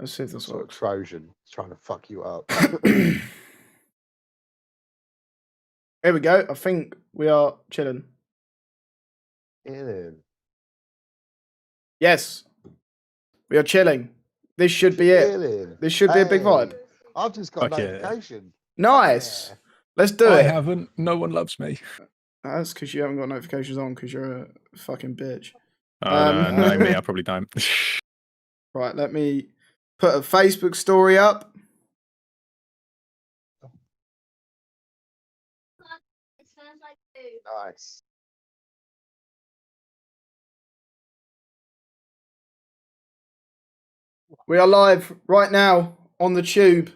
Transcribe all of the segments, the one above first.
Let's see if this Sort of works. Trojan trying to fuck you up. Here we go. I think we are chilling. Yes, we are chilling. This should be it. This should be a big vibe. I've just got Fuck a yeah. notification. Nice. Yeah. Let's do I it. haven't. No one loves me. That's because you haven't got notifications on because you're a fucking bitch. Oh, no, no, me. I probably don't. Right, let me put a Facebook story up. Nice. We are live right now on the tube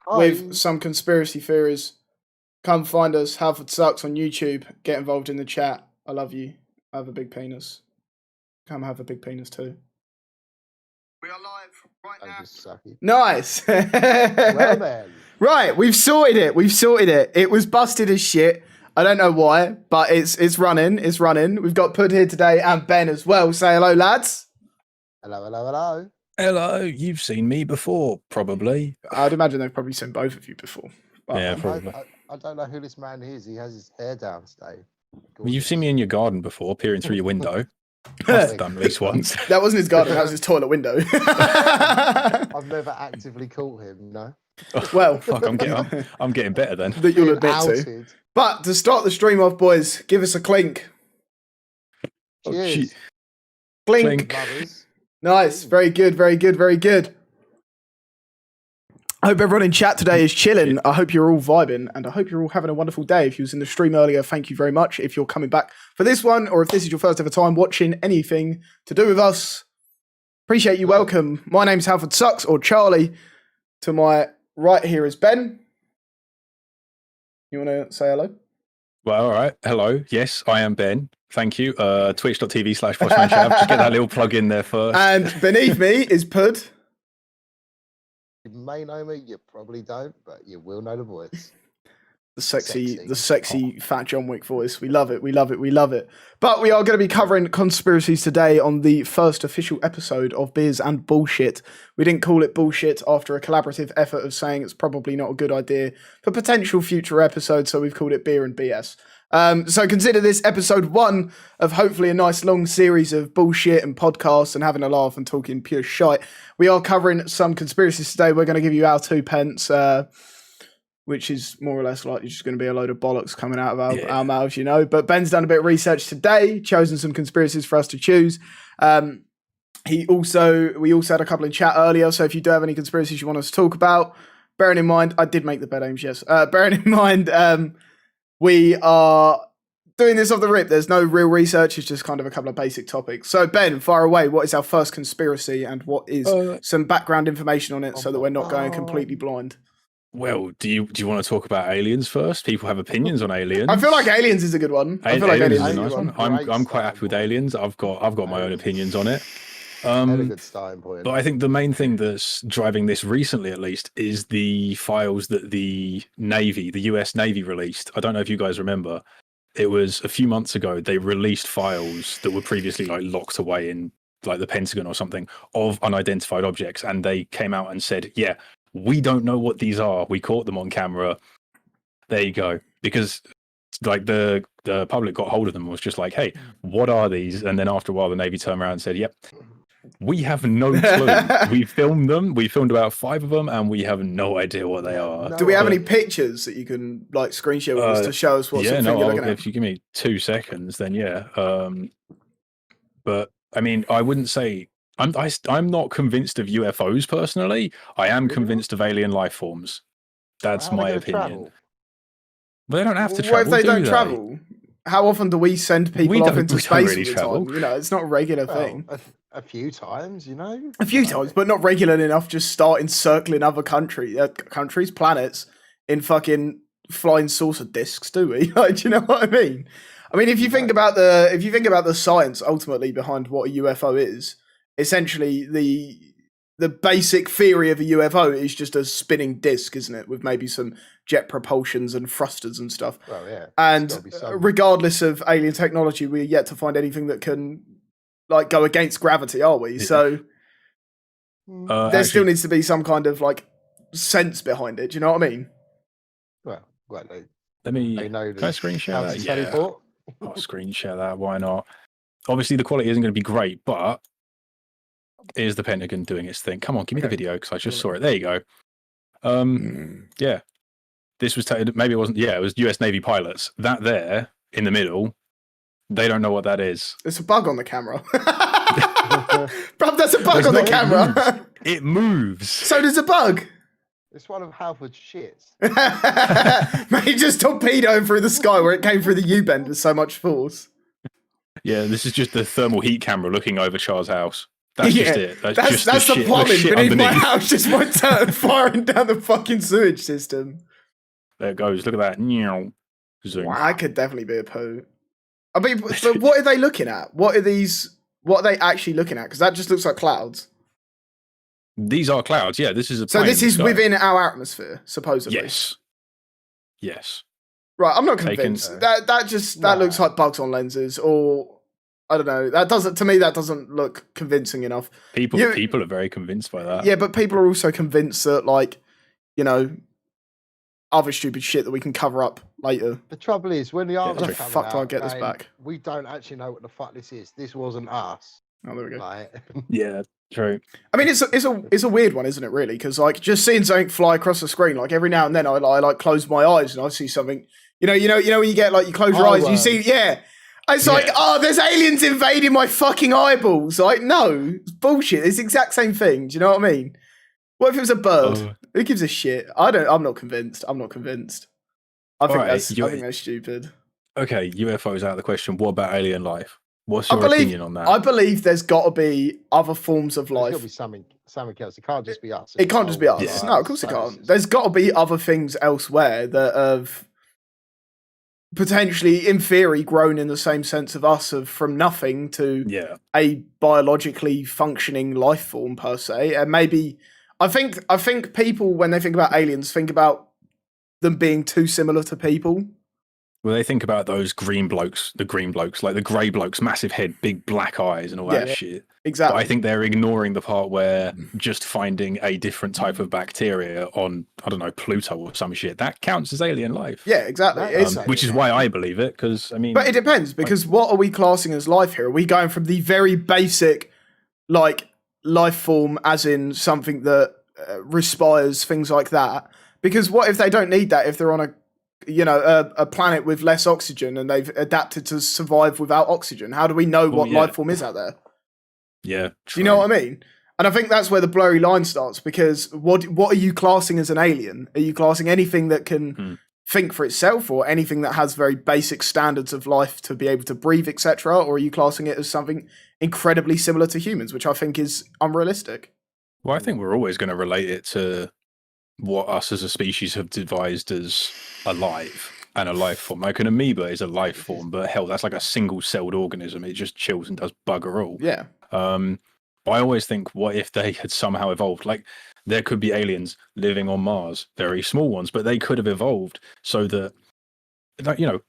with some conspiracy theories. Come find us, Halford Sucks on YouTube. Get involved in the chat. I love you. I have a big penis. Come have a big penis too. We are live right now. Just sucky. Nice. Well then. Right, we've sorted it. It was busted as shit. I don't know why, but it's running. It's running. We've got Pud here today and Ben as well. Say hello, lads. Hello. Hello, you've seen me before, probably. I'd imagine they've probably seen both of you before. But, Yeah, probably. I don't know who this man is. He has his hair down today. Well, you've seen me in your garden before, peering through your window. Must have done at least once. That wasn't his garden. That was his toilet window. I've never actively caught him. No. Well, fuck, I'm getting better then. That you'll admit to. But to start the stream off, boys, give us a clink. Cheers. Clink. Brothers. Nice. Very good. I hope everyone in chat today is chilling. I hope you're all vibing and I hope you're all having a wonderful day. If you was in the stream earlier, thank you very much. If you're coming back for this one or if this is your first ever time watching anything to do with us, appreciate you. Welcome. My name's Halford Sucks or Charlie. To my right here is Ben. You want to say hello? Well, all right. Hello. Yes, I am Ben. Thank you. Twitch.tv/PoshmanShav. Just get that little plug in there first. And beneath me is Pud. You may know me, you probably don't, but you will know the voice. The sexy fat John Wick voice. We love it. But we are going to be covering conspiracies today on the first official episode of Beers and Bullshit. We didn't call it bullshit after a collaborative effort of saying it's probably not a good idea for potential future episodes, so we've called it Beer and BS. So consider this episode 1 of hopefully a nice long series of bullshit and podcasts and having a laugh and talking pure shite. We are covering some conspiracies today. We're going to give you our 2 pence, which is more or less likely just going to be a load of bollocks coming out of our mouths, you know. But Ben's done a bit of research today, chosen some conspiracies for us to choose. We also had a couple in chat earlier, so if you do have any conspiracies you want us to talk about, bearing in mind, I did make the bed aims, yes. Bearing in mind, we are doing this off the rip. There's no real research. It's just kind of a couple of basic topics. So, Ben, fire away. What is our first conspiracy and what is some background information on it so that we're not going completely blind? Well, do you want to talk about aliens first? People have opinions on aliens. I feel like aliens is a good one. Aliens is a nice one. I'm quite happy with aliens. I've got my own opinions on it. A good starting point. But I think the main thing that's driving this recently, at least, is the files that the US Navy released. I don't know if you guys remember. It was a few months ago. They released files that were previously locked away in the Pentagon or something of unidentified objects, and they came out and said, "Yeah, we don't know what these are. We caught them on camera." There you go. Because the public got hold of them and was just like, "Hey, what are these?" And then after a while, the Navy turned around and said, "Yep. We have no clue. We filmed them. We filmed about 5 of them, and we have no idea what they are." Do we have any pictures that you can screen share with us to show us what something you're looking at? If you give me 2 seconds, then yeah. But I mean, I wouldn't say I'm not convinced of UFOs personally. I am convinced of alien life forms. That's my opinion. But they don't have to travel. What if they don't travel? How often do we send people off into space all the time? You know, it's not a regular thing. A few times, you know. A few times, but not regular enough. Just start encircling other countries, planets in fucking flying saucer discs, do we? Do you know what I mean? I mean, if you think about the science ultimately behind what a UFO is, essentially the basic theory of a UFO is just a spinning disc, isn't it? With maybe some jet propulsions and thrusters and stuff. Well, yeah. And regardless of alien technology, we're yet to find anything that can go against gravity, are we? So there still needs to be some kind of like sense behind it. Do you know what I mean? Well, let me. they know Can I screen share how that? to Yeah, teleport. I'll screen share that. Why not? Obviously, the quality isn't going to be great, but here's the Pentagon doing its thing. Come on, give me the video because I just saw it. There you go. Yeah, this was maybe it wasn't. Yeah, it was U.S. Navy pilots. That there in the middle, they don't know what that is. It's a bug on the camera. Bruv, that's a bug on the camera. It moves. So there's a bug. It's one of Halford's shits. Mate, just torpedoing through the sky where it came through the U-bend with so much force. Yeah, this is just the thermal heat camera looking over Char's house. That's just it. That's the plumbing beneath my house, just my turn firing down the fucking sewage system. There it goes. Look at that. Zoom. Wow, that could definitely be a poo. I mean, but what are they looking at? What are they actually looking at? Because that just looks like clouds. These are clouds. Yeah, this is a. So this is within our atmosphere, supposedly. Yes. Right, I'm not convinced. That looks like bugs on lenses, or I don't know. That doesn't look convincing enough. People are very convinced by that. Yeah, but people are also convinced that, like, you know, other stupid shit that we can cover up later. The trouble is, when the answer the fuck do I get this back? We don't actually know what the fuck this is. This wasn't us. Oh, there we go. Like, yeah, true. I mean, it's a weird one, isn't it? Really, because like just seeing something fly across the screen, like every now and then, I like close my eyes and I see something. You know, when you get like you close your eyes, you see, It's like, oh, there's aliens invading my fucking eyeballs. Like, no, it's bullshit. It's the exact same thing. Do you know what I mean? What if it was a bird? Who gives a shit? I'm not convinced. I think that's stupid. Okay, UFOs out of the question. What about alien life? What's your opinion on that? I believe there's got to be other forms of life. There's got to be something else. It can't just be us. It can't just be us. Yeah. No, of course it can't. There's got to be other things elsewhere that have potentially, in theory, grown in the same sense of us, from nothing to a biologically functioning life form per se. And maybe I think people, when they think about aliens, think about them being too similar to people. Well, they think about those green blokes, like the grey blokes, massive head, big black eyes and all that shit. Exactly. But I think they're ignoring the part where just finding a different type of bacteria on, I don't know, Pluto or some shit, that counts as alien life. Yeah, exactly. Which is why I believe it, because, I mean... But it depends, because what are we classing as life here? Are we going from the very basic, like, life form as in something that respires, things like that? Because what if they don't need that if they're on a planet with less oxygen and they've adapted to survive without oxygen? How do we know what life form is out there? Yeah. True. Do you know what I mean? And I think that's where the blurry line starts, because what are you classing as an alien? Are you classing anything that can think for itself, or anything that has very basic standards of life to be able to breathe, etc.? Or are you classing it as something incredibly similar to humans, which I think is unrealistic? Well, I think we're always going to relate it to what us as a species have devised as alive and a life form. Like an amoeba is a life form, but hell, that's like a single-celled organism. It just chills and does bugger all. Yeah. I always think, what if they had somehow evolved? Like, there could be aliens living on Mars, very small ones, but they could have evolved so that,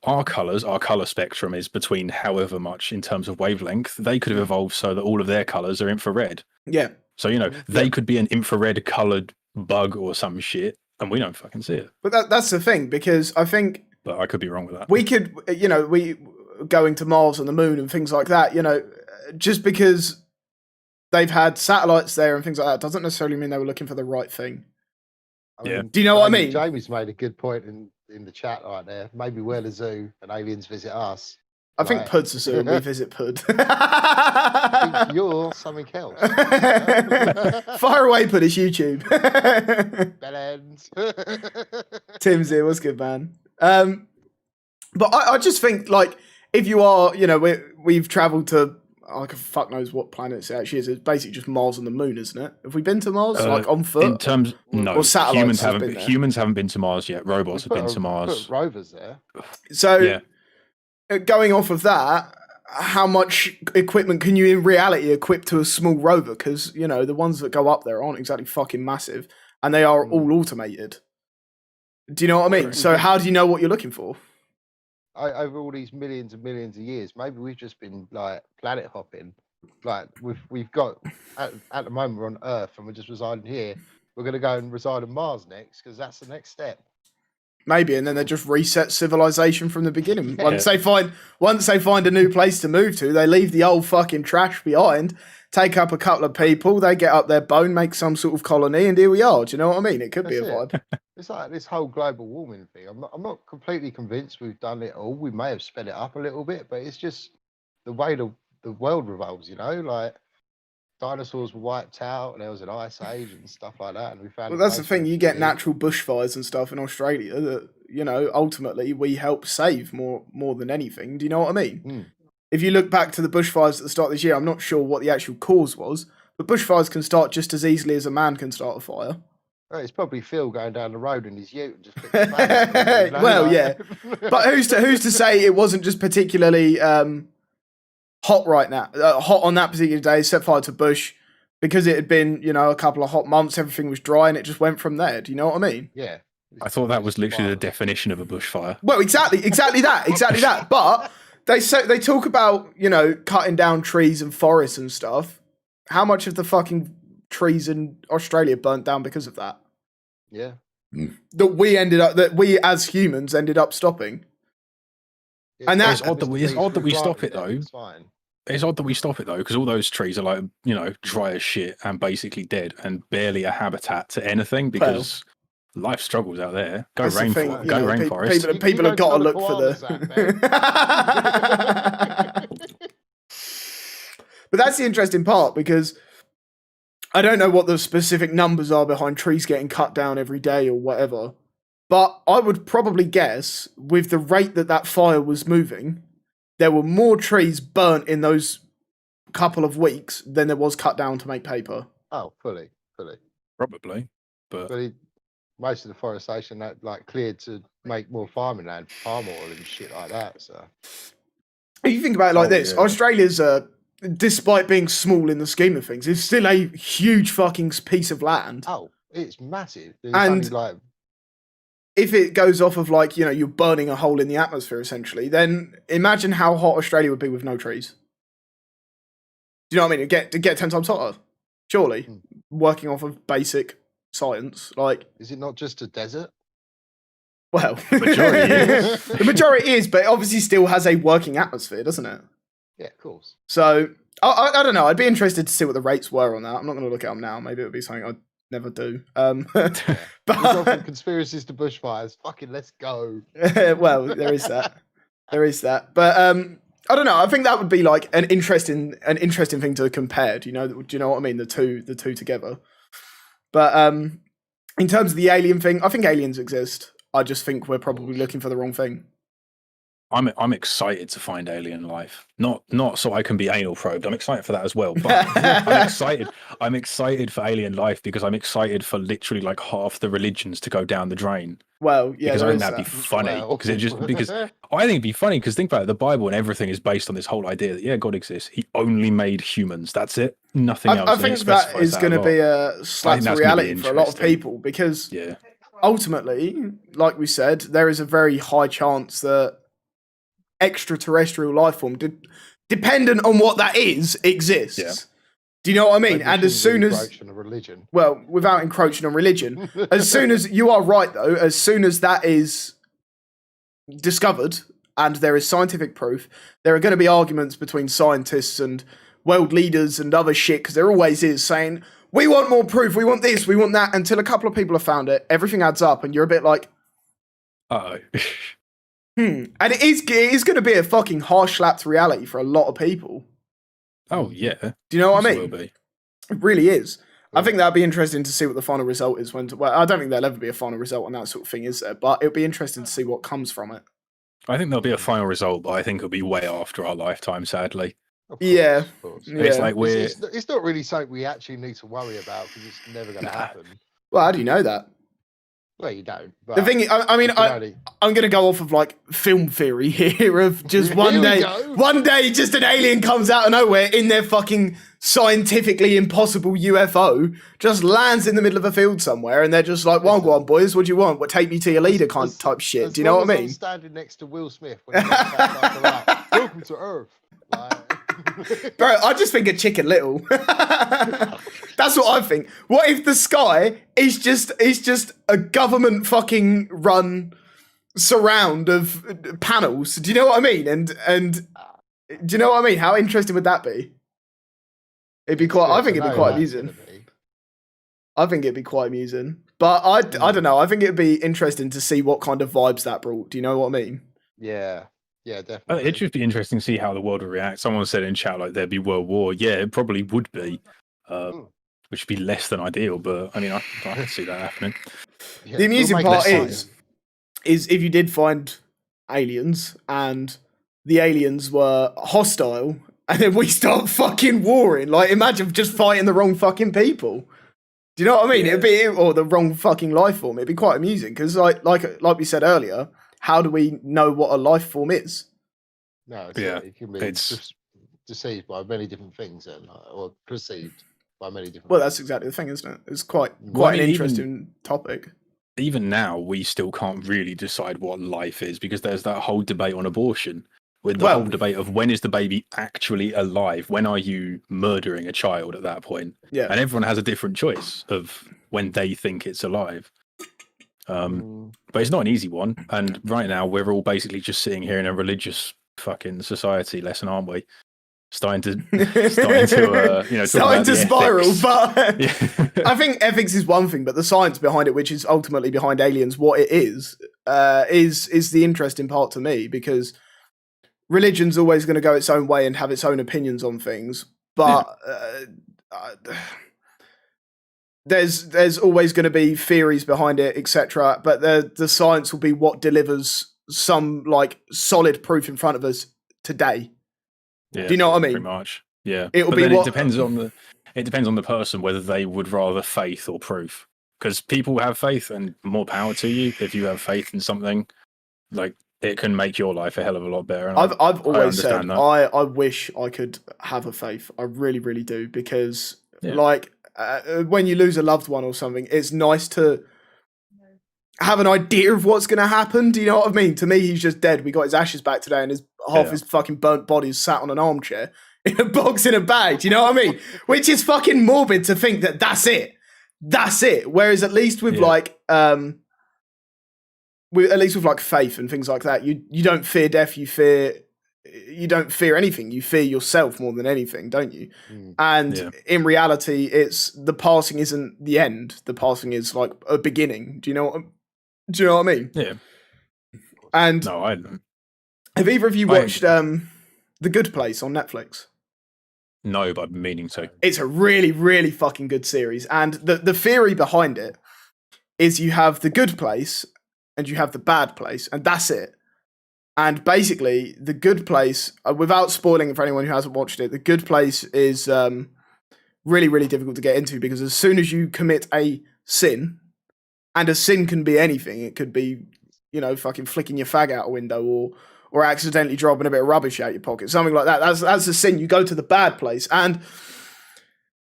our color spectrum is between however much in terms of wavelength. They could have evolved so that all of their colors are infrared. Yeah. So, they could be an infrared colored bug or some shit, and we don't fucking see it. But that's the thing, because I think... But I could be wrong with that. We could, we going to Mars and the moon and things like that, just because they've had satellites there and things like that doesn't necessarily mean they were looking for the right thing. I mean, do you know what I mean? Jamie's made a good point in the chat right there. Maybe we're the zoo and aliens visit us. I think Pud's a zoo and we visit Pud. I think you're something else. Fire away, Pud, it's YouTube. Bell ends. Tim's here, what's good, man? But I just think, like, if you are, we've travelled to, like, fuck knows what planet it actually is. It's basically just Mars and the moon, isn't it? Have we been to Mars, like, on foot? In terms, no. Or satellites humans haven't been to Mars yet. Robots have been to Mars. Put rovers there. So, going off of that, how much equipment can you in reality equip to a small rover? Because, the ones that go up there aren't exactly fucking massive, and they are all automated. Do you know what I mean? So how do you know what you're looking for? Over all these millions and millions of years, maybe we've just been like planet hopping like we've got at the moment we're on Earth and we're just residing here. We're going to go and reside on Mars next because that's the next step. Maybe, and then they just reset civilization from the beginning. Yeah. Once they find a new place to move to, they leave the old fucking trash behind, take up a couple of people, they get up their bone, make some sort of colony, and here we are. Do you know what I mean? It could be a vibe. It's like this whole global warming thing. I'm not completely convinced we've done it all. We may have sped it up a little bit, but it's just the way the world revolves, you know, like dinosaurs were wiped out and there was an ice age and stuff like that, and we found. Well, that's the thing. You get natural bushfires and stuff in Australia that, you know, ultimately we help save more than anything. Do you know what I mean? If you look back to the bushfires at the start of this year, I'm not sure what the actual cause was, but bushfires can start just as easily as a man can start a fire. Well, it's probably Phil going down the road in his ute and just flicked the flame, you know, well, like... yeah, but who's to say it wasn't just particularly hot right now, hot on that particular day, set fire to bush because it had been, you know, a couple of hot months, everything was dry, and it just went from there. Do you know what I mean? Yeah. I thought that was literally the definition of a bushfire. Well, exactly that. But they talk about, you know, cutting down trees and forests and stuff. How much of the fucking trees in Australia burnt down because of that? Yeah. That we as humans ended up stopping. Yeah, and it's odd that we stop it though. It's fine. It's odd that we stop it though, because all those trees are like, you know, dry as shit and basically dead and barely a habitat to anything because life struggles out there. Go rainforest. People have got to look for the. But that's the interesting part because I don't know what the specific numbers are behind trees getting cut down every day or whatever. But I would probably guess, with the rate that fire was moving, there were more trees burnt in those couple of weeks than there was cut down to make paper. Oh, fully. Probably, but most of the forestation that like cleared to make more farming land, palm oil and shit like that. So, if you think about it like this, Australia's, despite being small in the scheme of things, is still a huge fucking piece of land. Oh, it's massive. It's and only like. If it goes off of like, you know, you're burning a hole in the atmosphere essentially, then imagine how hot Australia would be with no trees. Do you know what I mean? It'd get 10 times hotter. Surely. Working off of basic science. Like, is it not just a desert? Well, the majority is, but it obviously still has a working atmosphere, doesn't it? Yeah, of course. So, I don't know. I'd be interested to see what the rates were on that. I'm not going to look at them now. Maybe it would be something I'd never do. But we've gone from conspiracies to bushfires. Fucking let's go. Well, there is that. But I don't know. I think that would be like an interesting thing to compare. Do you know what I mean? The two together. But in terms of the alien thing, I think aliens exist. I just think we're probably looking for the wrong thing. I'm excited to find alien life. Not so I can be anal probed. I'm excited for that as well. But I'm excited for alien life because I'm excited for literally like half the religions to go down the drain. Well, yeah, because I think that'd be funny. Because I think it'd be funny because think about it. The Bible and everything is based on this whole idea that God exists. He only made humans. That's it. Nothing else. I think that is going to be a slap to reality for a lot of people because ultimately, like we said, there is a very high chance that extraterrestrial life form, dependent on what that is, exists. Yeah. Do you know what I mean? And as soon as without encroaching on religion, as soon as you are right though, as soon as that is discovered and there is scientific proof, there are going to be arguments between scientists and world leaders and other shit because there always is saying we want more proof, we want this, we want that, until a couple of people have found it, everything adds up, and you're a bit like, And it is going to be a fucking harsh slap to reality for a lot of people. Oh, yeah. Do you know what I mean? It really is. Yeah. I think that'd be interesting to see what the final result is. Well, I don't think there'll ever be a final result on that sort of thing, is there? But it'll be interesting to see what comes from it. I think there'll be a final result, but I think it'll be way after our lifetime, sadly. Of course. It's like it's not really something we actually need to worry about because it's never going to happen. Well, how do you know that? Well, you don't. But the thing, I'm going to go off of like film theory here of just one day, just an alien comes out of nowhere in their fucking scientifically impossible UFO, just lands in the middle of a field somewhere, and they're just like, "Well, go on, boys, what do you want? What, take me to your leader?" type shit. Do you know what I mean? I'm standing next to Will Smith when he goes back, welcome to Earth. Like... Bro, I just think of Chicken Little. That's what I think. What if the sky is just a government fucking run surround of panels? Do you know what I mean? And do you know what I mean? How interesting would that be? It'd be quite. I think it'd be quite amusing. I think it'd be quite amusing. But I don't know. I think it'd be interesting to see what kind of vibes that brought. Do you know what I mean? Yeah. Yeah, definitely. It'd just be interesting to see how the world would react. Someone said in chat like there'd be world war. Yeah, it probably would be, which would be less than ideal. But I mean, I can see that happening. Yeah, the amusing part is if you did find aliens and the aliens were hostile, and then we start fucking warring. Like, imagine just fighting the wrong fucking people. Do you know what I mean? Yeah. It'd be or the wrong fucking life form. It'd be quite amusing because, like we said earlier. How do we know what a life form is? No, it can be deceived by many different things, or perceived by many different. Well, that's exactly the thing, isn't it? It's quite an interesting topic. Even now, we still can't really decide what life is because there's that whole debate on abortion, with the whole debate of when is the baby actually alive? When are you murdering a child at that point? Yeah, and everyone has a different choice of when they think it's alive. But it's not an easy one, and right now we're all basically just sitting here in a religious fucking society lesson, aren't we? Starting to spiral. Ethics. But I think ethics is one thing, but the science behind it, which is ultimately behind aliens, what it is the interesting part to me, because religion's always going to go its own way and have its own opinions on things, but. There's always going to be theories behind it, etc. But the science will be what delivers some like solid proof in front of us today. Yeah, do you know what I mean? Pretty much. Yeah. It'll be. It depends on the person whether they would rather faith or proof. Because people have faith, and more power to you if you have faith in something. Like it can make your life a hell of a lot better. And I've always said I wish I could have a faith. I really, really do, because when you lose a loved one or something, it's nice to have an idea of what's going to happen. Do you know what I mean? To me, he's just dead. We got his ashes back today, and half his fucking burnt body is sat on an armchair in a box in a bag. Do you know what I mean? Which is fucking morbid to think that that's it. That's it. Whereas at least with faith and things like that, you don't fear death. You don't fear anything. You fear yourself more than anything, don't you? And in reality, it's the passing isn't the end. The passing is like a beginning. Do you know what I mean? Yeah. And no, I don't. Have either of you watched The Good Place on Netflix? No, but I've been meaning to. It's a really, really fucking good series. And the theory behind it is you have the good place and you have the bad place, and that's it. And basically, The Good Place, without spoiling it for anyone who hasn't watched it, The Good Place is really, really difficult to get into, because as soon as you commit a sin, and a sin can be anything, it could be, fucking flicking your fag out a window or accidentally dropping a bit of rubbish out your pocket, something like that. That's a sin. You go to the bad place. And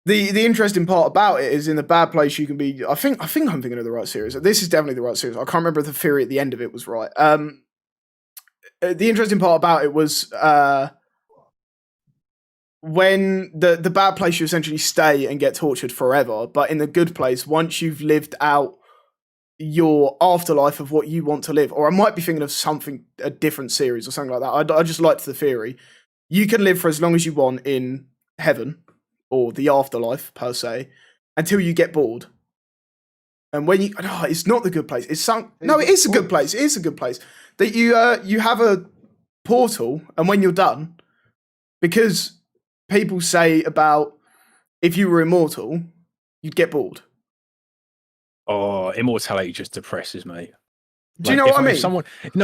the interesting part about it is in the bad place you can be, I think I'm thinking of the right series. This is definitely the right series. I can't remember if the theory at the end of it was right. The interesting part about it was when the bad place you essentially stay and get tortured forever, but in the good place, once you've lived out your afterlife of what you want to live, or I might be thinking of a different series or something like that. I just liked the theory. You can live for as long as you want in heaven or the afterlife per se until you get bored. And when it's not the good place. It is a good place. It is a good place. That you have a portal, and when you're done, because people say about if you were immortal, you'd get bored. Oh, immortality just depresses me. Do you know what I mean?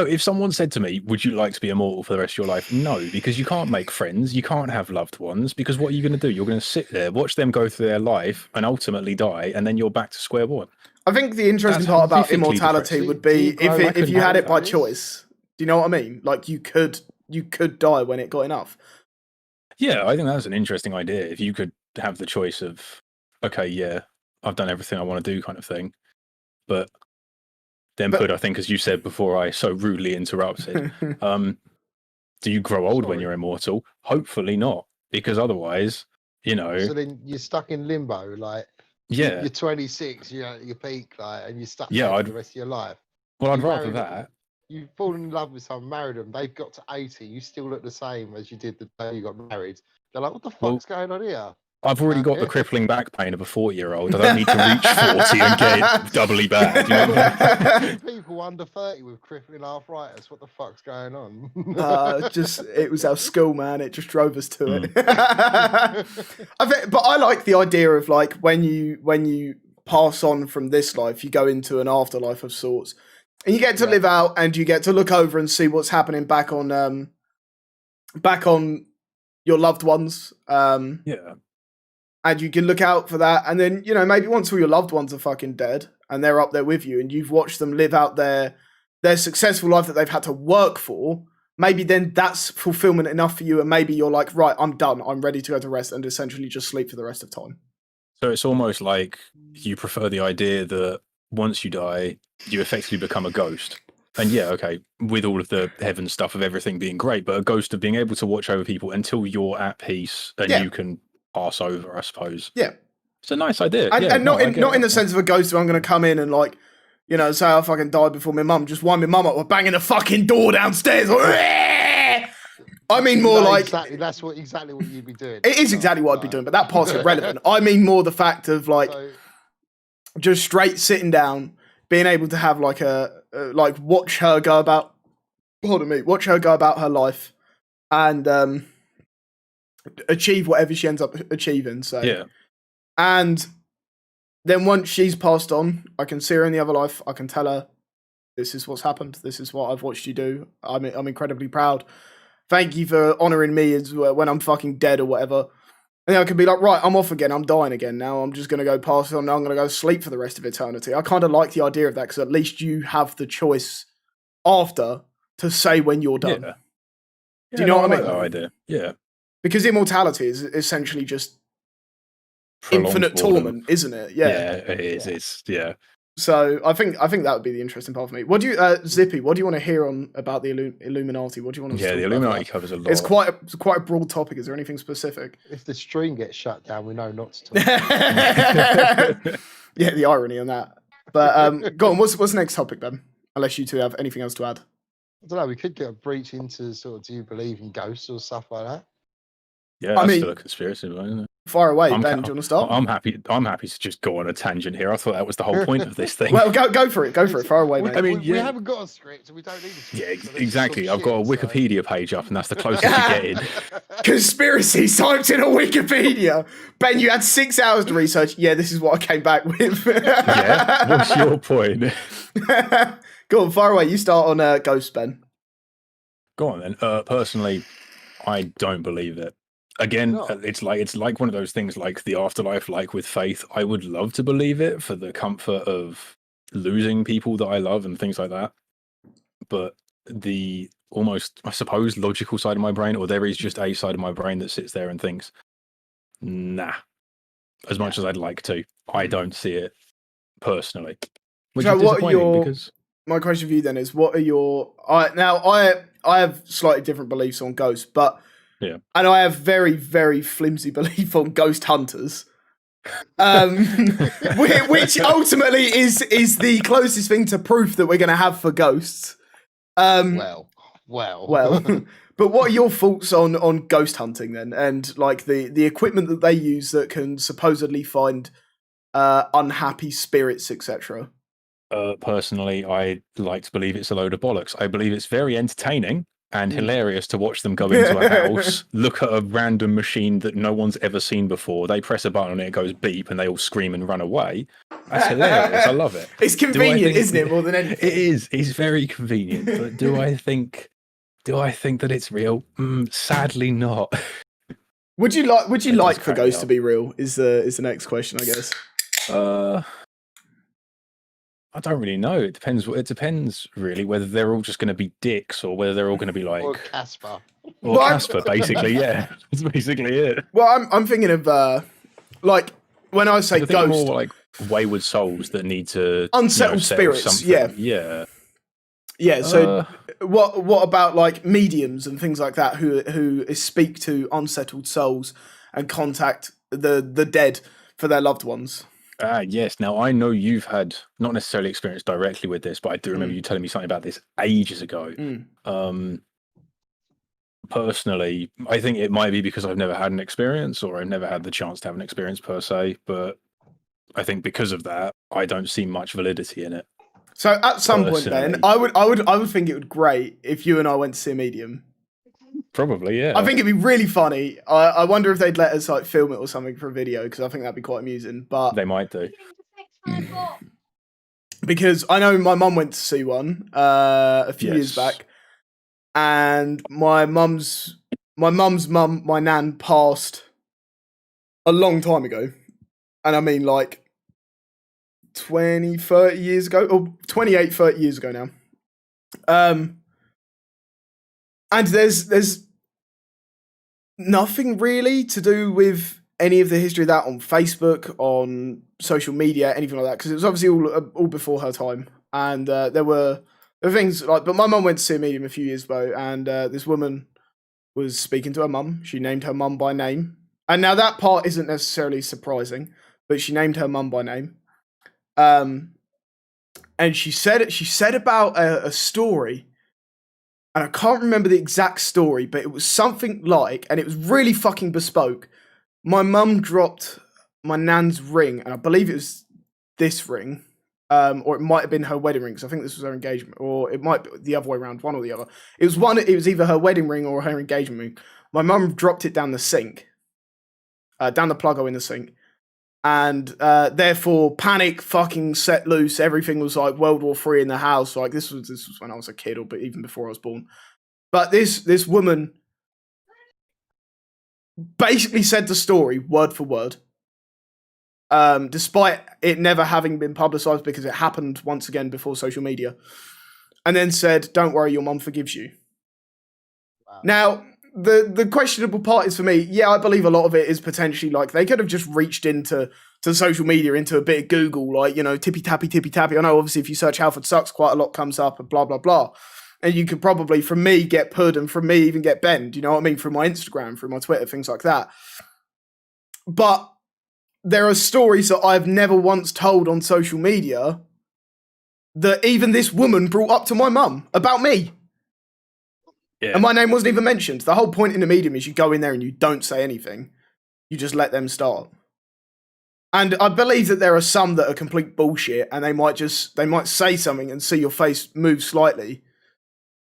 If someone said to me, would you like to be immortal for the rest of your life? No, because you can't make friends, you can't have loved ones, because what are you going to do? You're going to sit there, watch them go through their life and ultimately die, and then you're back to square one. I think the interesting part about immortality would be if you had it by choice. Do you know what I mean? Like you could die when it got enough. Yeah, I think that's an interesting idea. If you could have the choice of, okay, yeah, I've done everything I want to do kind of thing. But then I think, as you said before, I so rudely interrupted, do you grow old when you're immortal? Hopefully not. because otherwise, So then you're stuck in limbo, like yeah, you're 26, you're at your peak, like, and you're stuck Yeah, there for the rest of your life. well, I'd You rather married- that. You've fallen in love with someone, married them, they've got to 80, you still look the same as you did the day you got married. They're like, what the Well, fuck's going on here? I've already got the Okay. crippling back pain of a 40-year-old. I don't need to reach 40 and get it doubly bad. You know what I mean? People under 30 with crippling arthritis, what the fuck's going on? It was our school, man. It just drove us to it. But I like the idea of like when you pass on from this life, you go into an afterlife of sorts, and you get to live out, and you get to look over and see what's happening back on your loved ones. Yeah. And you can look out for that, and then maybe once all your loved ones are fucking dead and they're up there with you, and you've watched them live out their successful life that they've had to work for, maybe then that's fulfillment enough for you, and maybe you're like, right, I'm done, I'm ready to go to rest, and essentially just sleep for the rest of time. So it's almost like you prefer the idea that once you die, you effectively become a ghost. And yeah, okay, with all of the heaven stuff of everything being great, but a ghost of being able to watch over people until you're at peace and you can pass over, I suppose. Yeah. It's a nice idea. And not in the sense of a ghost where I'm going to come in and like, say I fucking died before my mum, just wind my mum up or banging the fucking door downstairs. I mean more like... Exactly, that's exactly what you'd be doing. It is exactly what I'd be doing, but that part's irrelevant. I mean more the fact of like, just straight sitting down, being able to have like watch her go about her life and achieve whatever she ends up achieving. So yeah. And then once she's passed on, I can see her in the other life. I can tell her, this is what's happened. This is what I've watched you do. I'm incredibly proud. Thank you for honouring me as when I'm fucking dead or whatever. And then I can be like, right, I'm off again. I'm dying again now. I'm just going to go pass on. I'm going to go sleep for the rest of eternity. I kind of like the idea of that because at least you have the choice after to say when you're done. Yeah. Do you know what I mean? No idea. Yeah. Because immortality is essentially just infinite torment, isn't it? Yeah. Yeah, it is. It's So I think that would be the interesting part for me. What do you, Zippy? What do you want to hear about the Illuminati? What do you want to? Yeah, the Illuminati covers a lot. It's quite a broad topic. Is there anything specific? If the stream gets shut down, we know not to talk. Yeah, the irony on that. But go on. What's the next topic then? Unless you two have anything else to add. I don't know. We could get a breach into sort of, do you believe in ghosts or stuff like that? Yeah, that's still a conspiracy, isn't it? Fire away, Ben. Do you want to start? I'm happy to just go on a tangent here. I thought that was the whole point of this thing. Well, go for it. Go for it. Fire away, mate. I mean, we haven't got a script, so we don't need a script. Yeah, so exactly. I've got a Wikipedia page up, and that's the closest you're getting. Conspiracies typed in a Wikipedia. Ben, you had 6 hours to research. Yeah, this is what I came back with. Yeah. What's your point? Go on, fire away. You start on Ghost, Ben. Go on then. Personally, I don't believe it. Again, it's like one of those things like the afterlife, like with faith. I would love to believe it for the comfort of losing people that I love and things like that. But the almost, I suppose, logical side of my brain, or there is just a side of my brain that sits there and thinks, nah, as much as I'd like to, I don't see it personally. Which is disappointing because... My question for you then is, what are your... I have slightly different beliefs on ghosts, but... Yeah. And I have very, very flimsy belief on ghost hunters. Which ultimately is the closest thing to proof that we're going to have for ghosts. Well. But what are your thoughts on ghost hunting then? And like the equipment that they use that can supposedly find unhappy spirits, etc. Personally, I like to believe it's a load of bollocks. I believe it's very entertaining and hilarious to watch them go into a house, look at a random machine that no one's ever seen before. They press a button and it goes beep and they all scream and run away. That's hilarious. I love it. It's convenient, isn't it, more than anything? It is. It's very convenient. But do I think that it's real? Sadly not. Would you like for ghosts to be real? Is the next question, I guess. I don't really know. It depends really whether they're all just going to be dicks or whether they're all going to be like or Casper. Or Casper, basically. Yeah, that's basically it. Well, I'm thinking of like when I say ghost, more like wayward souls that need to unsettled spirits. Yeah. Yeah. So what about like mediums and things like that who speak to unsettled souls and contact the dead for their loved ones? Yes. Now, I know you've had not necessarily experience directly with this, but I do remember you telling me something about this ages ago. Personally, I think it might be because I've never had an experience or I've never had the chance to have an experience per se, but I think because of that, I don't see much validity in it. So at some point, Personally. Ben, I would think it would great if you and I went to see a medium. Probably, yeah. I think it'd be really funny. I wonder if they'd let us like film it or something for a video because I think that'd be quite amusing. But They might do. because I know my mum went to see one a few years back, and my mum's mum, my nan, passed a long time ago, and I mean like 20, 30 years ago, or 28, 30 years ago now. And there's nothing really to do with any of the history of that on Facebook, on social media, anything like that, because it was obviously all before her time. And there were things like, but my mum went to see a medium a few years ago, and this woman was speaking to her mum. She named her mum by name. And now that part isn't necessarily surprising, but she named her mum by name. And she said about a story, and I can't remember the exact story, but it was something like, and it was really fucking bespoke. My mum dropped my nan's ring, and I believe it was this ring, or it might have been her wedding ring, because I think this was her engagement, or it might be the other way around, one or the other. It was either her wedding ring or her engagement ring. My mum dropped it down the sink, down the plug hole in the sink. And therefore, panic fucking set loose. Everything was like World War III in the house. Like this was when I was a kid, or but even before I was born. But this woman basically said the story word for word, despite it never having been publicized because it happened once again before social media, and then said, "Don't worry, your mum forgives you." Wow. Now, the questionable part is for me, yeah, I believe a lot of it is potentially like they could have just reached into social media, into a bit of Google, like, you know, tippy tappy. I know obviously if you search Halford Sucks, quite a lot comes up and blah, blah, blah. And you could probably, from me, get Pud, and from me even get Ben, you know what I mean? Through my Instagram, through my Twitter, things like that. But there are stories that I've never once told on social media that even this woman brought up to my mum about me. Yeah. And my name wasn't even mentioned. The whole point in the medium is you go in there and you don't say anything. You just let them start. And I believe that there are some that are complete bullshit, and they might say something and see your face move slightly.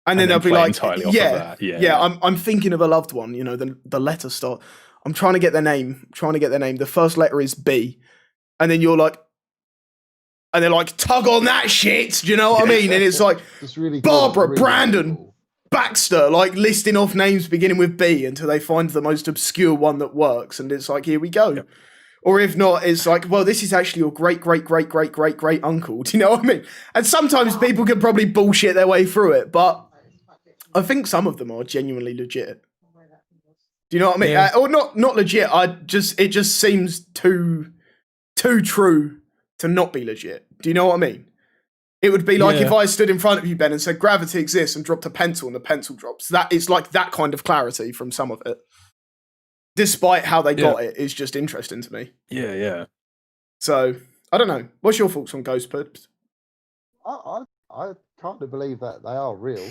And then they'll be like, yeah, I'm thinking of a loved one, you know, the letter start. I'm trying to get their name. The first letter is B. And then you're like, and they're like, tug on that shit. Do you know what I mean? And it's like, really Barbara, really Brandon, cool. Baxter, like listing off names beginning with B until they find the most obscure one that works. And it's like, here we go. Yep. Or if not, it's like, well, this is actually your great uncle. Do you know what I mean? And sometimes people can probably bullshit their way through it, but I think some of them are genuinely legit. Do you know what I mean? Yeah. Or not legit. It just seems too true to not be legit. Do you know what I mean? It would be like if I stood in front of you, Ben, and said gravity exists and dropped a pencil and the pencil drops. That is like that kind of clarity from some of it. Despite how they got it, is just interesting to me. Yeah. So, I don't know. What's your thoughts on ghost puds? I kind of believe that they are real.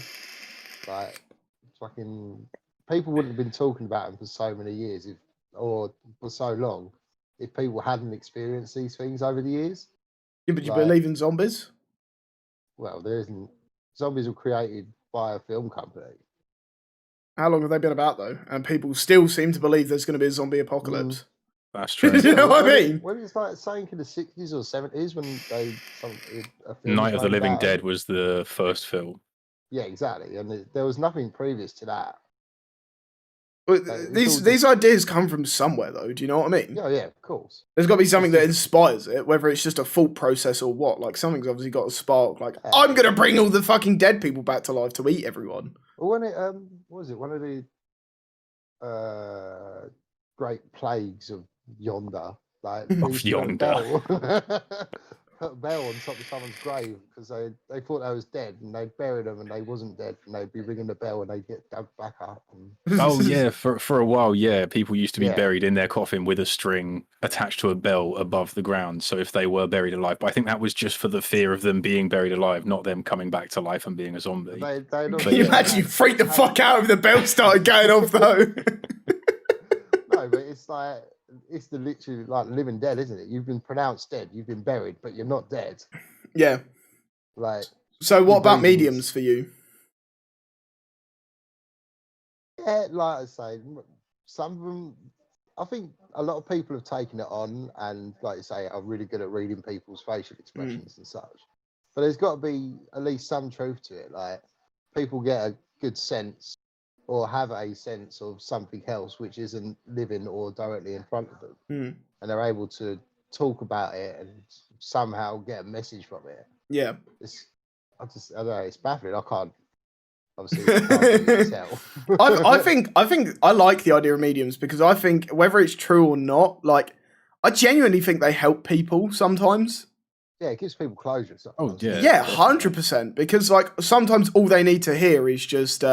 Like, fucking people wouldn't have been talking about them for so many years, or for so long, if people hadn't experienced these things over the years. Yeah, but you believe in zombies? Well, there isn't. Zombies were created by a film company. How long have they been about, though? And people still seem to believe there's going to be a zombie apocalypse. That's true. You know what I mean? When it's like saying in the 60s or 70s when Night of the Living Dead was the first film. Yeah, exactly. And there was nothing previous to that. But these ideas come from somewhere, though. Do you know what I mean? Yeah, of course. There's got to be something that inspires it, whether it's just a thought process or what. Like, something's obviously got a spark. Like, I'm going to bring all the fucking dead people back to life to eat everyone. Well, when it, what was it? One of the great plagues of yonder. Like, of yonder. put a bell on top of someone's grave because they thought they was dead and they'd bury them and they wasn't dead and they'd be ringing the bell and they'd get dug back up. And, Oh yeah, for a while, yeah, people used to be Yeah. buried in their coffin with a string attached to a bell above the ground. So if they were buried alive, but I think that was just for the fear of them being buried alive, not them coming back to life and being a zombie. they'd Can you yeah. imagine you freak the fuck out if the bell started going off though? No, but it's like it's the literally like living dead, isn't it? You've been pronounced dead, you've been buried, but you're not dead. Yeah. Like, So what about breathing. mediums for you? yeah, like I say, some of them. I think a lot of people have taken it on, and like you say, are really good at reading people's facial expressions and such. But there's got to be at least some truth to it. Like people get a good sense or have a sense of something else which isn't living or directly in front of them, and they're able to talk about it and somehow get a message from it. Yeah. I don't know. It's baffling. I can't. Obviously, I can't really tell. I think I like the idea of mediums because I think whether it's true or not, like I genuinely think they help people sometimes. Yeah, it gives people closure. Oh, yeah. Yeah, 100%. Because like sometimes all they need to hear is just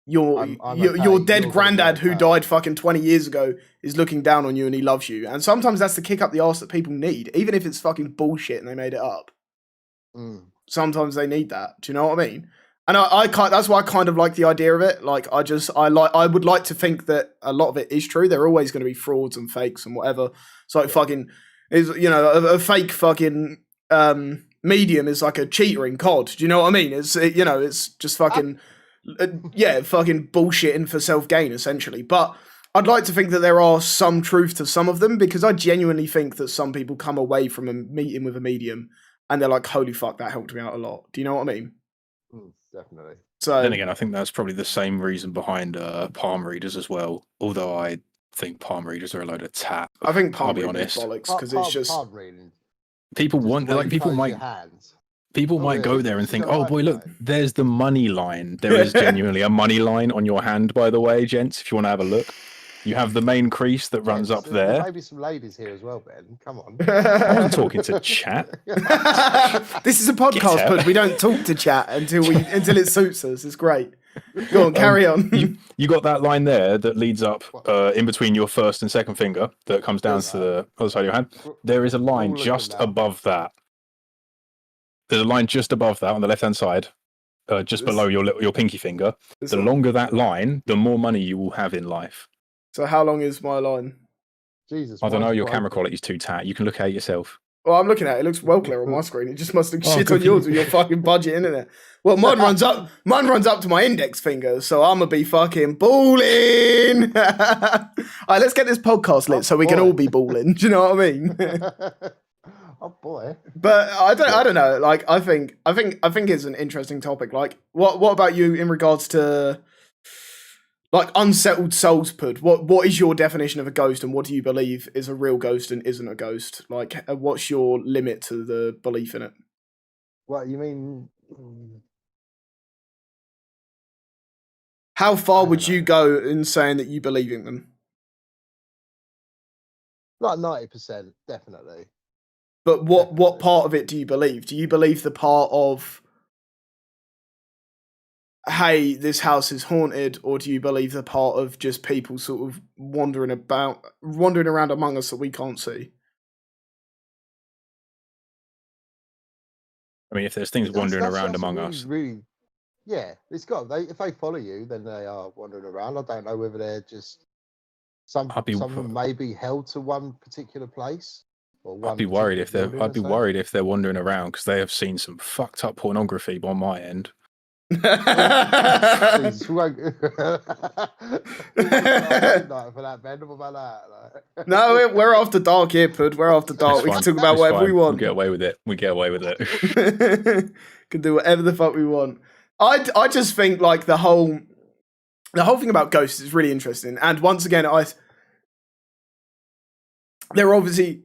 your I'm your okay, dead you're granddad gonna be who okay. died fucking 20 years ago is looking down on you and he loves you. And sometimes that's the kick up the arse that people need, even if it's fucking bullshit and they made it up. Sometimes they need that. Do you know what I mean? And I can't. That's why I kind of like the idea of it. Like I would like to think that a lot of it is true. There are always going to be frauds and fakes and whatever. It's like fucking is a fake fucking medium is like a cheater in COD. Do you know what I mean? It's just fucking fucking bullshitting for self gain essentially. But I'd like to think that there are some truth to some of them because I genuinely think that some people come away from a meeting with a medium and they're like, holy fuck, that helped me out a lot. Do you know what I mean? Definitely. So then again, I think that's probably the same reason behind palm readers as well. Although I think palm readers are a load of tat. I think I'll palm be reading is honest. bollocks because it's just People just want like people refocus might your hands. people Oh, might yeah, go it's there and just think, a oh life boy, look, play. there's the money line. There is genuinely a money line on your hand, by the way, gents. If you want to have a look, you have the main crease that runs up There there. may be some ladies here as well, Ben. Come on. I wasn't talking to chat. this is a podcast, out. but we don't talk to chat until it suits us. It's great. Go on, carry on. You got that line there that leads up in between your first and second finger that comes down to the other side of your hand. There is a line looking just now. above that. There's a line just above that on the left-hand side, just below your pinky finger. The longer that line, the more money you will have in life. So how long is my line? Jesus. I don't know, mine's your broken. camera quality's too tat. You can look at it yourself. Well, I'm looking at it. It looks well clear on my screen. It just must look shit good on for yours you. with your fucking budget, innit? Well, mine runs up to my index finger, so I'm gonna be fucking balling. Alright, let's get this podcast lit so we can all be balling. Do you know what I mean? Oh boy. But I don't know. Like, I think it's an interesting topic. Like, what about you in regards to like unsettled souls? Pud, what is your definition of a ghost, and what do you believe is a real ghost and isn't a ghost? Like, what's your limit to the belief in it? What you mean? How far I would don't you know. go in saying that you believe in them? Like 90%, definitely. But what Definitely. part of it do you believe? Do you believe the part of, hey, this house is haunted, or do you believe the part of just people sort of wandering around among us that we can't see? I mean, if there's things wandering around among us. Really, yeah, it's got. If they follow you, then they are wandering around. I don't know whether they're just some of them may be held to one particular place. Or one I'd be worried if particular they're. building, I'd be let's say. worried if they're wandering around because they have seen some fucked up pornography on my end. Jesus, we won't- for that, Ben. What about that? Like... No, we're after dark here, Pud. We're after dark. We can talk about whatever we want. We get away with it. We get away with it. Can do whatever the fuck we want. I just think like the whole thing about ghosts is really interesting. And once again, they're obviously.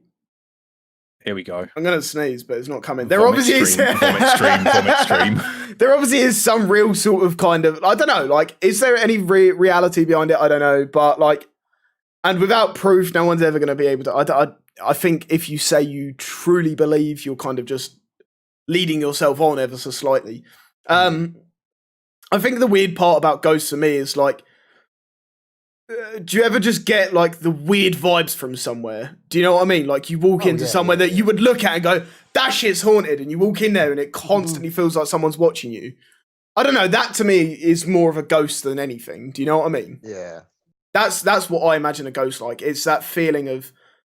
Here we go. I'm gonna sneeze, but it's not coming. Vomit stream. There obviously is some real sort of kind of, I don't know, like, is there any reality behind it? I don't know, but like, and without proof, no one's ever going to be able to. I think if you say you truly believe, you're kind of just leading yourself on ever so slightly. I think the weird part about ghosts for me is like, do you ever just get like the weird vibes from somewhere? Do you know what I mean? Like you walk into somewhere that you would look at and go, that shit's haunted, and you walk in there and it constantly feels like someone's watching you. I don't know. That to me is more of a ghost than anything. Do you know what I mean? Yeah. That's what I imagine a ghost like. It's that feeling of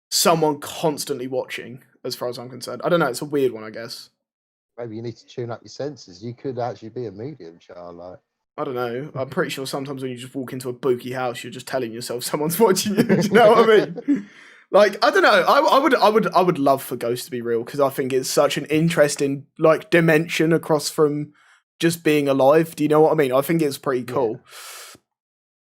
someone constantly watching, as far as I'm concerned. I don't know. It's a weird one, I guess. Maybe you need to tune up your senses. You could actually be a medium, Charles. Like. I don't know. I'm pretty sure sometimes when you just walk into a booky house, you're just telling yourself someone's watching you. Do you know what I mean? Like, I don't know. I would love for ghosts to be real because I think it's such an interesting like dimension across from just being alive. Do you know what I mean? I think it's pretty cool.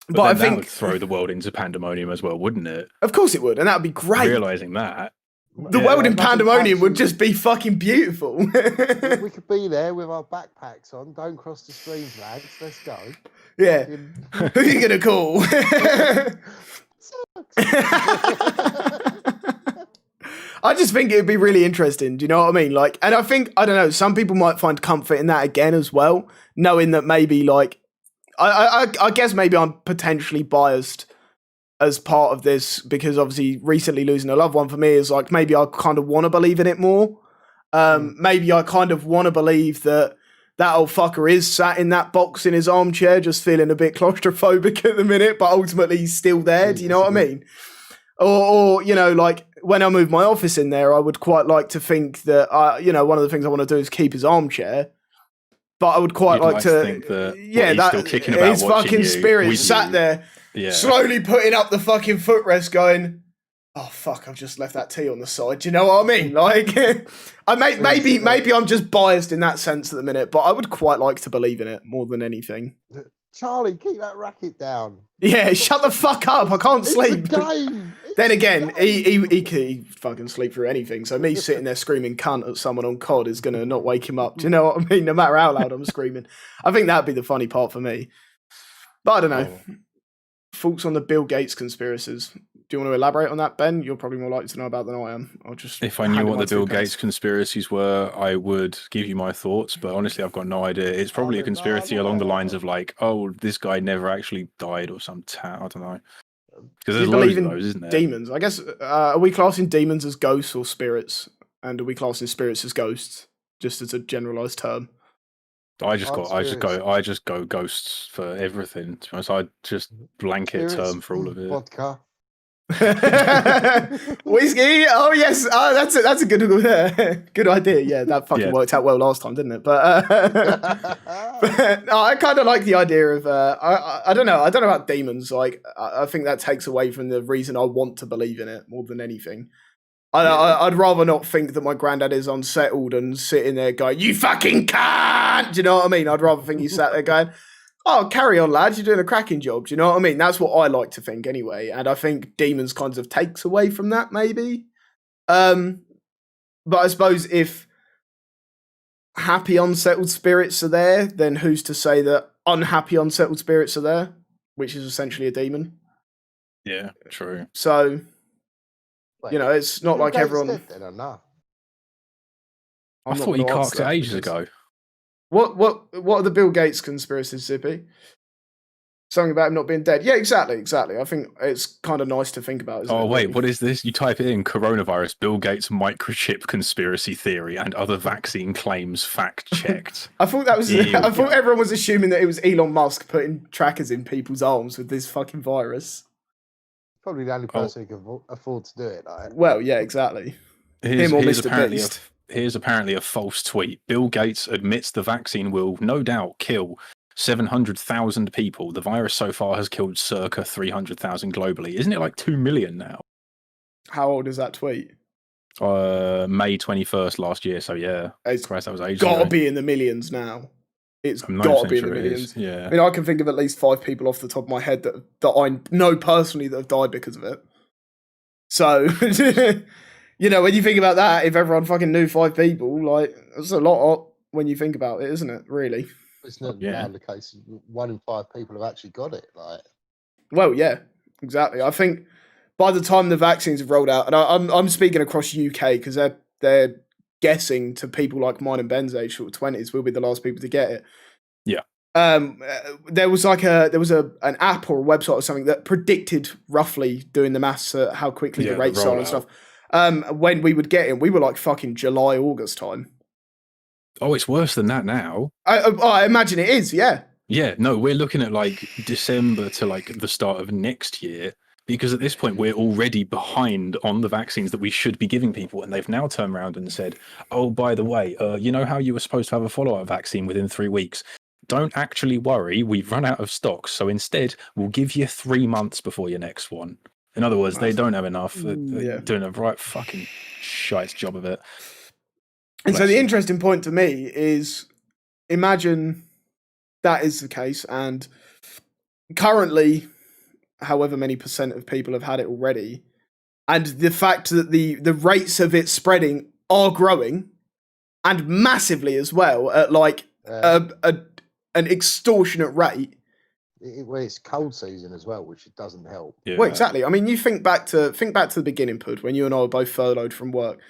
But I think that would throw the world into pandemonium as well, wouldn't it? Of course it would, and that would be great. Realizing that. The world in pandemonium would just be fucking beautiful. We could be there with our backpacks on. Don't cross the streams, lads. Let's go. Yeah. Who are you gonna call? I just think it would be really interesting. Do you know what I mean? Like, and I think, I don't know, some people might find comfort in that again as well, knowing that maybe like, I guess maybe I'm potentially biased as part of this because obviously recently losing a loved one for me is like, maybe I kind of want to believe in it more. Maybe I kind of want to believe that old fucker is sat in that box in his armchair, just feeling a bit claustrophobic at the minute, but ultimately he's still there. Do you know what I mean? Or you know, like when I move my office in there, I would quite like to think that, you know, one of the things I want to do is keep his armchair. But I would quite like to think that he's still kicking about his fucking spirit sat there, slowly putting up the fucking footrest, going, "Oh fuck, I've just left that tea on the side." Do you know what I mean? Like, maybe I'm just biased in that sense at the minute, but I would quite like to believe in it more than anything. Charlie, keep that racket down. Yeah, shut the fuck up. I can't sleep. Game. Then again, he fucking sleep through anything. So me sitting there screaming cunt at someone on COD is going to not wake him up. Do you know what I mean? No matter how loud I'm screaming. I think that'd be the funny part for me. But I don't know. Thoughts on the Bill Gates conspiracies? Do you want to elaborate on that, Ben? You're probably more likely to know about than I am. I'll just if I knew what the Bill Gates conspiracies were, I would give you my thoughts. But honestly, I've got no idea. It's probably a conspiracy along the lines of like, oh, this guy never actually died or some I don't know. Because there's loads of those, isn't there? Demons. I guess, are we classing demons as ghosts or spirits? And are we classing spirits as ghosts? Just as a generalized term. I just go ghosts for everything. To be honest, I just blanket term for all of it. Vodka. Whiskey. Oh yes, that's a good idea. Yeah, that fucking worked out well last time, didn't it? But, but no, I kind of like the idea of I don't know about demons. Like I think that takes away from the reason I want to believe in it more than anything. I'd rather not think that my granddad is unsettled and sitting there going, "You fucking can't." Do you know what I mean? I'd rather think he sat there going, "Oh, carry on, lads. You're doing a cracking job." Do you know what I mean? That's what I like to think anyway. And I think demons kind of takes away from that, maybe. But I suppose if happy, unsettled spirits are there, then who's to say that unhappy, unsettled spirits are there? Which is essentially a demon. Yeah, true. So, you know, it's not like everyone... I don't know. I thought he carked it ages ago. What are the Bill Gates conspiracies, Zippy? Something about him not being dead. Yeah, exactly. I think it's kind of nice to think about. Isn't it? Wait, what is this? You type it in: coronavirus, Bill Gates microchip conspiracy theory, and other vaccine claims fact checked. I thought that was. I thought everyone was assuming that it was Elon Musk putting trackers in people's arms with this fucking virus. Probably the only person who can afford to do it. Like. Well, yeah, exactly. Him or Mr. Beast. Here's apparently a false tweet. Bill Gates admits the vaccine will no doubt kill 700,000 people. The virus so far has killed circa 300,000 globally. Isn't it like 2 million now? How old is that tweet? May 21st last year. So yeah, Christ, that was ages ago. Got to be in the millions now. It's got to be in the millions. Yeah. I mean, I can think of at least 5 people off the top of my head that I know personally that have died because of it. So, you know, when you think about that, if everyone fucking knew 5 people, like, that's a lot when you think about it, isn't it? Really? It's not the case. 1 in 5 people have actually got it. Like, well, yeah, exactly. I think by the time the vaccines have rolled out, and I'm speaking across UK because they're guessing to people like mine and Ben's age, sort of 20s, we'll be the last people to get it. Yeah. There was an app or a website or something that predicted roughly, doing the maths, how quickly the rates are and stuff. When we would get it, we were like fucking July, August time. Oh, it's worse than that now. I imagine it is, yeah. Yeah, no, we're looking at like December to like the start of next year, because at this point we're already behind on the vaccines that we should be giving people, and they've now turned around and said, oh, by the way, you know how you were supposed to have a follow-up vaccine within 3 weeks? Don't actually worry, we've run out of stock, so instead we'll give you 3 months before your next one. In other words, they don't have enough. They're doing a right fucking shite job of it. And so the interesting point to me is, imagine that is the case, and currently, however many % of people have had it already, and the fact that the rates of it spreading are growing, and massively as well, at like an extortionate rate. Well, it's cold season as well, which it doesn't help. Yeah. Well, exactly. I mean, you think back to the beginning, Pud, when you and I were both furloughed from work,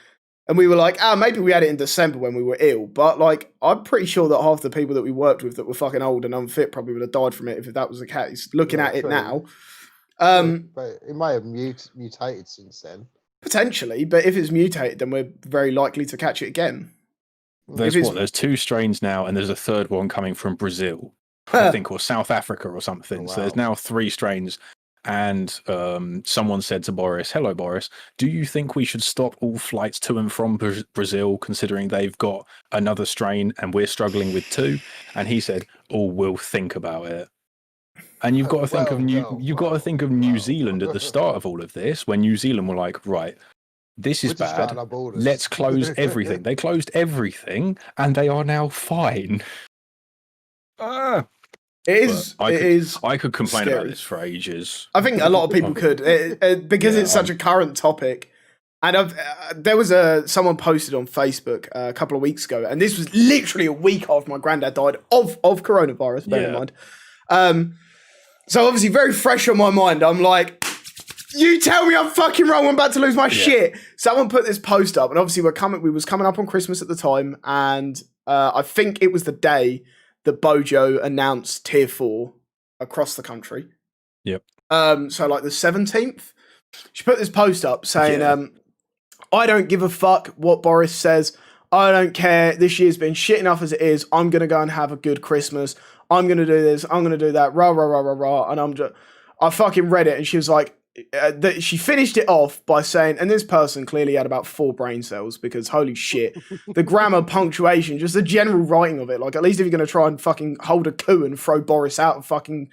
and we were like, maybe we had it in December when we were ill, but like, I'm pretty sure that half the people that we worked with that were fucking old and unfit probably would have died from it if that was the case. Looking at it now, but it may have mutated since then. Potentially, but if it's mutated, then we're very likely to catch it again. There's 2 strains now, and there's a third one coming from Brazil, I think, or South Africa or something. Oh, wow. So there's now 3 strains. And someone said to Boris, hello, Boris, do you think we should stop all flights to and from Brazil, considering they've got another strain and we're struggling with 2? And he said, oh, we'll think about it. And you've got to think of think of New Zealand at the start of all of this, when New Zealand were like, right, this is bad. Let's close everything. They closed everything, and they are now fine. I could complain scary about this for ages. I think a lot of people could, because it's such a current topic. And there was someone posted on Facebook a couple of weeks ago, and this was literally a week after my granddad died of coronavirus, bear in mind. So obviously very fresh on my mind. I'm like, you tell me I'm fucking wrong, I'm about to lose my shit. Someone put this post up, and obviously we was coming up on Christmas at the time, and I think it was the day that Bojo announced Tier 4 across the country. Yep. So like the 17th, she put this post up saying, I don't give a fuck what Boris says. I don't care. This year's been shit enough as it is. I'm going to go and have a good Christmas. I'm going to do this. I'm going to do that. Rah, rah, rah, rah, rah. And I fucking read it, and she was like, she finished it off by saying, and this person clearly had about 4 brain cells, because holy shit, the grammar, punctuation, just the general writing of it. Like, at least if you're going to try and fucking hold a coup and throw Boris out of fucking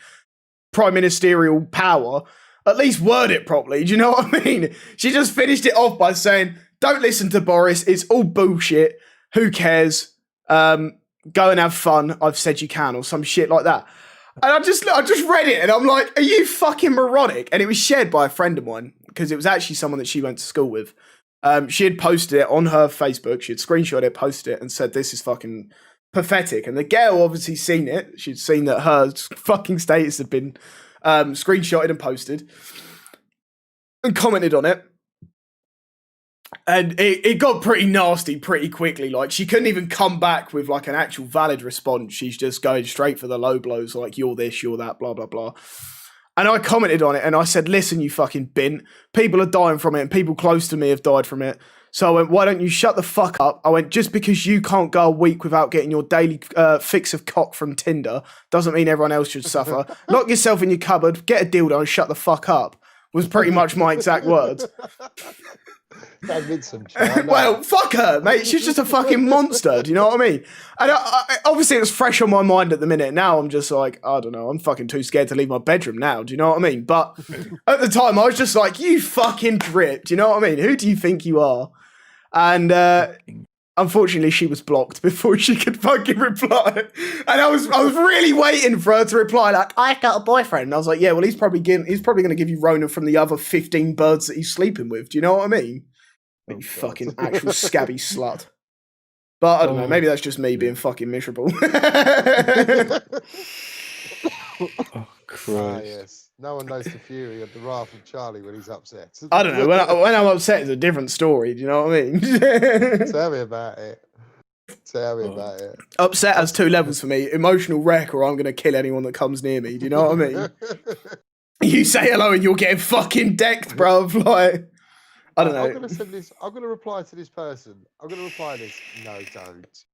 prime ministerial power, at least word it properly. Do you know what I mean? She just finished it off by saying, don't listen to Boris. It's all bullshit. Who cares? Go and have fun. I've said you can, or some shit like that. And I just read it, and I'm like, are you fucking moronic? And it was shared by a friend of mine, because it was actually someone that she went to school with. She had posted it on her Facebook. She had screenshot it, posted it, and said, this is fucking pathetic. And the girl obviously seen it. She'd seen that her fucking status had been screenshotted and posted, and commented on it. And it got pretty nasty pretty quickly. Like, she couldn't even come back with like an actual valid response. She's just going straight for the low blows, like, you're this, you're that, blah, blah, blah. And I commented on it, and I said, listen, you fucking bint. People are dying from it, and people close to me have died from it. So I went, why don't you shut the fuck up? I went, just because you can't go a week without getting your daily fix of cock from Tinder doesn't mean everyone else should suffer. Lock yourself in your cupboard, get a dildo, and shut the fuck up, was pretty much my exact words. Well, fuck her, mate. She's just a fucking monster. Do you know what I mean? And I, obviously, it was fresh on my mind at the minute. Now I'm just like, I don't know. I'm fucking too scared to leave my bedroom now. Do you know what I mean? But at the time, I was just like, you fucking drip. Do you know what I mean? Who do you think you are? And unfortunately, she was blocked before she could fucking reply. And I was really waiting for her to reply, like, I've got a boyfriend. And I was like, yeah, well, he's probably going to give you Rona from the other 15 birds that he's sleeping with. Do you know what I mean? You fucking actual scabby slut. But I don't know, maybe that's just me being fucking miserable. Oh, Christ. Yes. No one knows the fury of the wrath of Charlie when he's upset. I don't know. When I'm upset, it's a different story. Do you know what I mean? Tell me about it. Tell me about it. Upset has two levels for me: emotional wreck, or I'm going to kill anyone that comes near me. Do you know what I mean? You say hello and you're getting fucking decked, bruv. Like, I don't know. I'm gonna send this. I'm gonna reply to this person. I'm gonna reply this. No, don't.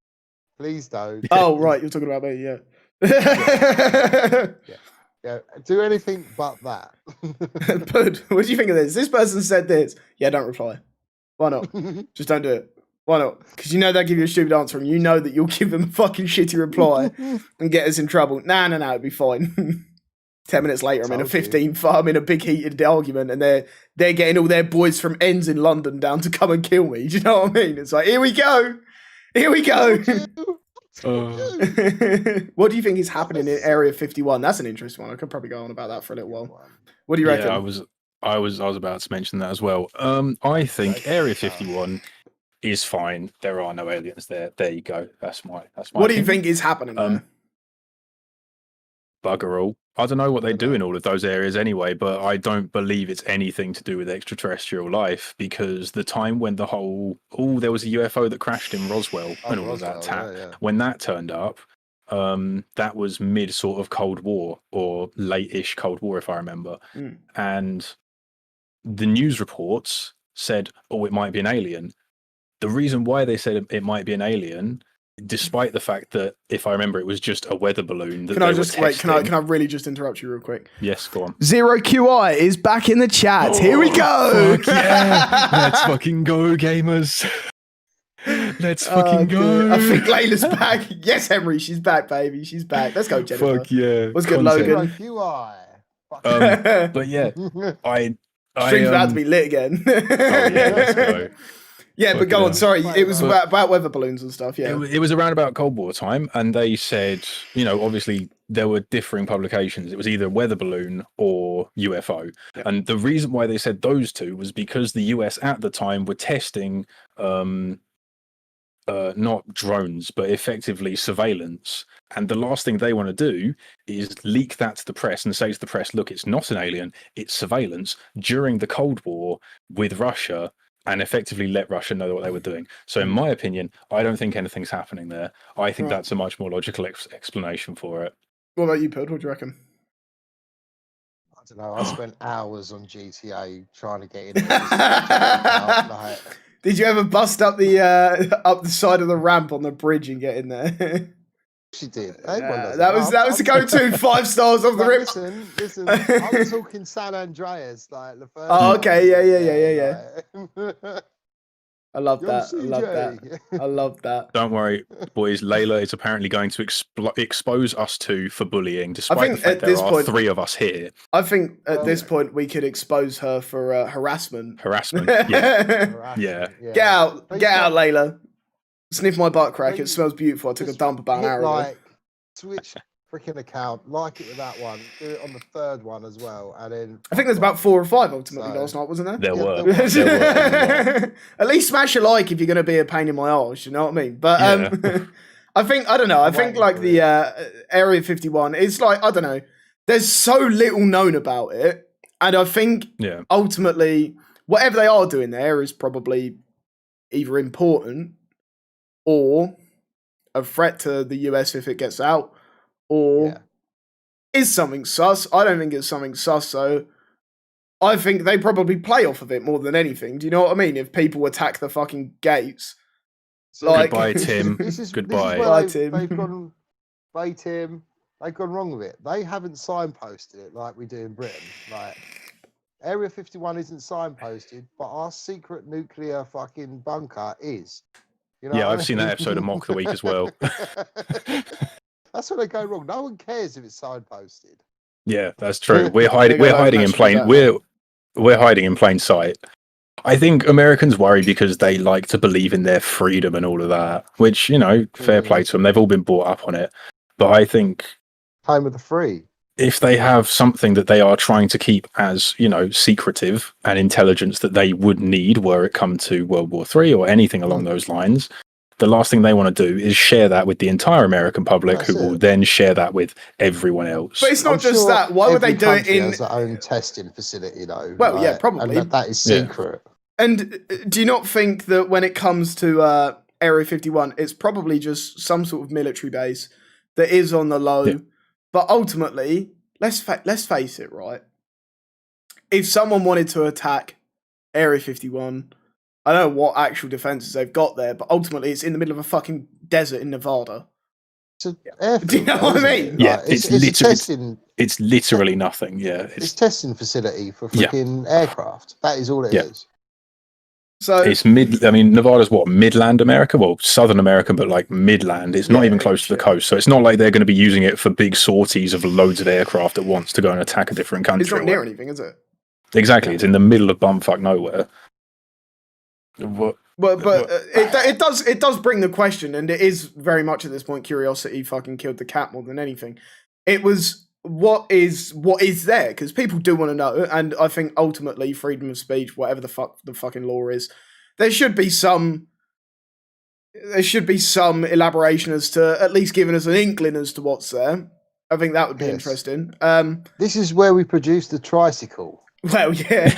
Please don't. Oh, right, you're talking about me, yeah. Yeah. Do anything but that. But what do you think of this? This person said this. Yeah, don't reply. Why not? Just don't do it. Why not? Because you know they'll give you a stupid answer, and you know that you'll give them a fucking shitty reply and get us in trouble. Nah, it'd be fine. 10 minutes later, I'm in a big heated argument, and they're getting all their boys from ends in London down to come and kill me. Do you know what I mean? It's like, here we go. What do you think is happening in Area 51? That's an interesting one. I could probably go on about that for a little while. What do you reckon? Yeah, I was about to mention that as well. I think Area 51 is fine. There are no aliens there. There you go. That's my. What do you think is happening there? Bugger all. I don't know what they do in all of those areas anyway, but I don't believe it's anything to do with extraterrestrial life, because the time when there was a UFO that crashed in Roswell and all of that, when that turned up, that was mid sort of Cold War or late-ish Cold War, if I remember. And the news reports said, oh, it might be an alien. The reason why they said it might be an alien, despite the fact that, if I remember, it was just a weather balloon. That Can I really just interrupt you real quick? Yes, go on. Zero QI is back in the chat. Here we go. Fuck yeah. Let's fucking go, gamers. Let's fucking go. I think Layla's back. Yes, Henry, she's back, baby. She's back. Let's go, Jennifer. Fuck yeah. What's good, Logan? But yeah, Stream's about to be lit again. Oh yeah, let's go. Yeah, but go on. Sorry, it was about weather balloons and stuff. Yeah, it was around about Cold War time, and they said, obviously there were differing publications. It was either weather balloon or UFO, and the reason why they said those two was because the US at the time were testing, not drones, but effectively surveillance. And the last thing they want to do is leak that to the press and say to the press, "Look, it's not an alien; it's surveillance." During the Cold War with Russia. And effectively let Russia know what they were doing. So in my opinion, I don't think anything's happening there. I think that's a much more logical explanation for it. What about you, Pud? What do you reckon? I don't know. I spent hours on GTA trying to get in. Did you ever bust up the side of the ramp on the bridge and get in there? She did. That was the go-to 5 stars off the rip. Listen. I'm talking San Andreas, like the first. Oh, okay, yeah. I love that. I love that. Don't worry, boys. Layla is apparently going to expose us two for bullying, despite the fact there are 3 of us here. I think at this point we could expose her for harassment. Harassment. Yeah. Yeah. Get out, Layla. Sniff my butt crack. It smells beautiful. I took a dump about an hour ago. Switch freaking account. Like it with that one. Do it on the 3rd one as well. And then I think there's about 4 or 5 ultimately last night, wasn't there? There were. At least smash a like if you're going to be a pain in my arse. You know what I mean? But I don't know. I think like the Area 51 is like, I don't know. There's so little known about it, and I think ultimately whatever they are doing there is probably either important or a threat to the US if it gets out, or is something sus. I don't think it's something sus, so I think they probably play off of it more than anything. Do you know what I mean? If people attack the fucking gates. Goodbye, Tim. Goodbye. Bye, Tim. They've gone wrong with it. They haven't signposted it like we do in Britain. Like, Area 51 isn't signposted, but our secret nuclear fucking bunker is. I've seen that episode of Mock the Week as well. That's where they go wrong. No one cares if it's signposted. Yeah, that's true. We're hiding in plain sight. I think Americans worry because they like to believe in their freedom and all of that, which, fair play to them. They've all been brought up on it. But I think home of the free. If they have something that they are trying to keep as, secretive and intelligence that they would need were it come to World War III or anything along those lines, the last thing they want to do is share that with the entire American public, That's who will it. then share that with everyone else. But it's not I'm just sure that. Why would they every do it country in? has their own testing facility, though. Well, yeah, probably. And that is Yeah. secret. And do you not think that when it comes to Area 51, it's probably just some sort of military base that is on the low? Yeah. But ultimately, let's face it, right? If someone wanted to attack Area 51, I don't know what actual defenses they've got there, but ultimately it's in the middle of a fucking desert in Nevada. It's an airfield, Do you know what I mean? Like, Yeah, it's literally- a testing. It's literally nothing. Yeah, It's testing facility for freaking aircraft. That is all it is. So it's mid. I mean, Nevada's what, Midland America? Well, Southern America, but like Midland. It's not Yeah, even close to the shit. coast, so it's not like they're going to be using it for big sorties of loads of aircraft at once to go and attack a different country. it's not near anything, is it? Exactly, it's in the middle of bumfuck nowhere. What? But it does bring the question, and it is very much at this point curiosity fucking killed the cat more than anything. It was what is there, because people do want to know, and I think ultimately freedom of speech, whatever the fucking law is, there should be some elaboration as to at least giving us an inkling as to what's there. I think that would be interesting. This is where we produce the tricycle. Well, yeah.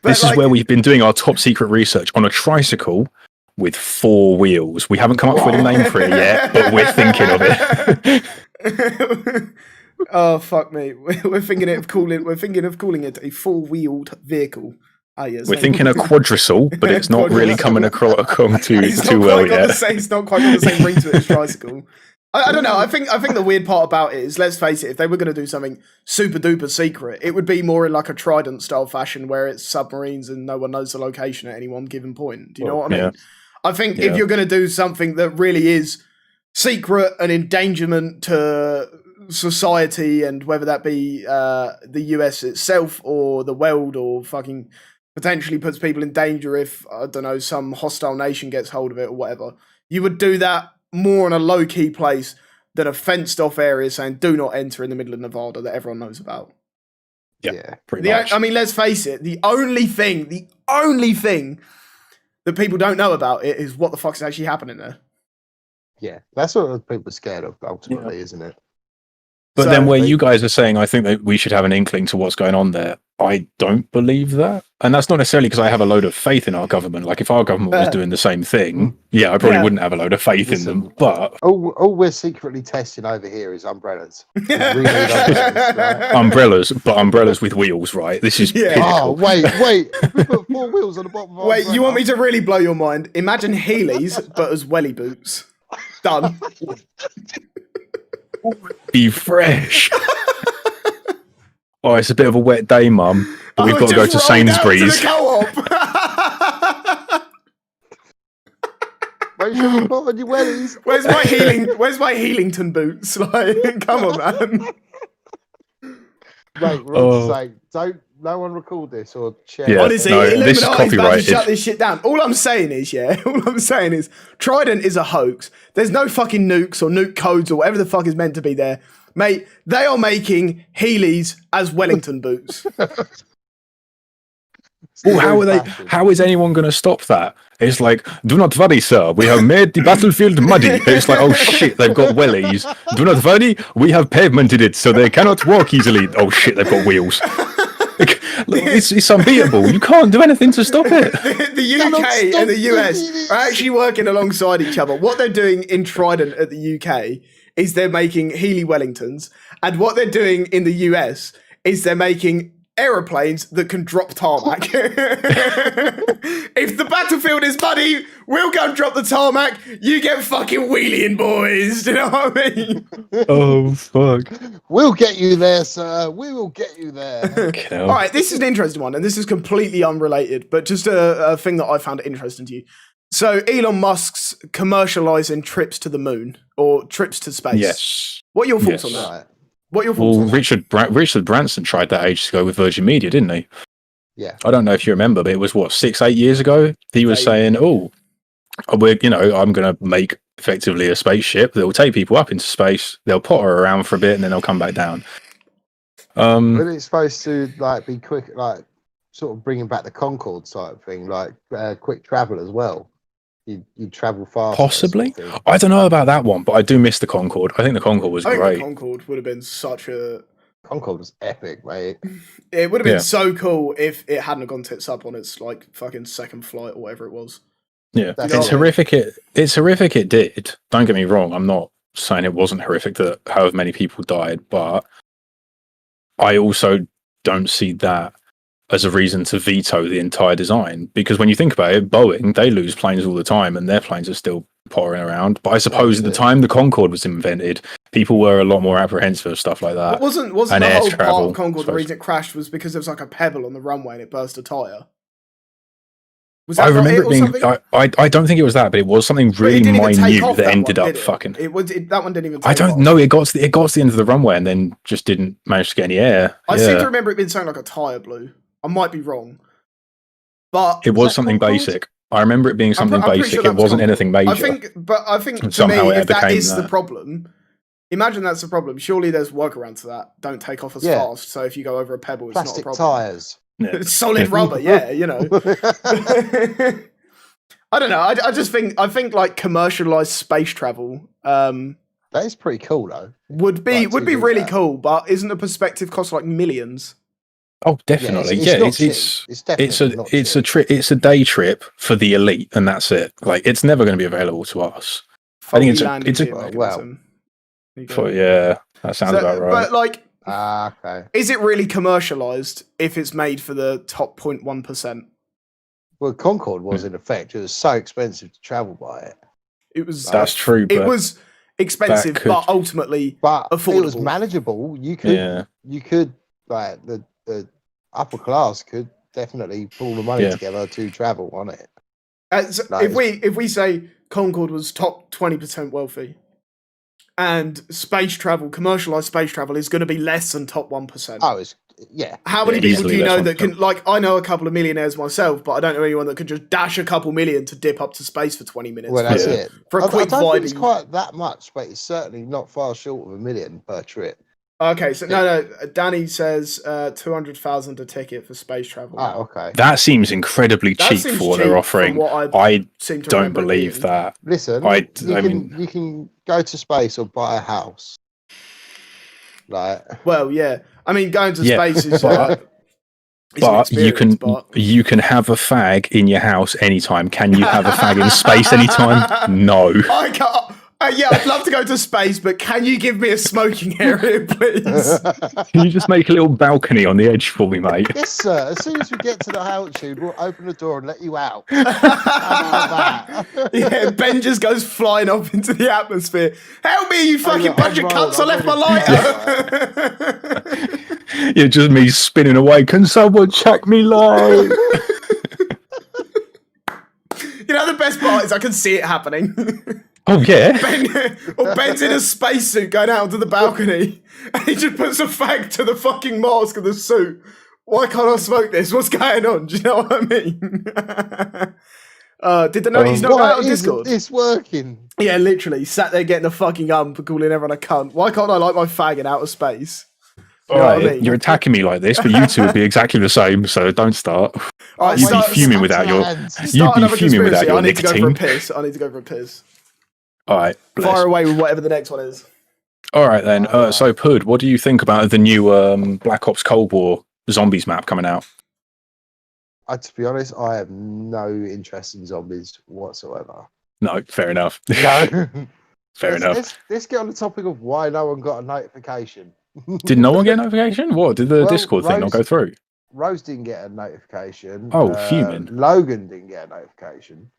This is where we've been doing our top secret research on a tricycle with 4 wheels. We haven't come up with a name for it yet, but we're thinking of it. Oh fuck me! We're thinking of calling it a 4-wheeled vehicle. Ah, yes. We're thinking a quadricycle, but it's not really coming across too well yet. It's not quite got the same ring to it as tricycle. I don't know. I think the weird part about it is, let's face it, if they were going to do something super duper secret, it would be more in like a Trident style fashion where it's submarines and no one knows the location at any one given point. Do you know what I mean? Yeah. I think if you're going to do something that really is secret and endangerment to society, and whether that be the US itself or the world, or fucking potentially puts people in danger if, I don't know, some hostile nation gets hold of it or whatever, you would do that more in a low-key place than a fenced-off area saying do not enter in the middle of Nevada that everyone knows about. Yeah, pretty much. I mean, let's face it, the only thing that people don't know about it is what the fuck's actually happening there. Yeah, that's what people are scared of, ultimately, isn't it? But then where you guys are saying, I think that we should have an inkling to what's going on there, I don't believe that. And that's not necessarily because I have a load of faith in our government. Like, if our government was doing the same thing, I probably wouldn't have a load of faith in them. But all we're secretly testing over here is umbrellas. We need umbrellas, right? umbrellas with wheels, right? This is pinnacle. Oh, wait. We put 4 wheels on the bottom of our Wait, umbrella. you want me to really blow your mind? Imagine Heelys, but as welly boots. Done. Be fresh. Oh, it's a bit of a wet day, Mum. But we've got to go to Sainsbury's. Make sure you put on your wellies. Where's my Heelington boots? Like, come on, man. Mate, Rod's saying, no one record this or share. Yeah, Honestly, no, Illuminati's this is about to copyrighted. shut this shit down. All I'm saying is Trident is a hoax. There's no fucking nukes or nuke codes or whatever the fuck is meant to be there. Mate, they are making Heelys as Wellington boots. Well, how is anyone going to stop that? It's like, do not worry, sir. We have made the battlefield muddy. It's like, oh shit, they've got wellies. Do not worry, we have pavemented it so they cannot walk easily. Oh shit, they've got wheels. It's unbeatable. You can't do anything to stop it. The UK and the US are actually working alongside each other. What they're doing in Trident at the UK is they're making Healy Wellingtons, and what they're doing in the US is they're making aeroplanes that can drop tarmac. If the battlefield is muddy, we'll go and drop the tarmac. You get fucking wheeling, boys. Do you know what I mean? Oh fuck! We'll get you there, sir. We will get you there. Okay. All right, this is an interesting one, and this is completely unrelated, but just a thing that I found interesting to you. So Elon Musk's commercializing trips to the moon or trips to space. Yes. What are your thoughts on that? Right. What are your thoughts on that? Richard Branson tried that ages ago with Virgin Media, didn't he? Yeah. I don't know if you remember, but it was 6-8 years ago. He was saying, "Oh, I'm going to make effectively a spaceship that will take people up into space. They'll potter around for a bit, and then they'll come back down." But it's supposed to be quick, sort of bringing back the Concorde type thing, quick travel as well. you travel faster. Possibly. Sort of thing. I don't know about that one, but I do miss the Concorde. I think the Concorde was I think great. the Concorde would have been such a. Concorde was epic, mate. It would have been Yeah. so cool if it hadn't gone tits up on its like fucking second flight or whatever it was. Yeah, That's it's it. horrific. It's horrific. It did. Don't get me wrong. I'm not saying it wasn't horrific that however many people died, but I also don't see that as a reason to veto the entire design. Because when you think about it, Boeing, they lose planes all the time, and their planes are still pouring around. But I suppose at the time the Concorde was invented, people were a lot more apprehensive of stuff like that. But wasn't and the air whole part travel, of Concorde the suppose. reason it crashed was because there was like a pebble on the runway and it burst a tire? Was I that not remember it it or being. something? I don't think it was that, but it was something But it really didn't even take minute off that that ended one, up did it? fucking. That one didn't even take I don't off. know. It got to the end of the runway and then just didn't manage to get any air. I Yeah. seem to remember it being something like a tire blew. I might be wrong. But It was that something Concorde? basic. I remember it being something I'm pretty basic. sure that It was wasn't Concorde. anything major. I think And to somehow me, it if that became is the that. problem, imagine that's the problem. Surely there's workaround to that. Don't take off as Yeah. fast. So if you go over a pebble, it's Plastic not a problem. tires. Yeah. It's solid rubber, yeah, you know. I don't know. I just think like commercialized space travel That is pretty cool, though. would be Like, to do really that. cool, but isn't the perspective cost like millions? Oh, definitely. it's Yeah, not it's cheap. it's It's definitely not it's a cheap. trip. It's a day trip for the elite, and that's it. Like it's never going to be available to us. I think Faulty it's a landing gear well, mechanism. There you go. for yeah. That sounds So, about right. But like, Okay. is it really commercialized if it's made for the top 0.1%? Well, Concorde was in effect. It was so expensive to travel by it. It was. That's true. It But was expensive, could- but ultimately But affordable. it was manageable. You could like the upper class could definitely pull the money Yeah. together to travel on it. So if we say Concorde was top 20% wealthy, and space travel, commercialized space travel, is going to be less than top 1%. Oh, it's yeah. How many Yeah, people do easily you know less that than can, like, I know a couple of millionaires myself, but I don't know anyone that could just dash a couple million to dip up to space for 20 minutes. Well, that's Yeah. it. For a quick I don't think it's vibey. quite that much, but it's certainly not far short of $1 million per trip. Okay, so no, Danny says 200,000 a ticket for space travel. Oh, okay. that seems incredibly That cheap seems for what cheap they're from offering. what I seem to don't remember it believe being. that. Listen, you can go to space or buy a house. Like, Well, yeah. I mean, going to Yeah, space is but- it's an But experience, but you can have a fag in your house anytime. Can you have a fag in space anytime? No. I can't. Yeah, I'd love to go to space, but can you give me a smoking area, please? Can you just make a little balcony on the edge for me, mate? yes, sir. As soon as we get to the altitude, we'll open the door and let you out. How about that? Yeah, Ben just goes flying off into the atmosphere. Help me, you fucking yeah, bunch I'm of rolling, cunts! I I'm left my ready. lighter. Yeah, just me spinning away. Can someone check me light? You know, the best part is I can see it happening. Oh yeah. Ben's in a spacesuit going out onto the balcony, and he just puts a fag to the fucking mask of the suit. Why can't I smoke this? What's going on? Do you know what I mean? Did they know he's not going out on Discord? It's working. Yeah, literally. Sat there getting a fucking ump and calling everyone a cunt. Why can't I light my fag in outer space? All know what right, I mean? you're attacking me like this, but you two would be exactly the same. So don't start. All right, You'd be start- fuming without your. Start You'd be another fuming without conspiracy. your I need to go for a nicotine. piss. I need to go for a piss. All right, bless. Fire away with whatever the next one is. All right then. So Pud, what do you think about the new Black Ops Cold War zombies map coming out? To be honest, I have no interest in zombies whatsoever. No, fair enough. No. Fair enough. Let's get on the topic of why no one got a notification. Did no one get a notification? What did the Well, Discord thing not go through? Rose didn't get a notification. Oh, human. Logan didn't get a notification.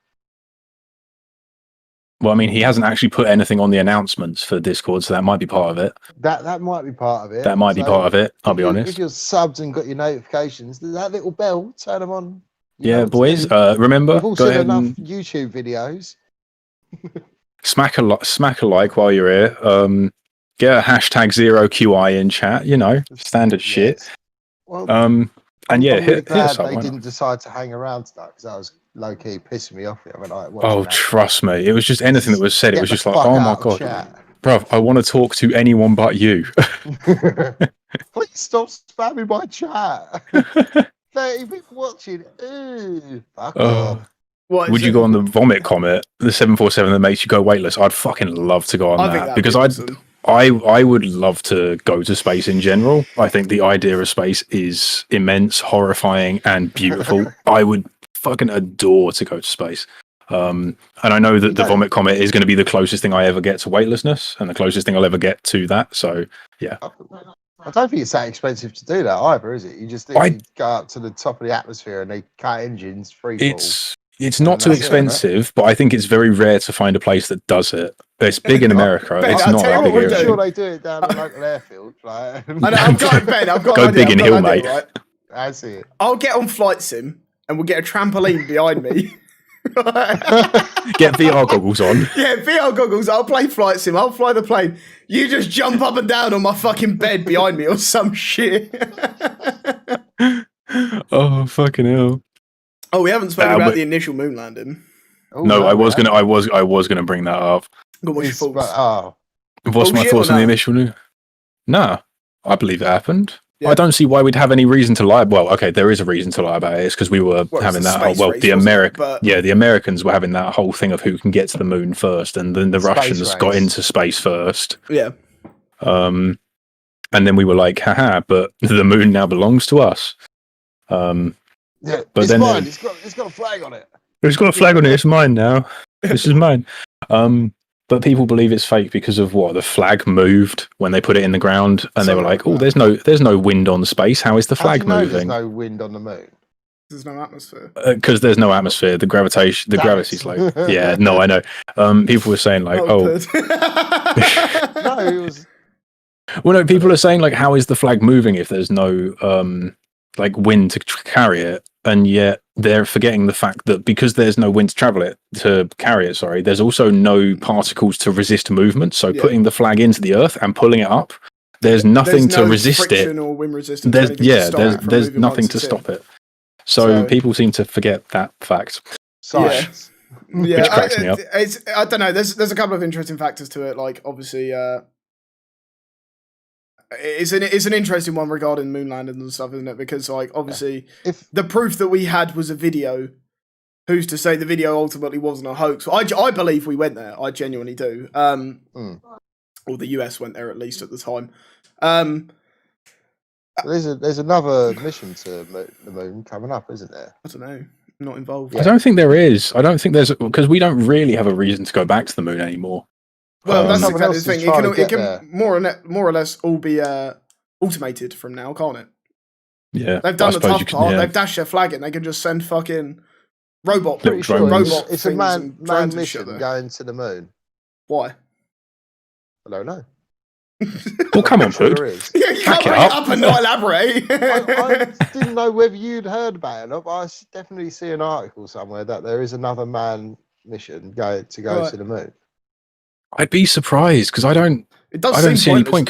Well, I mean, he hasn't actually put anything on the announcements for Discord, so that might be part of it. That might be part of it. That might be part of it. I'll be honest. If you're subbed and got your notifications, that little bell, turn them on. You know Yeah, what to boys. do. Remember, We've all go seen ahead enough and YouTube videos. smack a like while you're here. Get a hashtag 0QI in chat. You know, standard shit. Yes. Well, And yeah, I'm really hit glad us up. they why not? didn't decide to hang around tonight because that was low key pissing me off the other night. Oh, trust me. It was just anything that was said. It was just like, oh my god, Chat. bruv, I want to talk to anyone but you. Please stop spamming my chat. 30 people watching. Ooh, fuck Oh, off. What Would is you it? go on the Vomit Comet, the 747 that makes you go weightless? I'd fucking love to go on I think that that'd because be awesome. I would love to go to space in general. I think the idea of space is immense, horrifying, and beautiful. I would fucking adore to go to space. And I know that the Vomit Comet is going to be the closest thing I ever get to weightlessness and the closest thing I'll ever get to that. So, yeah. I don't think it's that expensive to do that either, is it? You just literally go up to the top of the atmosphere and they cut engines, free fall. It's not too expensive, but I think it's very rare to find a place that does it. It's big in America. Ben, It's I'll not tell that you big what here. we I'm do. sure they do it down the local airfield. Like, I've got Ben. I've got Go an idea. big in I've got hill, an idea, mate. right? I see it. I'll get on Flight Sim and we'll get a trampoline behind me. Get VR goggles on. Yeah, VR goggles. I'll play Flight Sim. I'll fly the plane. You just jump up and down on my fucking bed behind me or some shit. Oh, fucking hell. Oh, we haven't spoken about the initial moon landing. Oh, No, I was gonna bring that up. Go on, what's your thoughts? What's my Bullshit thoughts or on the no? initial news? Nah, I believe it happened. Yeah. I don't see why we'd have any reason to lie. Well, okay, there is a reason to lie about it. It's because we were Well, having it's a that. space race, The wasn't it? the Americans were having that whole thing of who can get to the moon first, and then the Space Russians got race. into space first. Yeah. And then we were like, haha, but the moon now belongs to us. Yeah, but it's then mine. It's got a flag on it. It's got a flag on it. It's mine now. This is mine. But people believe it's fake because of what? The flag moved when they put it in the ground, and they were like, "Oh, there's no wind on space. How is the How do flag you know moving? There's no wind on the moon. There's no atmosphere. Because there's no atmosphere. The gravity's like, yeah, no, I know. People were saying like, No, it was. Well, no, people are saying like, how is the flag moving if there's no like wind to carry it? And yet they're forgetting the fact that because there's no wind to carry it, sorry, there's also no particles to resist movement. So putting the flag into the earth and pulling it up, there's nothing to resist it. Or wind resistance. There's nothing to stop it. So people seem to forget that fact. Science. Yeah, which cracks me up. I don't know. There's a couple of interesting factors to it. Like obviously, it's an interesting one regarding moon landings and stuff, isn't it? Because like obviously, if the proof that we had was a video, who's to say the video ultimately wasn't a hoax? I believe we went there. I genuinely do. Or the US went there at least at the time. There's another mission to the moon coming up, isn't there? I don't know. I'm not involved. I don't think there is. I don't think there's because we don't really have a reason to go back to the moon anymore. Well, that's exactly the else thing. is It trying to can get more or less all be automated from now, can't it? Yeah, They've done the tough part. Yeah. They've dashed their flag in. They can just send fucking robot. Pretty sure robot it's a things man and drones and shit mission there. going to the moon. Why? I don't know. Well, come on, Sure Pud. there is. Yeah, you can't bring it up and not elaborate. I didn't know whether you'd heard about it or not, but I definitely see an article somewhere that there is another man mission to go to the moon. I'd be surprised because I don't see any point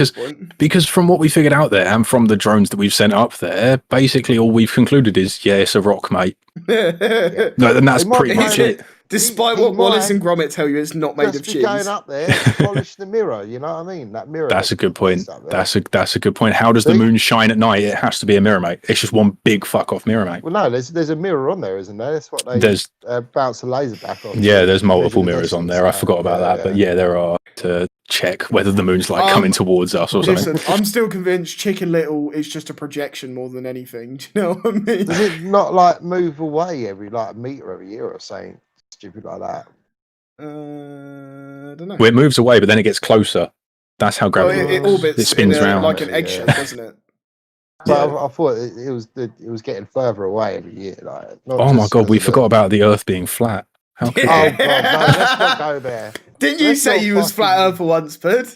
because from what we figured out there and from the drones that we've sent up there, basically all we've concluded is it's a rock, mate. No, and that's pretty much it. Despite what Wallace and Gromit tell you, it's not made of cheese. Going up there to polish the mirror, you know what I mean? That mirror. That's a good point. That's a good point. How does the moon shine at night? It has to be a mirror, mate. It's just one big fuck off mirror, mate. Well, no, there's a mirror on there, isn't there? That's what they bounce the laser back off. Yeah, there's multiple mirrors on there. I forgot about that, but yeah, there are to check whether the moon's like coming towards us or something. Listen, I'm still convinced Chicken Little is just a projection more than anything. Do you know what I mean? Does it not like move away every like meter every year or something stupid like that? I don't know. Well, it moves away, but then it gets closer. That's how gravity works. It orbits. It spins round like an eggshell, doesn't it? But I thought it was getting further away every year. Like, oh my god, we forgot about the Earth being flat. How could Oh god, no, let's not go there. Didn't you say you was flat earther once, Pud?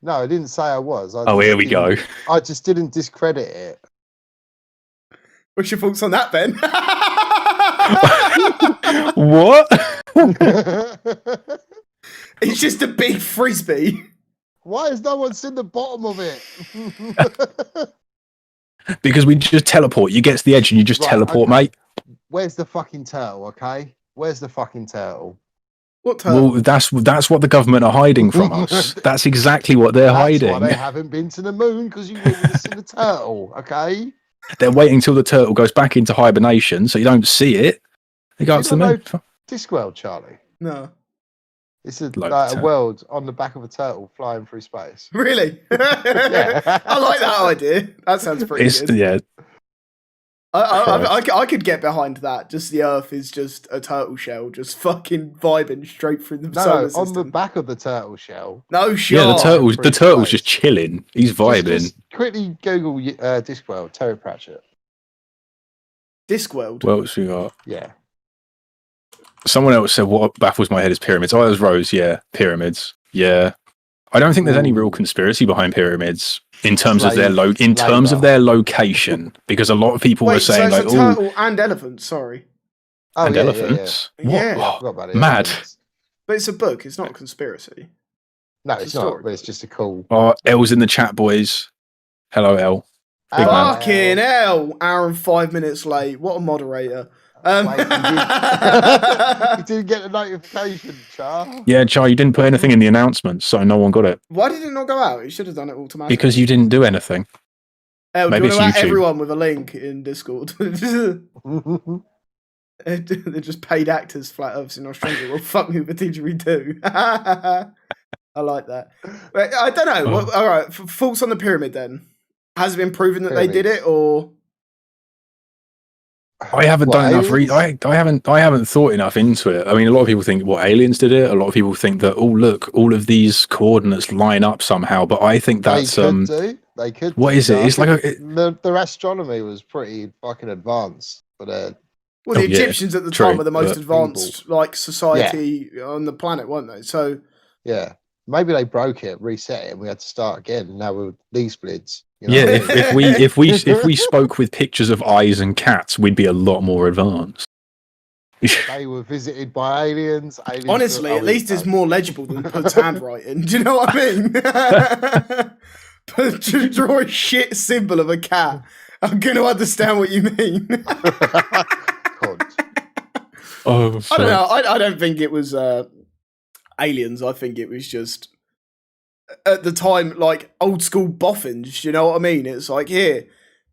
No, I didn't say I was. Here we go. I just didn't discredit it. What's your thoughts on that, Ben? What? It's just a big frisbee. Why has no one seen the bottom of it? Because we just teleport. You get to the edge and you just teleport, mate. Where's the fucking turtle, okay? Where's the fucking turtle? What turtle? Well, that's what the government are hiding from us. That's exactly what they're hiding. That's why they haven't been to the moon, because you want to see the turtle, okay? They're waiting till the turtle goes back into hibernation so you don't see it. They go up to the moon. Discworld, Charlie. No. It's a, Like like a tur- world on the back of a turtle flying through space. Really? Yeah. I like that idea. That sounds pretty It's good. yeah. I could get behind that. Just the Earth is just a turtle shell, just fucking vibing straight through the solar No, system. on the back of the turtle shell. No shot. Yeah, the turtle's Space. just chilling. He's vibing. Just quickly Google Discworld, Terry Pratchett. Discworld. What else we got? Yeah. Someone else said what baffles my head is pyramids. Oh, it was Rose. Yeah, pyramids. Yeah, I don't think there's any real conspiracy behind pyramids in terms of their location, because a lot of people were saying so it's like, a oh, turtle and elephant. Sorry, Oh, and yeah, elephants. yeah. What? Yeah. I Oh, forgot about it. mad. but it's a book. It's not a conspiracy. No, It's it's a not. story. But it's just a cool. Oh, Elle's in the chat, boys. Hello, Elle. Big man. Fucking hell! Hour and 5 minutes late. What a moderator. Wait, you didn't get the notification, Char. Yeah, Char, you didn't put anything in the announcements, so no one got it Why did it not go out? You should have done it automatically. because you didn't do anything. El, Maybe do you want it's to add YouTube. everyone with a link in Discord? They're just paid actors, flat earths in Australia. Well, fuck me with a didgeridoo. I like that. But I don't know. Oh. All right, thoughts on the pyramid then? Has it been proven that they did Pyramids. it, or I haven't What, done enough. aliens? I haven't thought enough into it. I mean, a lot of people think aliens did it. A lot of people think that look, all of these coordinates line up somehow. But I think that's They could do. They could. what do. is it? I It's like think their astronomy was pretty fucking advanced for their. well, the Oh, yeah, Egyptians at the true, time were the most but advanced like society on the planet, weren't they? So Yeah, maybe they broke it, reset it, and we had to start again. And now we're with these splids. You know yeah. what I If mean? if we spoke with pictures of eyes and cats, we'd be a lot more advanced. They were visited by aliens. Aliens honestly, were- at least it's more legible than Pud's handwriting. Do you know what I mean? But to draw a shit symbol of a cat, I'm going to understand what you mean. Cunt. Oh, I don't know. I don't think it was aliens. I think it was just at the time like old school boffins. You know what I mean? It's like, here,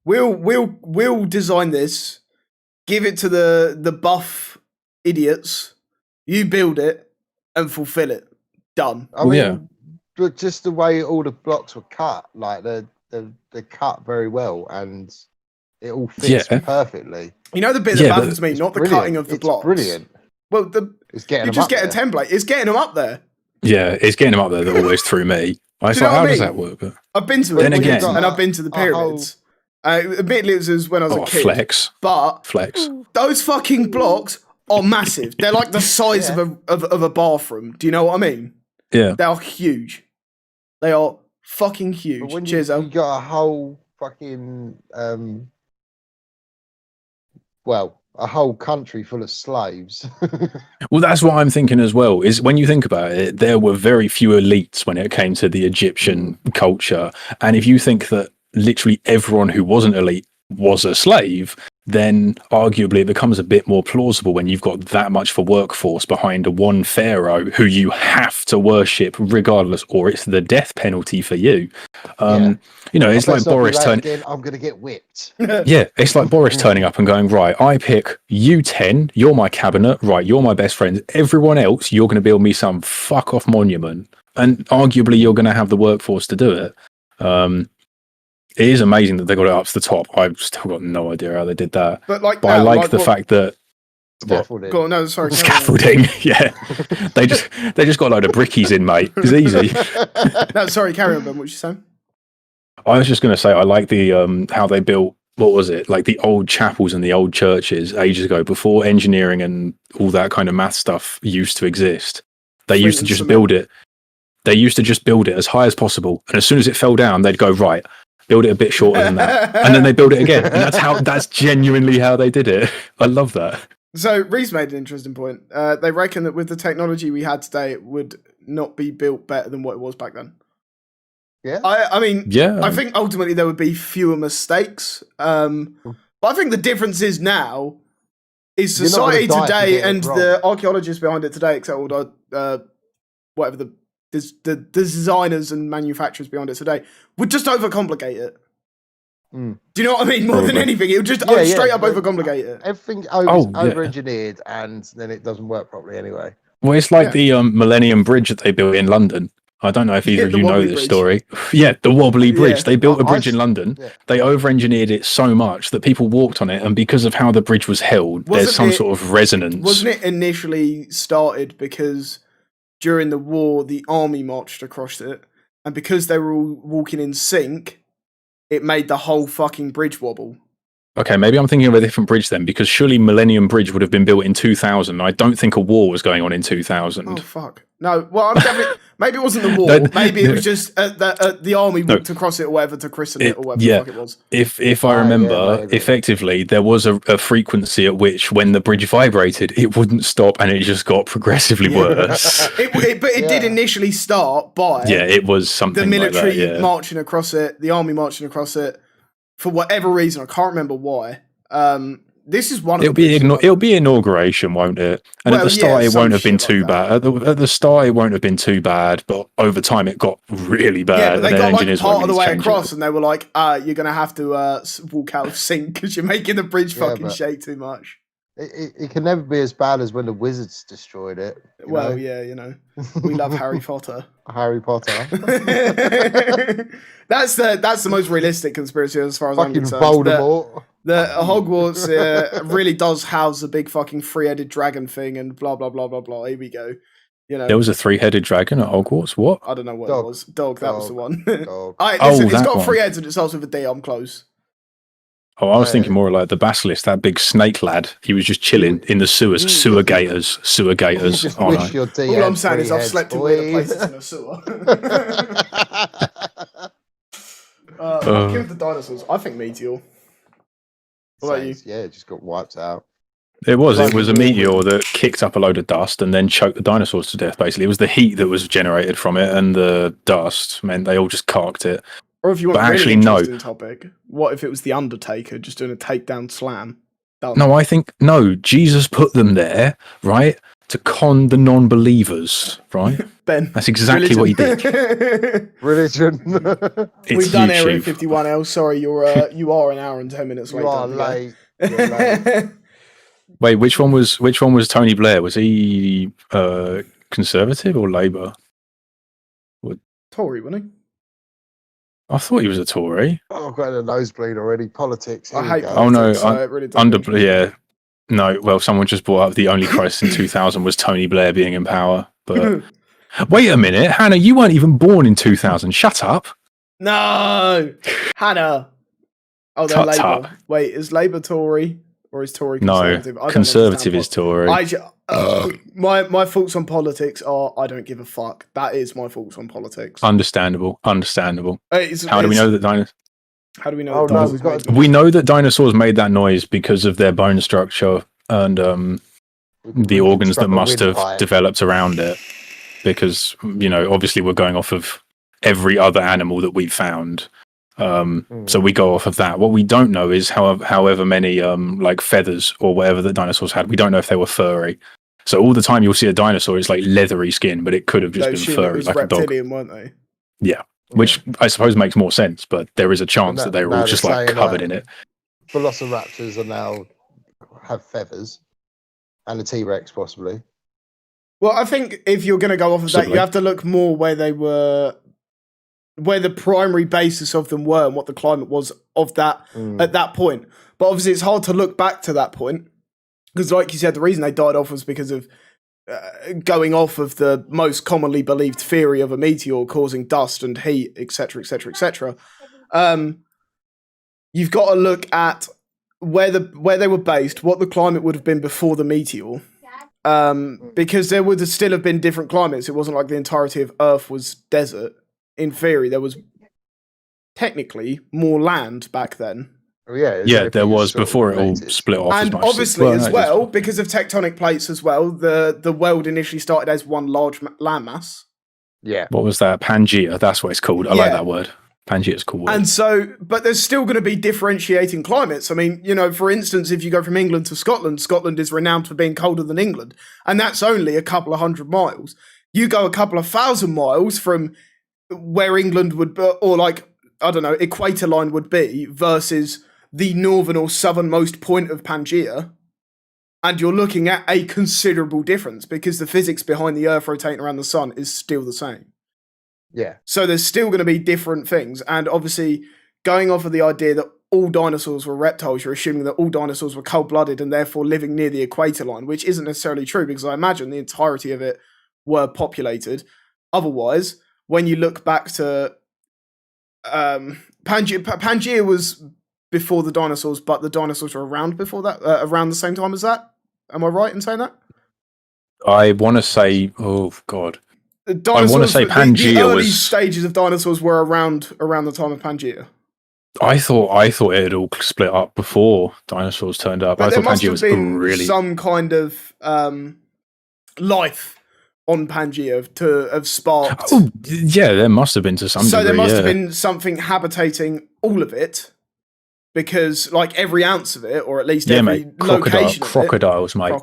we'll design this, give it to the buff idiots. You build it and fulfill it. Done. I Well, mean, yeah. but just the way all the blocks were cut, like they're cut very well, and it all fits Yeah. perfectly. You know the bit Yeah, that but baffles me, It's not the brilliant. cutting of the It's blocks. brilliant. Well, It's getting you them just up get a there. template. It's getting them up there. Yeah, it's getting them up there that always threw me. I was Do you like, know how what I does mean? that work? But, I've been to Then Egypt again- and I've been to the A whole- pyramids. Admittedly, it was when I was oh, a kid. flex, But flex. those fucking blocks are massive. They're like the size Yeah. of a bathroom. Do you know what I mean? Yeah, They are huge. They are fucking But huge. when Cheers, you El. got a whole fucking a whole country full of slaves. well, that's what I'm thinking as well. Is when you think about it, there were very few elites when it came to the Egyptian culture, and if you think that literally everyone who wasn't elite was a slave, then arguably it becomes a bit more plausible when you've got that much for workforce behind a one pharaoh who you have to worship regardless, or it's the death penalty for you. Yeah. You know, it's I like best not be Boris late turning. again, I'm gonna get whipped. Yeah, it's like Boris turning up and going, right, I pick you 10, you're my cabinet, right, you're my best friend. Everyone else, you're going to build me some fuck off monument. And arguably, you're going to have the workforce to do it. It is amazing that they got it up to the top. I've still got no idea how they did that. But like, But I now, like the what- fact that Scaffolding. Go on, no, sorry. carry on. scaffolding, yeah, they just got a load of brickies in, mate. It's easy. No, sorry, carry on, Ben. What you saying? I was just going to say, I like the how they built, what was it, like the old chapels and the old churches ages ago, before engineering and all that kind of math stuff used to exist. They Flint used to and just cement. build it. They used to just build it as high as possible, and as soon as it fell down, they'd go, right, build it a bit shorter than that, and then they build it again. And that's genuinely how they did it. I love that. So Reese made an interesting point. They reckon that with the technology we had today, it would not be built better than what it was back then. Yeah. I mean, Yeah, I think ultimately there would be fewer mistakes. But I think the difference is now is You're not gonna society die for today getting it and wrong. the archaeologists behind it today, except all the whatever the designers and manufacturers behind it today, would just overcomplicate it. Mm. Do you know what I mean? More than Probably. anything, it would just Yeah, straight up but overcomplicate it. Everything Oh, yeah. over-engineered, and then it doesn't work properly anyway. Well, it's like the Millennium Bridge that they built in London. I don't know if either of The you know wobbly this bridge. story. Yeah, the wobbly bridge. Yeah. They built a bridge in London. Yeah. They over-engineered it so much that people walked on it, and because of how the bridge was held, there's some sort of resonance. Wasn't it initially started because during the war, the army marched across it, and because they were all walking in sync, it made the whole fucking bridge wobble. Okay, maybe I'm thinking of a different bridge then, because surely Millennium Bridge would have been built in 2000. I don't think a war was going on in 2000. Oh, fuck. No, well, I'm definitely... Maybe it wasn't the war. Maybe it was just the army walked across it or whatever to christen it or whatever the fuck it was. If I remember, effectively, there was a frequency at which when the bridge vibrated, it wouldn't stop and it just got progressively worse. But it did initially start by... Yeah, it was something the military like that, marching across it, the army marching across it, for whatever reason. I can't remember why. This is one of it'll be inauguration, won't it? And at the start, it won't have been too bad. At the start, it won't have been too bad, but over time, it got really bad. Yeah, but they got like part of the way across, it. and they were like, "You're gonna have to walk out of sync because you're making the bridge fucking shake too much." It can never be as bad as when the wizards destroyed it. Well, yeah, you know, we love Harry Potter. Harry Potter. That's the most realistic conspiracy as far as I'm concerned. Voldemort. The Hogwarts really does house a big fucking three-headed dragon thing, and blah blah blah blah blah. Here we go. You know, there was a three-headed dragon at Hogwarts. What? I don't know what it was. Dog. That was the one. Dog. Listen, it's got 3 heads and it starts with a D. I'm close. Oh, I was thinking more like the basilisk, that big snake lad. He was just chilling in the sewers. Sewer gators. All I'm saying is I've slept in weird places in a sewer. I killed the dinosaurs. I think meteor. What about you? Yeah, it just got wiped out. It was a meteor that kicked up a load of dust and then choked the dinosaurs to death, basically. It was the heat that was generated from it, and the dust meant they all just carked it. Or if you want a really interesting topic, what if it was the Undertaker just doing a takedown slam? No, I think Jesus put them there, right, to con the non-believers, right? Ben, that's exactly what he did. Religion. We've done Area 51L. Sorry, you are an hour and 10 minutes late. You are late. You're late. Wait, which one was Tony Blair? Was he Conservative or Labour? Tory, wasn't he? I thought he was a Tory. Oh, I've got a nosebleed already. Politics. I hate. Oh no, really yeah. No, well, someone just brought up the only crisis in 2000 was Tony Blair being in power. But wait a minute, Hannah, you weren't even born in 2000. Shut up. No, Hannah. Oh, they're Labour. Wait, is Labour Tory or is Tory Conservative? No, Conservative is Tory. My thoughts on politics are I don't give a fuck. That is my thoughts on politics. Understandable. How do we know that dinosaurs? How do we know? We know that dinosaurs made that noise because of their bone structure and the organs that must have developed around it. Because obviously we're going off of every other animal that we found. So we go off of that. What we don't know is however many like feathers or whatever that dinosaurs had. We don't know if they were furry. So all the time you'll see a dinosaur, it's like leathery skin, but it could have just been furry, like a dog. Weren't they? Yeah, which I suppose makes more sense, but there is a chance that they were all just like covered in it. Velociraptors are now have feathers, and a T-Rex possibly. Well, I think if you're going to go off of that, you have to look more where they were, where the primary basis of them were, and what the climate was of that at that point. But obviously, it's hard to look back to that point. Because, like you said, the reason they died off was because of going off of the most commonly believed theory of a meteor causing dust and heat, etc., etc., etc. You've got to look at where they were based, what the climate would have been before the meteor, because there would still have been different climates. It wasn't like the entirety of Earth was desert. In theory, there was technically more land back then. Yeah, there was before it all split off. And obviously, because of tectonic plates as well, the world initially started as one large landmass. Yeah. What was that? Pangea. That's what it's called. I like that word. Pangea is cool word. And so, but there's still going to be differentiating climates. I mean, for instance, if you go from England to Scotland, Scotland is renowned for being colder than England, and that's only a couple of 100 miles. You go a couple of 1,000 miles from where England would, or like I don't know, equator line would be versus the northern or southernmost point of Pangaea, and you're looking at a considerable difference because the physics behind the Earth rotating around the sun is still the same. Yeah. So there's still going to be different things, and obviously going off of the idea that all dinosaurs were reptiles, you're assuming that all dinosaurs were cold-blooded and therefore living near the equator line, which isn't necessarily true because I imagine the entirety of it were populated. Otherwise, when you look back to Pangaea was before the dinosaurs, but the dinosaurs were around before that, around the same time as that. Am I right in saying that? I want to say, oh god, I want to say the Pangaea early was stages of dinosaurs were around the time of Pangaea. I thought it had all split up before dinosaurs turned up. But I there thought must Pangaea have was been really some kind of life on Pangaea to have sparked. Oh yeah, there must have been to some degree. So there must have been something habitating all of it, because like every ounce of it, or at least every location crocodiles, mate.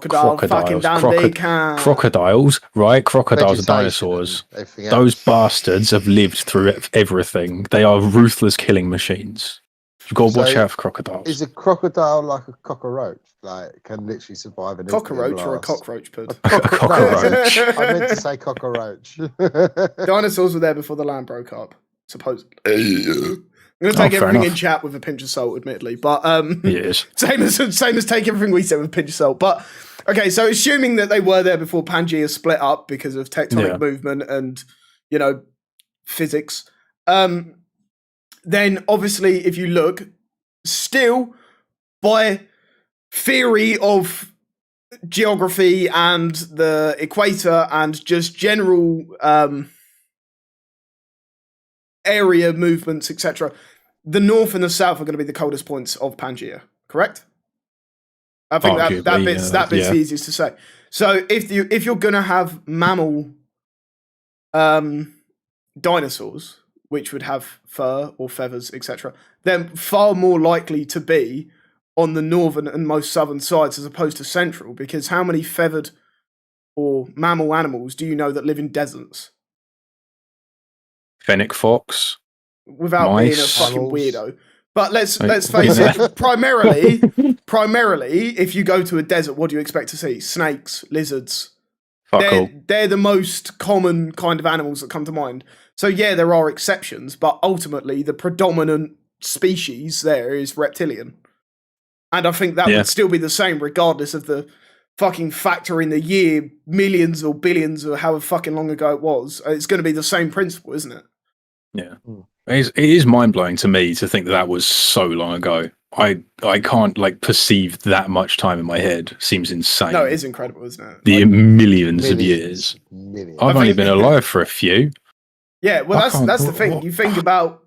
Crocodiles, right? Crocodiles are dinosaurs. Those bastards have lived through everything. They are ruthless killing machines. You've got to watch out for crocodiles. Is a crocodile like a cockroach? Like, can literally survive an cockroach or a cockroach pud? A cockroach. I meant to say cockroach. Dinosaurs were there before the land broke up, supposedly. I'm going to take everything in chat with a pinch of salt, admittedly, but yes. same as take everything we said with a pinch of salt. But okay, so assuming that they were there before Pangaea split up because of tectonic movement and physics, then obviously if you look, still by theory of geography and the equator and just general area movements, etc., the north and the south are going to be the coldest points of Pangaea, correct? I think that bit's the easiest to say. So if you're going to have mammal dinosaurs, which would have fur or feathers, etc., they're far more likely to be on the northern and most southern sides as opposed to central, because how many feathered or mammal animals do you know that live in deserts? Fennec fox. Without mice, being a fucking weirdo. But let's face it, primarily, if you go to a desert, what do you expect to see? Snakes, lizards. They're the most common kind of animals that come to mind. So yeah, there are exceptions, but ultimately the predominant species there is reptilian. And I think that would still be the same regardless of the fucking factor in the year, millions or billions or however fucking long ago it was. It's going to be the same principle, isn't it? Yeah. It is mind-blowing to me to think that was so long ago. I can't perceive that much time in my head. Seems insane. No, it is incredible, isn't it? The millions of years. I've only been alive for a few. Yeah, well, that's the thing. You think about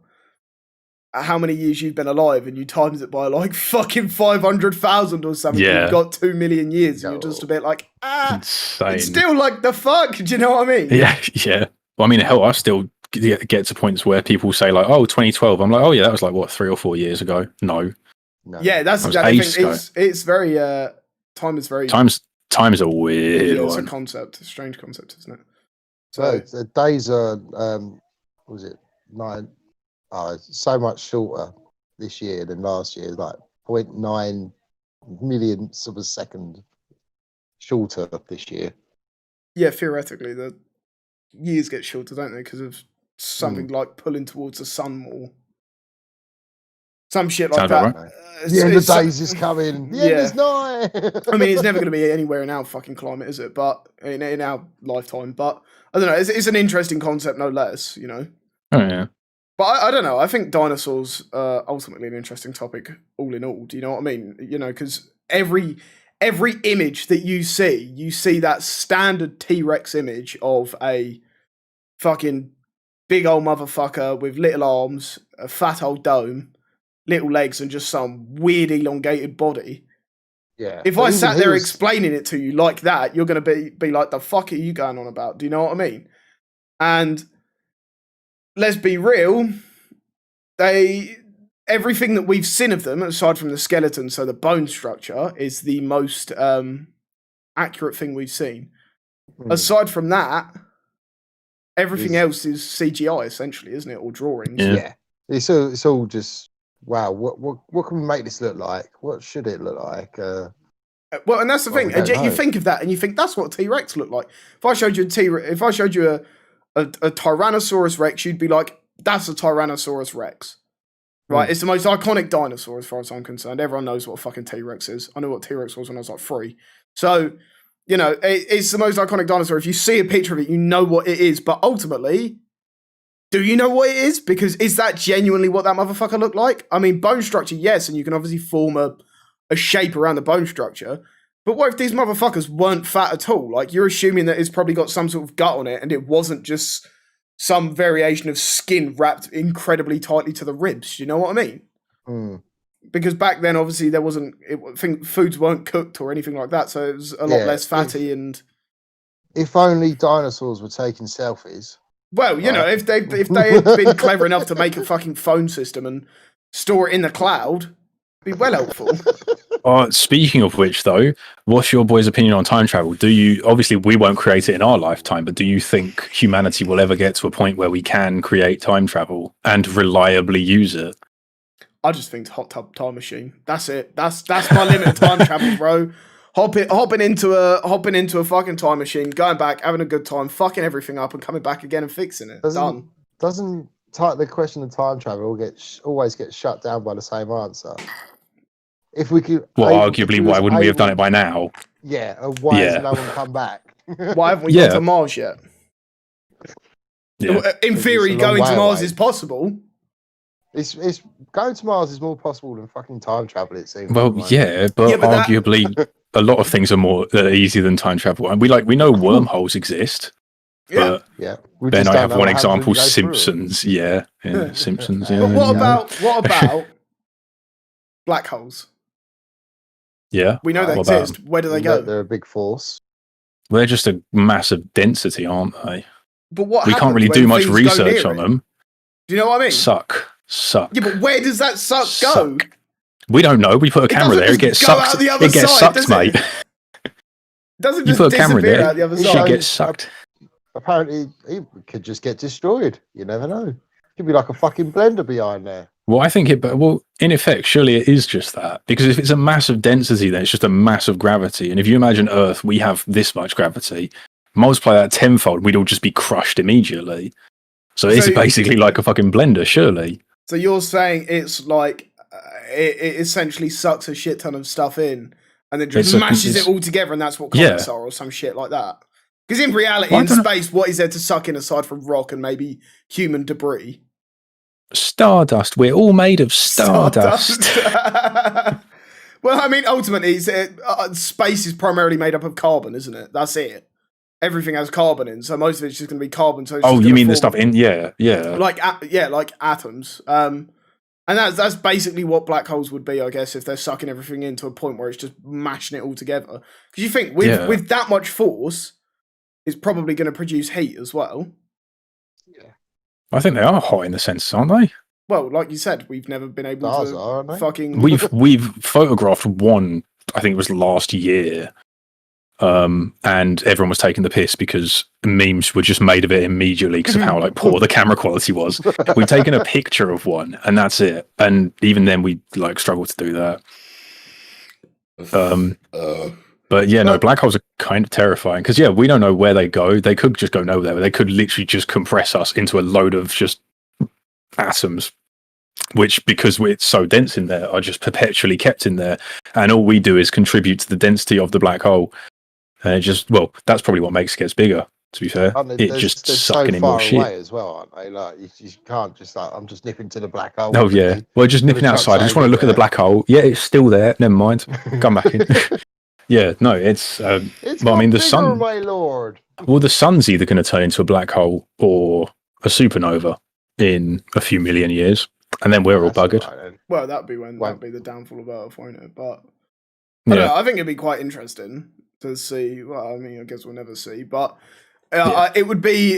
how many years you've been alive and you times it by fucking 500,000 or something. Yeah. You've got 2 million years and you're just a bit insane. It's still the fuck. Do you know what I mean? Yeah. Well, I mean, hell, I still get to points where people say 2012. I'm like, oh yeah, that was 3 or 4 years ago. No. Yeah, that's exactly the thing. It's very time is very time's a weird one. It's a concept, a strange concept, isn't it? So the days are was it 9? So much shorter this year than last year. 0.9 millionths of a second shorter this year. Yeah, theoretically, the years get shorter, don't they? Because of something like pulling towards the sun more. Some shit like that. Right. The end of days is coming. The end is nigh. I mean, it's never going to be anywhere in our fucking climate, is it? But in our lifetime. But I don't know. It's an interesting concept, no less. You know. Oh yeah. But I don't know. I think dinosaurs are ultimately an interesting topic, all in all. Do you know what I mean? You know, because every image that you see that standard T-Rex image of a fucking big old motherfucker with little arms, a fat old dome, little legs, and just some weird elongated body. Yeah. If I sat there explaining it to you like that, you're going to be like, the fuck are you going on about? Do you know what I mean? And let's be real, everything that we've seen of them, aside from the skeleton, so the bone structure, is the most accurate thing we've seen. Aside from that, everything else is CGI, essentially, isn't it? Or drawings. Yeah. It's all just wow. What can we make this look like? What should it look like? Well, and that's the Well, thing. we And don't yet you know. think of that, and you think that's what a T-Rex looked like. If I showed you a Tyrannosaurus Rex, you'd be like, "That's a Tyrannosaurus Rex." Right? It's the most iconic dinosaur as far as I'm concerned. Everyone knows what a fucking T-Rex is. I knew what T-Rex was when I was like 3. So, you know, it's the most iconic dinosaur. If you see a picture of it, you know what it is. But ultimately, do you know what it is? Because is that genuinely what that motherfucker looked like? I mean, bone structure, yes, and you can obviously form a shape around the bone structure. But what if these motherfuckers weren't fat at all? Like, you're assuming that it's probably got some sort of gut on it, and it wasn't just some variation of skin wrapped incredibly tightly to the ribs. You know what I mean? Because back then, obviously, there wasn't. I think foods weren't cooked or anything like that, so it was a lot less fatty. If only dinosaurs were taking selfies. Well, you know, if they had been clever enough to make a fucking phone system and store it in the cloud, it'd be well helpful. Speaking of which, though, what's your boys' opinion on time travel? Do you, obviously we won't create it in our lifetime, but do you think humanity will ever get to a point where we can create time travel and reliably use it? I just think hot tub time machine. That's it. That's my limit of time travel, bro. Hopping into a fucking time machine, going back, having a good time, fucking everything up, and coming back again and fixing it. Done. Doesn't the question of time travel always get shut down by the same answer? If we could, arguably, why wouldn't we have done it by now? Yeah, and why has no one come back? Why haven't we gone to Mars yet? Yeah. In theory, going to Mars is possible. It's going to Mars is more possible than fucking time travel. It seems. Well, yeah, but arguably, a lot of things are easier than time travel, and we know wormholes exist. But then I have one example: Simpsons. Yeah, Simpsons. Yeah. But what about black holes? Yeah, we know they exist. Where do they go? They're a big force. Well, they're just a massive density, aren't they? But what we can't really do much research on them. Do you know what I mean? Suck. Yeah, but where does that suck go? We don't know. We put a camera there. It gets sucked. It gets sucked, mate. It doesn't just you put a camera disappear there. out the other side. Shit gets sucked. Apparently, it could just get destroyed. You never know. It could be like a fucking blender behind there. Well, I think in effect, surely it is just that. Because if it's a massive density, then it's just a massive gravity. And if you imagine Earth, we have this much gravity. Multiply that tenfold, we'd all just be crushed immediately. So it's basically like a fucking blender, surely. So you're saying it's like it essentially sucks a shit ton of stuff in and then just mashes it all together, and that's what comets are, or some shit like that. Because in reality, in space, what is there to suck in aside from rock and maybe human debris? Stardust. We're all made of stardust. Well, I mean, ultimately, space is primarily made up of carbon, isn't it? That's it. Everything has carbon in, so most of it's just going to be carbon. So you mean the stuff in? Yeah. Like atoms. And that's basically what black holes would be, I guess, if they're sucking everything into a point where it's just mashing it all together. Because you think with that much force, it's probably going to produce heat as well. Yeah. I think they are hot in the sense, aren't they? Well, like you said, we've never been able to fucking. We've photographed one. I think it was last year. And everyone was taking the piss because memes were just made of it immediately because of how poor the camera quality was. We've taken a picture of one and that's it. And even then we struggle to do that. But yeah, no, black holes are kind of terrifying because we don't know where they go. They could just go nowhere. They could literally just compress us into a load of just atoms, which, because we're so dense in there, are just perpetually kept in there. And all we do is contribute to the density of the black hole. And that's probably what makes it gets bigger, to be fair. It's just sucking in more shit. Away as well, aren't they? Like, you can't just I'm just nipping to the black hole. Oh, yeah. Well, just nipping outside. I just want to look at the black hole. Yeah, it's still there. Never mind. Come back in. Yeah, no, it's well, I mean, the sun. My lord. Well, the sun's either going to turn into a black hole or a supernova in a few million years, and then we're all buggered. Right, well, that'd be the downfall of Earth, won't it? But I don't know, I think it'd be quite interesting to see. Well, I mean, I guess we'll never see, but it would be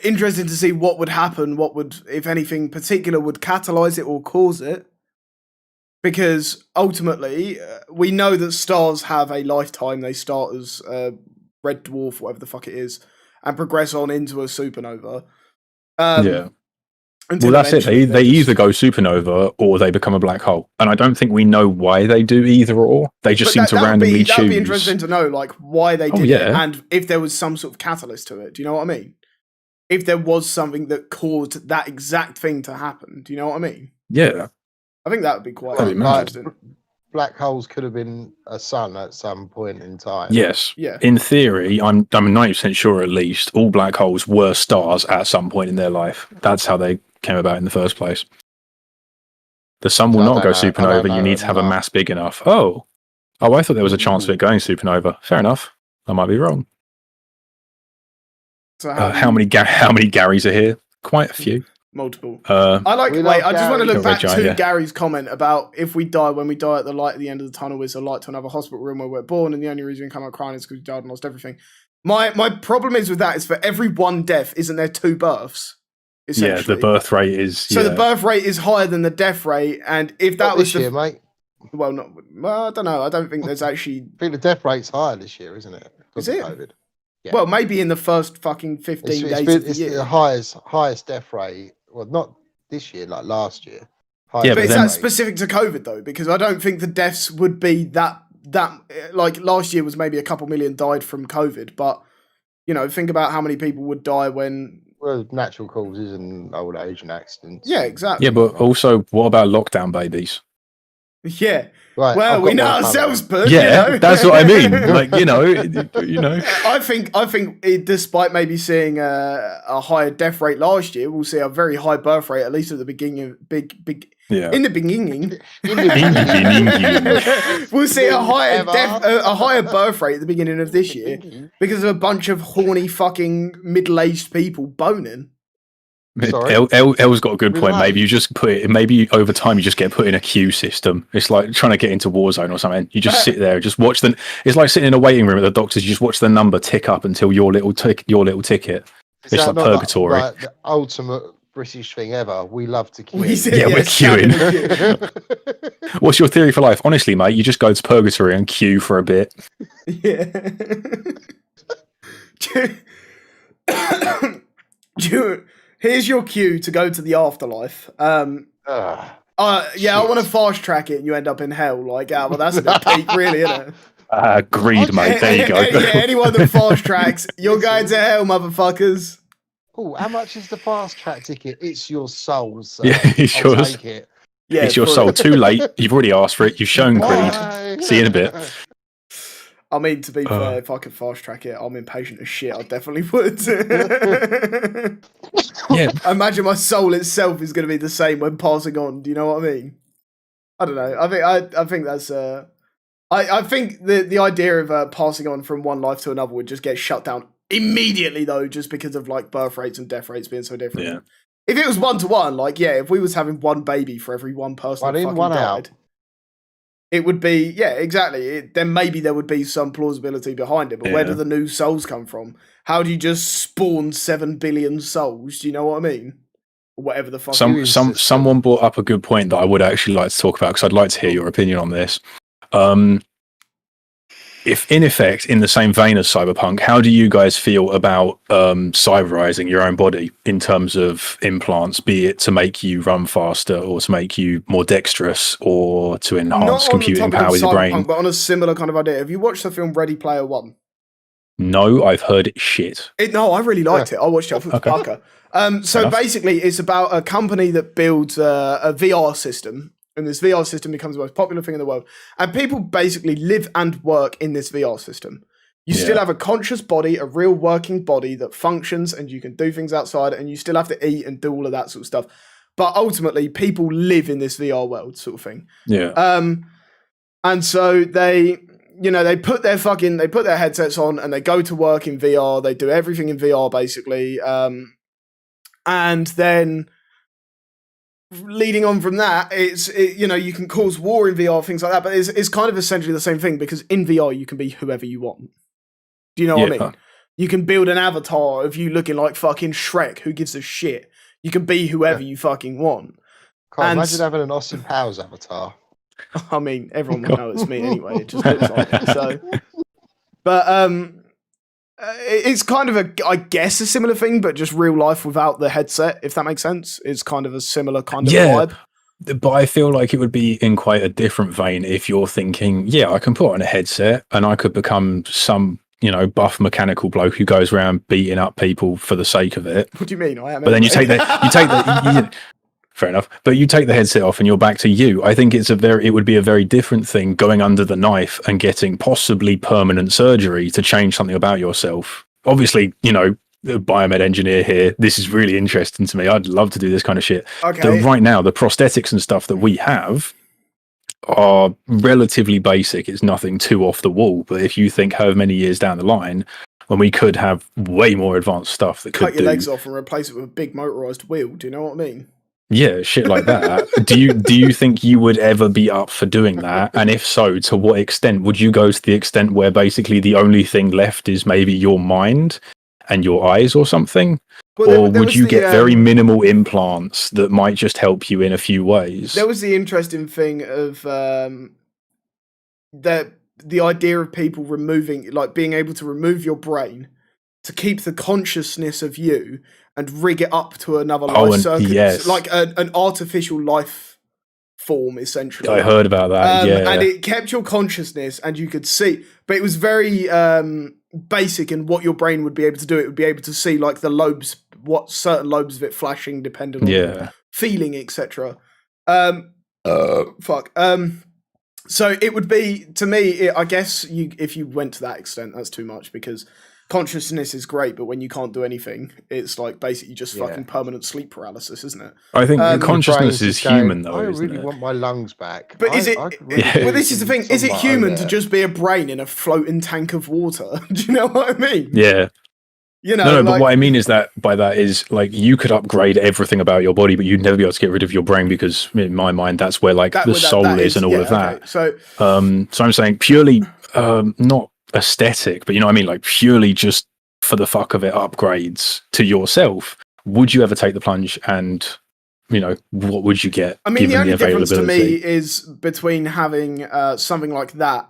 interesting to see what would happen, what would, if anything particular, would catalyze it or cause it. Because ultimately, we know that stars have a lifetime. They start as red dwarf, whatever the fuck it is, and progress on into a supernova. Until Well, that's it. eventually They just- either go supernova or they become a black hole, and I don't think we know why they do either or. They just seem to randomly that would be choose. interesting to know, like why they did it, yeah. and if there was some sort of catalyst to it. Do you know what I mean? If there was something that caused that exact thing to happen. Do you know what I mean? Yeah, I think that would be quite That'd be mad. interesting. Black holes could have been a sun at some point in time. yes. Yeah. In theory, I'm 90% sure at least all black holes were stars at some point in their life. That's how they came about in the first place. The sun will I not don't go know. I don't supernova. You know need to have a enough. mass big enough. Oh, I thought there was a chance of it going supernova. Fair enough. I might be wrong. So How many Garys are here? Quite a few. multiple? Uh, I like. We Wait, love I just want to Gary. look back Red to Giant, yeah. Gary's comment about if we die when we die at the light at the end of the tunnel is a light to another hospital room where we're born, and the only reason we come out crying is because we died and lost everything. My problem is with that is for every one death, isn't there 2 births? yeah, Essentially. the birth rate is. So yeah. the birth rate is higher than the death rate, and if that Not was this year, mate. well, I don't know. I don't think there's actually. I think the death rate's higher this year, isn't it? Because Is of it? COVID. Yeah. Well, maybe in the first fucking 15 days of the It's year. the highest death rate. Well, not this year, like last year. Yeah, But but is then- that specific to COVID though? Because I don't think the deaths would be that like last year was maybe a couple million died from COVID, but you know, think about how many people would die when. Well, natural causes and old age and accidents. Yeah, exactly. Yeah, but also, what about lockdown babies? Yeah. Right, Well, I've we got know one ourselves, coming. but Yeah, you know. that's what I mean. Like, you know. I think despite maybe seeing a higher death rate last year, we'll see a very high birth rate at least at the beginning. Yeah. In the beginning. In the beginning. We'll see a higher Ever. a higher birth rate at the beginning of this year because of a bunch of horny fucking middle-aged people boning. Sorry? El's got a good point. Relate. Maybe you just maybe over time you just get put in a queue system. It's like trying to get into Warzone or something. You just sit there, just watch it's like sitting in a waiting room at the doctor's. You just watch the number tick up until your little ticket. Is It's that like not purgatory. Like the ultimate British thing ever. We love to queue. We said, Yeah, we're stand in queuing. the queue. What's your theory for life? Honestly, mate, you just go to purgatory and queue for a bit. Yeah. Here's your cue to go to the afterlife. Ugh. Yeah, I Shit. want to fast track it and you end up in hell. Like, well, that's a bit peak, really, isn't it? Greed, mate. There you go. Yeah, anyone that fast tracks, you're going to hell, motherfuckers. Oh, how much is the fast track ticket? It's your soul, sir. Yeah, it's I'll yours. take it. Yeah, It's your fully. soul. Too late. You've already asked for it. You've shown greed. Bye. See you in a bit. I mean, to be fair, if I could fast track it, I'm impatient as shit. I definitely would. Yeah. I imagine my soul itself is going to be the same when passing on. Do you know what I mean? I don't know. I think that's I think the idea of passing on from one life to another would just get shut down immediately though, just because of like birth rates and death rates being so different. Yeah. If it was 1-to-1, like if we was having one baby for every one person One that in, fucking one died, out. it would be exactly. Then maybe there would be some plausibility behind it. But where Yeah. do the new souls come from? How do you just spawn 7 billion souls? Do you know what I mean? Or whatever the fuck. Someone brought up a good point that I would actually like to talk about because I'd like to hear your opinion on this. If in effect, in the same vein as cyberpunk, how do you guys feel about cyberizing your own body in terms of implants, be it to make you run faster or to make you more dexterous or to enhance computing power with your brain? But on a similar kind of idea. Have you watched the film Ready Player One? No, I've heard it shit. No, I really liked it. I watched it. I thought it was pucker. So basically, it's about a company that builds a VR system, and this VR system becomes the most popular thing in the world. And people basically live and work in this VR system. You still have a conscious body, a real working body that functions, and you can do things outside, and you still have to eat and do all of that sort of stuff. But ultimately, people live in this VR world, sort of thing. Yeah. And so they put their headsets on and they go to work in VR. They do everything in VR basically. And then leading on from that, you can cause war in VR, things like that. But it's kind of essentially the same thing because in VR you can be whoever you want. Do you know what I mean? You can build an avatar of you looking like fucking Shrek. Who gives a shit? You can be whoever you fucking want. Can't imagine having an Austin Powers avatar. I mean, everyone will know it's me anyway. It just looks like it. So, but It's kind of I guess, a similar thing, but just real life without the headset, if that makes sense. It's kind of a similar kind of vibe. But I feel like it would be in quite a different vein if you're thinking, yeah, I can put on a headset and I could become some, buff mechanical bloke who goes around beating up people for the sake of it. What do you mean? I am. But then you take the fair enough. But you take the headset off and you're back to you. I think it would be a very different thing going under the knife and getting possibly permanent surgery to change something about yourself. Obviously, the biomed engineer here, this is really interesting to me. I'd love to do this kind of shit. Okay. But right now, the prosthetics and stuff that we have are relatively basic. It's nothing too off the wall. But if you think however many years down the line, when we could have way more advanced stuff that cut your legs off and replace it with a big motorized wheel. Do you know what I mean? Yeah, shit like that. do you think you would ever be up for doing that? And if so, to what extent? Would you go to the extent where basically the only thing left is maybe your mind and your eyes or something? Or would you get very minimal implants that might just help you in a few ways? There was the interesting thing of the idea of people being able to remove your brain to keep the consciousness of you and rig it up to another life circuit, like an artificial life form, essentially. I heard about that, and it kept your consciousness and you could see, but it was very basic in what your brain would be able to do. It would be able to see like the lobes, what certain lobes of it flashing depending on feeling, etc. So it would be, to me, I guess if you went to that extent, that's too much, because consciousness is great, but when you can't do anything, it's like basically just fucking permanent sleep paralysis, isn't it? I think consciousness is human, though. I really want my lungs back. But is it? Well, this is the thing. Is it human to just be a brain in a floating tank of water? Do you know what I mean? Yeah. No, but what I mean is that like you could upgrade everything about your body, but you'd never be able to get rid of your brain, because in my mind that's where the soul is and all of that. Okay. So I'm saying purely not aesthetic, but you know what I mean, like purely just for the fuck of it, upgrades to yourself. Would you ever take the plunge, and what would you get? I mean, the only difference to me is between having something like that.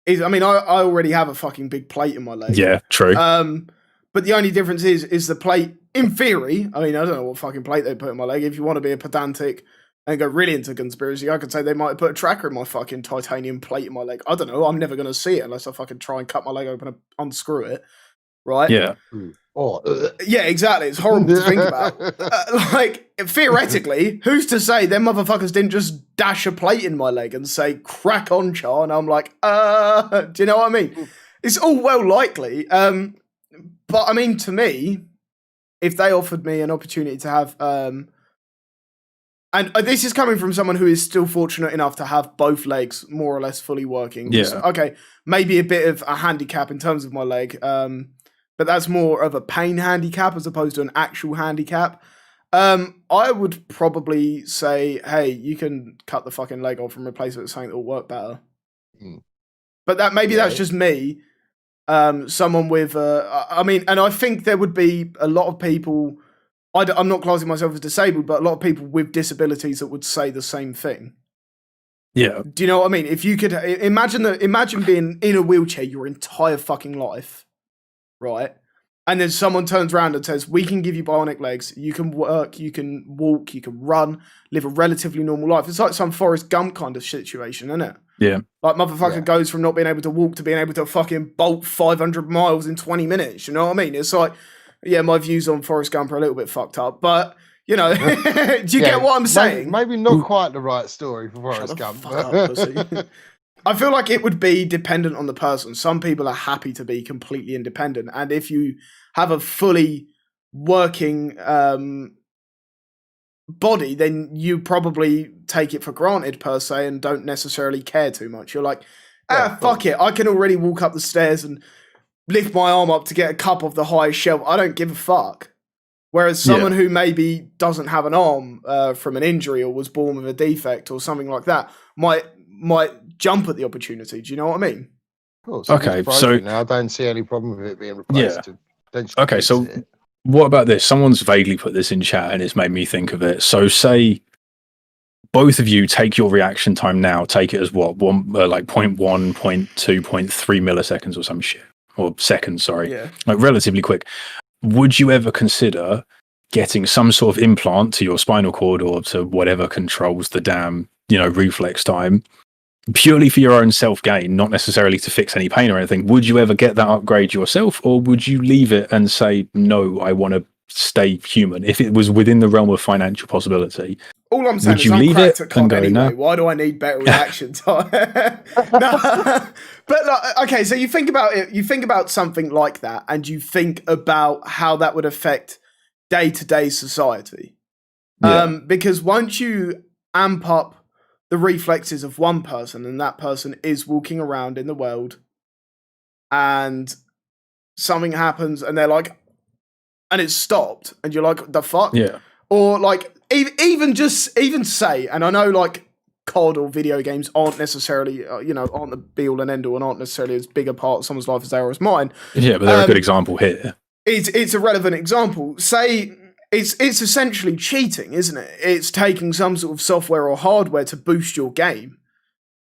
I already have a fucking big plate in my leg. Yeah, true. But the only difference is the plate, in theory, I don't know what fucking plate they put in my leg. If you want to be a pedantic and go really into conspiracy, I could say they might have put a tracker in my fucking titanium plate in my leg. I don't know. I'm never going to see it unless I fucking try and cut my leg open and unscrew it. Right? Yeah. Yeah, exactly. It's horrible to think about. Theoretically, who's to say them motherfuckers didn't just dash a plate in my leg and say, crack on, Char? And I'm like, do you know what I mean? It's all well likely. But to me, if they offered me an opportunity to have, and this is coming from someone who is still fortunate enough to have both legs more or less fully working. Yeah. So, okay, maybe a bit of a handicap in terms of my leg, but that's more of a pain handicap as opposed to an actual handicap. I would probably say, hey, you can cut the fucking leg off and replace it with something that will work better. But that's just me. Someone with, and I think there would be a lot of people, I'm not classing myself as disabled, but a lot of people with disabilities that would say the same thing. Yeah. Do you know what I mean? If you could imagine being in a wheelchair your entire fucking life, right? And then someone turns around and says, we can give you bionic legs, you can work, you can walk, you can run, live a relatively normal life. It's like some Forrest Gump kind of situation, isn't it? Yeah. Like motherfucker goes from not being able to walk to being able to fucking bolt 500 miles in 20 minutes. You know what I mean? It's like, yeah, my views on Forrest Gump are a little bit fucked up, but do you get what I'm saying? Maybe not quite the right story for Forrest Gump. I feel like it would be dependent on the person. Some people are happy to be completely independent. And if you have a fully working body, then you probably take it for granted per se and don't necessarily care too much. You're like, fuck it. I can already walk up the stairs and lift my arm up to get a cup of the highest shelf. I don't give a fuck. Whereas someone who maybe doesn't have an arm from an injury or was born with a defect or something like that might jump at the opportunity. Do you know what I mean? Okay, so now I don't see any problem with it being replaced. Okay, so what about this? Someone's vaguely put this in chat and it's made me think of it. So say both of you take your reaction time now, take it as what, 0.1, 0.2, 0.3 milliseconds or some shit. or seconds, sorry, Yeah. like relatively quick. Would you ever consider getting some sort of implant to your spinal cord or to whatever controls the damn, reflex time, purely for your own self gain, not necessarily to fix any pain or anything? Would you ever get that upgrade yourself, or would you leave it and say, no, I want to stay human? If it was within the realm of financial possibility, all I'm saying would is you I'm leave cracked it at COD and go, anyway. no? Why do I need better reaction time? No. But like, okay, so you think about it. You think about something like that, and you think about how that would affect day-to-day society. Yeah. Because once you amp up the reflexes of one person, and that person is walking around in the world, and something happens, and they're like, and it's stopped, and you're like, the fuck? Yeah. Or like, even say, and I know like COD or video games aren't necessarily, aren't the be all and end all, and aren't necessarily as big a part of someone's life as they are as mine. Yeah, but they're a good example here. It's a relevant example. Say it's essentially cheating, isn't it? It's taking some sort of software or hardware to boost your game.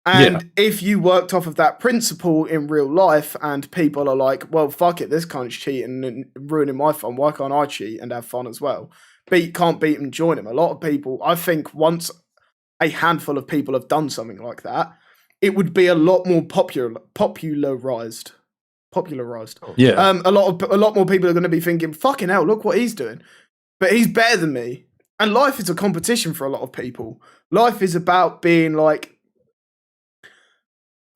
And if you worked off of that principle in real life, and people are like, well, fuck it, this cunt's cheating and ruining my fun, why can't I cheat and have fun as well? Can't beat him, join him. A lot of people, I think once a handful of people have done something like that, it would be a lot more popularized. Yeah. A lot more people are going to be thinking, fucking hell, look what he's doing. But he's better than me. And life is a competition for a lot of people. Life is about being like,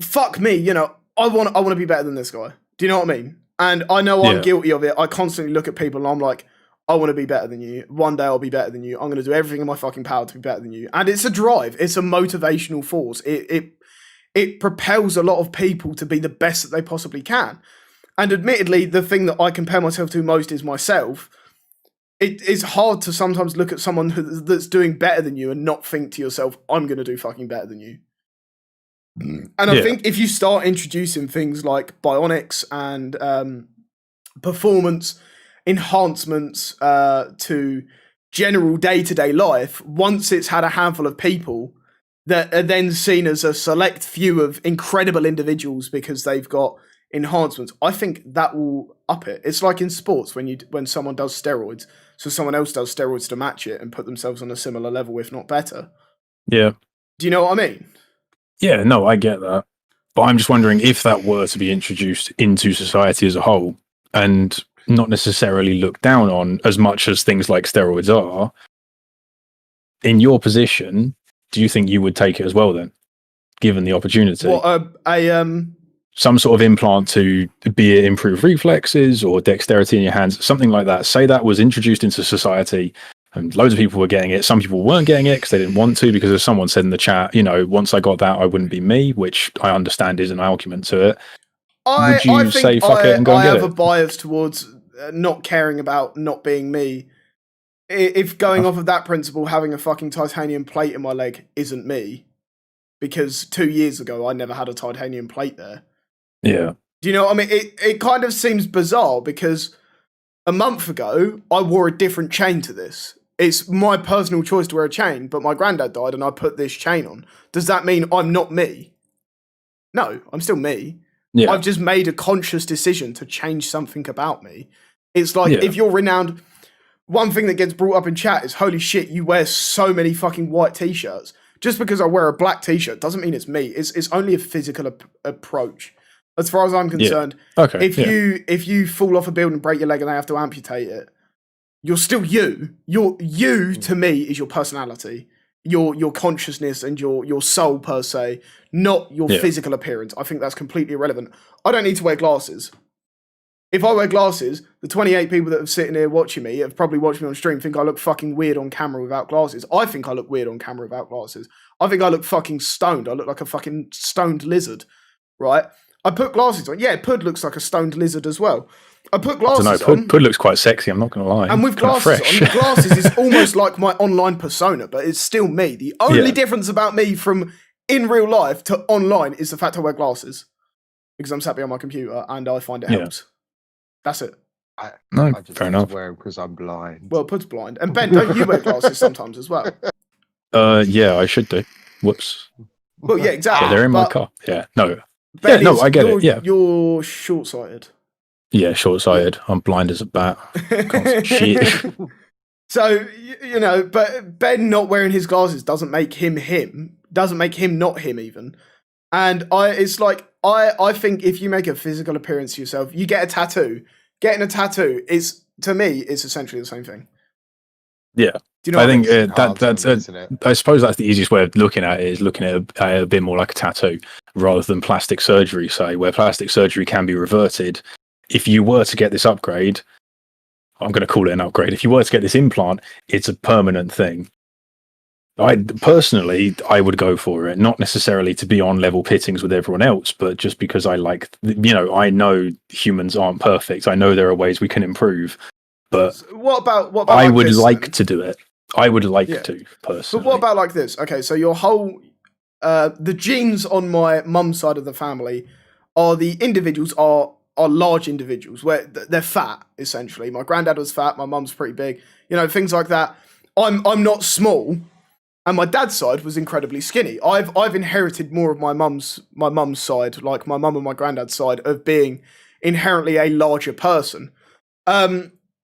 fuck me, I want to be better than this guy. Do you know what I mean? And I know I'm guilty of it. I constantly look at people and I'm like, I want to be better than you. One day I'll be better than you. I'm going to do everything in my fucking power to be better than you. And it's a drive. It's a motivational force. It propels a lot of people to be the best that they possibly can. And admittedly, the thing that I compare myself to most is myself. It's hard to sometimes look at someone that's doing better than you and not think to yourself, I'm going to do fucking better than you. And I think if you start introducing things like bionics and performance enhancements to general day-to-day life, once it's had a handful of people that are then seen as a select few of incredible individuals because they've got enhancements, I think that will up it. It's like in sports when someone does steroids, so someone else does steroids to match it and put themselves on a similar level, if not better. Yeah. Do you know what I mean? Yeah, no, I get that. But I'm just wondering if that were to be introduced into society as a whole and not necessarily looked down on as much as things like steroids are, in your position, do you think you would take it as well then, given the opportunity? What, some sort of implant to be it improve reflexes or dexterity in your hands, something like that. Say that was introduced into society and loads of people were getting it. Some people weren't getting it because they didn't want to, because as someone said in the chat, once I got that, I wouldn't be me, which I understand is an argument to it. Would you say fuck it and go and get it? I have a bias towards not caring about not being me. If going off of that principle, having a fucking titanium plate in my leg isn't me, because 2 years ago I never had a titanium plate there. Yeah. Do you know what I mean? It kind of seems bizarre because a month ago I wore a different chain to this. It's my personal choice to wear a chain, but my granddad died and I put this chain on. Does that mean I'm not me? No, I'm still me. Yeah. I've just made a conscious decision to change something about me. It's like if you're renowned, one thing that gets brought up in chat is, holy shit, you wear so many fucking white t-shirts. Just because I wear a black t-shirt doesn't mean it's me. It's only a physical approach. As far as I'm concerned, if you fall off a building and break your leg and they have to amputate it, you're still you. You to me is your personality, your consciousness and your soul per se, not your physical appearance. I think that's completely irrelevant. I don't need to wear glasses. If I wear glasses, the 28 people that are sitting here watching me have probably watched me on stream think I look fucking weird on camera without glasses. I think I look weird on camera without glasses. I think I look fucking stoned. I look like a fucking stoned lizard, right? I put glasses on. Yeah, Pud looks like a stoned lizard as well. I put glasses on. I don't know, Pud looks quite sexy, I'm not going to lie. And with glasses on, the glasses is almost like my online persona, but it's still me. The only difference about me from in real life to online is the fact I wear glasses. Because I'm sat behind my computer and I find it helps. That's it. I just fair enough. wear them because I'm blind. Well, Pud's blind. And Ben, don't you wear glasses sometimes as well? Yeah, I should do. Whoops. Well, yeah, exactly. Yeah, they're in my car. Yeah, no. Ben, no, I get it. Yeah, you're short-sighted. yeah, short-sighted. I'm blind as a bat. Can't see shit. So but Ben not wearing his glasses doesn't make him. Doesn't make him not him even. And it's like I think if you make a physical appearance to yourself, you get a tattoo. Getting a tattoo is, to me, it's essentially the same thing. Yeah. Do you know I what think That's I suppose that's the easiest way of looking at it, is looking at it a bit more like a tattoo rather than plastic surgery, say, where plastic surgery can be reverted. If you were to get this upgrade, I'm going to call it an upgrade. If you were to get this implant, it's a permanent thing. I would go for it, not necessarily to be on level pittings with everyone else, but just because I know humans aren't perfect. I know there are ways we can improve, but what about I like would this, like then? to do it. I would like to, personally. But what about like this? Okay, so your whole the genes on my mum's side of the family are the individuals are large individuals where they're fat, essentially. My granddad was fat, my mum's pretty big, things like that. I'm not small. And my dad's side was incredibly skinny. I've inherited more of my mum's side, like my mum and my granddad's side, of being inherently a larger person.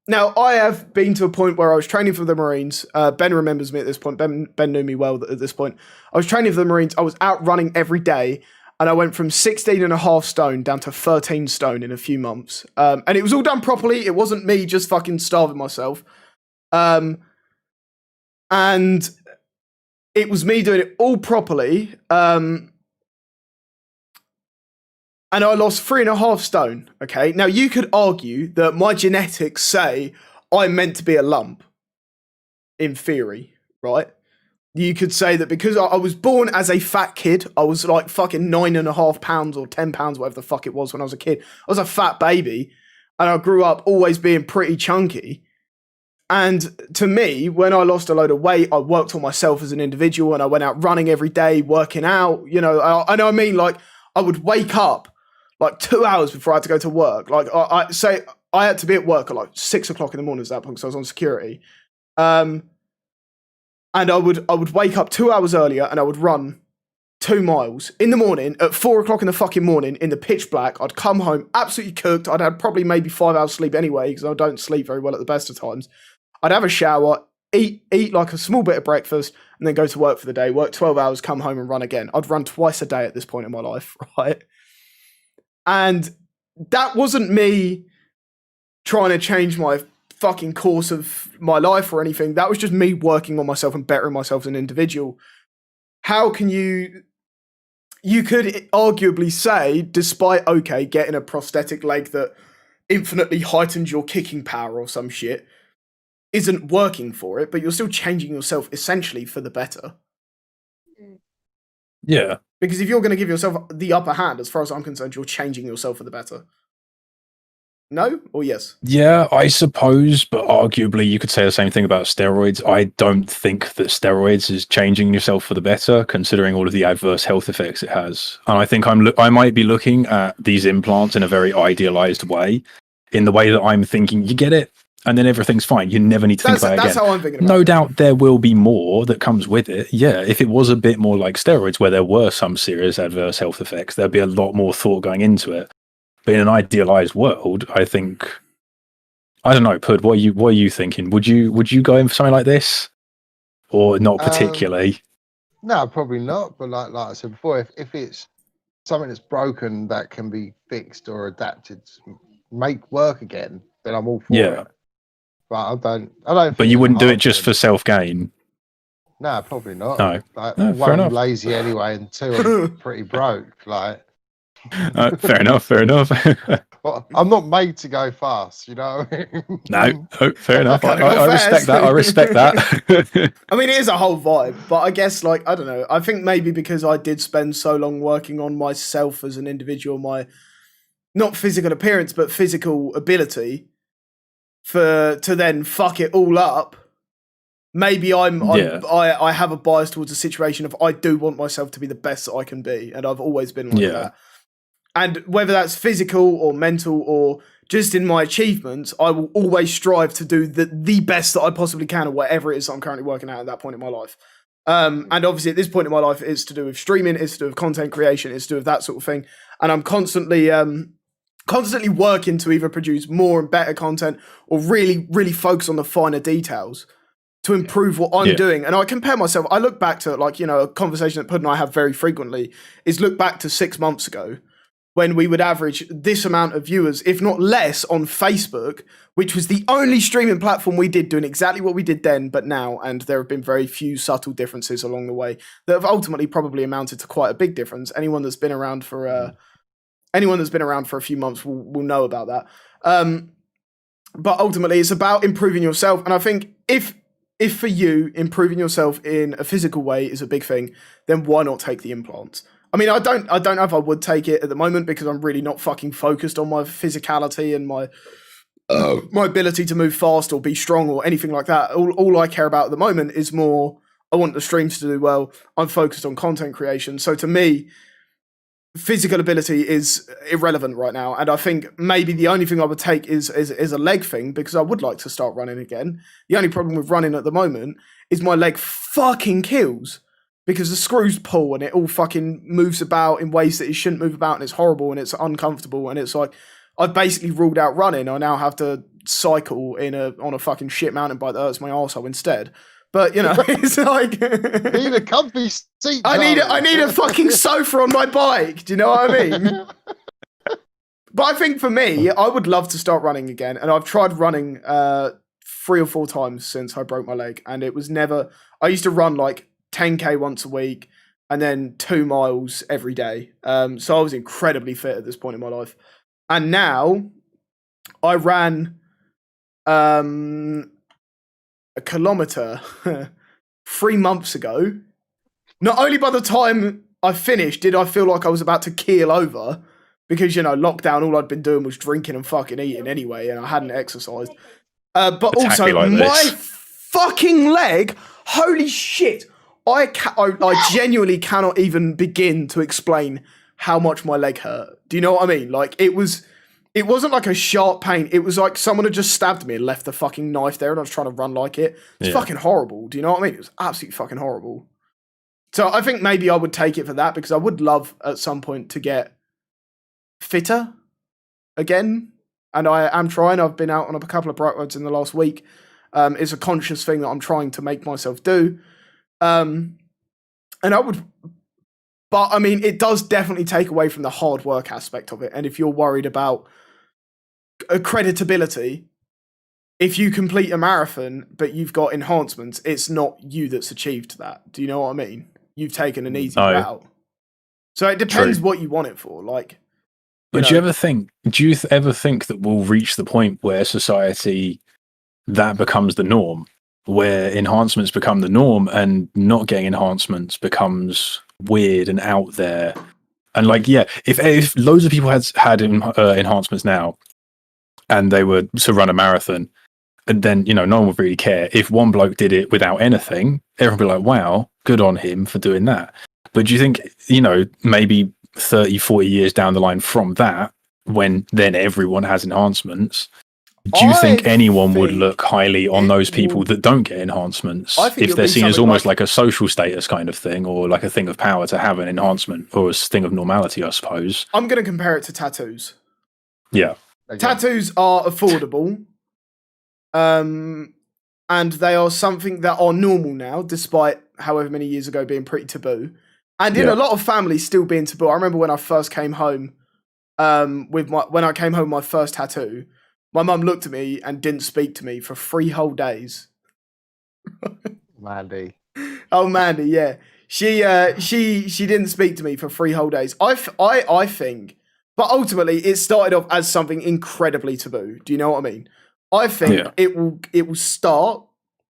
Now I have been to a point where I was training for the Marines. Ben remembers me at this point. Ben knew me well at this point. I was training for the Marines. I was out running every day, and I went from 16.5 stone down to 13 stone in a few months. And it was all done properly. It wasn't me just fucking starving myself. And it was me doing it all properly. And I lost 3.5 stone. Okay. Now you could argue that my genetics say I'm meant to be a lump. In theory, right? You could say that because I was born as a fat kid, I was like fucking 9.5 pounds or 10 pounds, whatever the fuck it was when I was a kid. I was a fat baby, and I grew up always being pretty chunky. And to me, when I lost a load of weight, I worked on myself as an individual, and I went out running every day, working out, and I mean, like, I would wake up like 2 hours before I had to go to work. Like, I had to be at work at like 6 o'clock in the morning at that point because I was on security. And I would wake up 2 hours earlier, and I would run 2 miles in the morning at 4 o'clock in the fucking morning in the pitch black. I'd come home absolutely cooked. I'd had probably maybe 5 hours sleep anyway because I don't sleep very well at the best of times. I'd have a shower, eat like a small bit of breakfast, and then go to work for the day, work 12 hours, come home and run again. I'd run twice a day at this point in my life, right? And that wasn't me trying to change my fucking course of my life or anything. That was just me working on myself and bettering myself as an individual. How can you could arguably say, despite, getting a prosthetic leg that infinitely heightens your kicking power or some shit, isn't working for it, but you're still changing yourself essentially for the better. Yeah. Because if you're going to give yourself the upper hand, as far as I'm concerned, you're changing yourself for the better. No or yes? Yeah, I suppose, but arguably you could say the same thing about steroids. I don't think that steroids is changing yourself for the better, considering all of the adverse health effects it has. And I think I might be looking at these implants in a very idealized way, in the way that I'm thinking, you get it, and then everything's fine. You never need to think about it again. That's how I'm thinking about it. No it. doubt there will be more that comes with it. Yeah, if it was a bit more like steroids, where there were some serious adverse health effects, there'd be a lot more thought going into it. But in an idealized world, I think, I don't know, Pud, what are you thinking? Would you go in for something like this, or not particularly? No, probably not. But like I said before, if it's something that's broken that can be fixed or adapted, make work again, then I'm all for it. But I don't. But you wouldn't do it just for self gain. No, probably not. No. Like, No, one, enough. I'm lazy anyway, and two, I'm pretty broke. Like, fair enough. well, I'm not made to go fast, you know. No, fair enough. I respect that. I respect that. I mean, it is a whole vibe, but I guess, like, I don't know. I think maybe because I did spend so long working on myself as an individual, my not physical appearance, but physical ability, to then fuck it all up. Maybe I have a bias towards a situation of I do want myself to be the best that I can be, and I've always been like that. And whether that's physical or mental or just in my achievements, I will always strive to do the best that I possibly can, or whatever it is that I'm currently working at that point in my life. And obviously at this point in my life, it's to do with streaming, it's to do with content creation, it's to do with that sort of thing. and I'm constantly working to either produce more and better content or really, really focus on the finer details to improve what I'm doing. And I compare myself, I look back to, like, you know, a conversation that Pud and I have very frequently is look back to 6 months ago when we would average this amount of viewers, if not less, on Facebook, which was the only streaming platform we did, doing exactly what we did then, but now. And there have been very few subtle differences along the way that have ultimately probably amounted to quite a big difference. Anyone that's been around for a few months will know about that. But ultimately, it's about improving yourself. And I think if for you, improving yourself in a physical way is a big thing, then why not take the implants? I mean, I don't know if I would take it at the moment because I'm really not fucking focused on my physicality and my ability to move fast or be strong or anything like that. All I care about at the moment is more, I want the streams to do well. I'm focused on content creation. So to me, physical ability is irrelevant right now. And I think maybe the only thing I would take is a leg thing, because I would like to start running again. The only problem with running at the moment is my leg fucking kills because the screws pull and it all fucking moves about in ways that it shouldn't move about, and it's horrible and it's uncomfortable, and it's like I've basically ruled out running. I now have to cycle on a fucking shit mountain bike that hurts my arsehole instead. But, you know, it's like need a comfy seat. I need a fucking sofa on my bike. Do you know what I mean? But I think for me, I would love to start running again. And I've tried running 3 or 4 times since I broke my leg. And it was never, I used to run like 10K once a week and then 2 miles every day. So I was incredibly fit at this point in my life. And now I ran a kilometre 3 months ago. Not only by the time I finished did I feel like I was about to keel over, because, you know, lockdown, all I'd been doing was drinking and fucking eating anyway, and I hadn't exercised. But also, like my fucking leg, holy shit, I genuinely cannot even begin to explain how much my leg hurt. Do you know what I mean? Like, it wasn't like a sharp pain. It was like someone had just stabbed me and left the fucking knife there, and I was trying to run like it. It's fucking horrible. Do you know what I mean? It was absolutely fucking horrible. So I think maybe I would take it for that, because I would love at some point to get fitter again. And I am trying. I've been out on a couple of bright roads in the last week. It's a conscious thing that I'm trying to make myself do. And I would... But, I mean, it does definitely take away from the hard work aspect of it. And if you're worried about accreditability, if you complete a marathon, but you've got enhancements, it's not you that's achieved that. Do you know what I mean? You've taken an easy route. So it depends what you want it for. Like, but do you ever think that we'll reach the point where society, that becomes the norm, where enhancements become the norm and not getting enhancements becomes weird and out there? And like, yeah, if loads of people had enhancements now and they were to run a marathon, and then, you know, no one would really care. If one bloke did it without anything, everyone would be like, wow, good on him for doing that. But do you think, you know, maybe 30, 40 years down the line from that, when then everyone has enhancements, do you think anyone would look highly on those people that don't get enhancements, if they're seen as almost like a social status kind of thing, or like a thing of power to have an enhancement, or a thing of normality, I suppose? I'm going to compare it to tattoos. Yeah. Tattoos are affordable. And they are something that are normal now, despite however many years ago being pretty taboo. And in a lot of families still being taboo. I remember when I first came home, when I came home with my first tattoo, my mum looked at me and didn't speak to me for 3 whole days. Mandy. Oh, Mandy, yeah. She didn't speak to me for 3 whole days. I think, but ultimately it started off as something incredibly taboo. Do you know what I mean? I think it will start,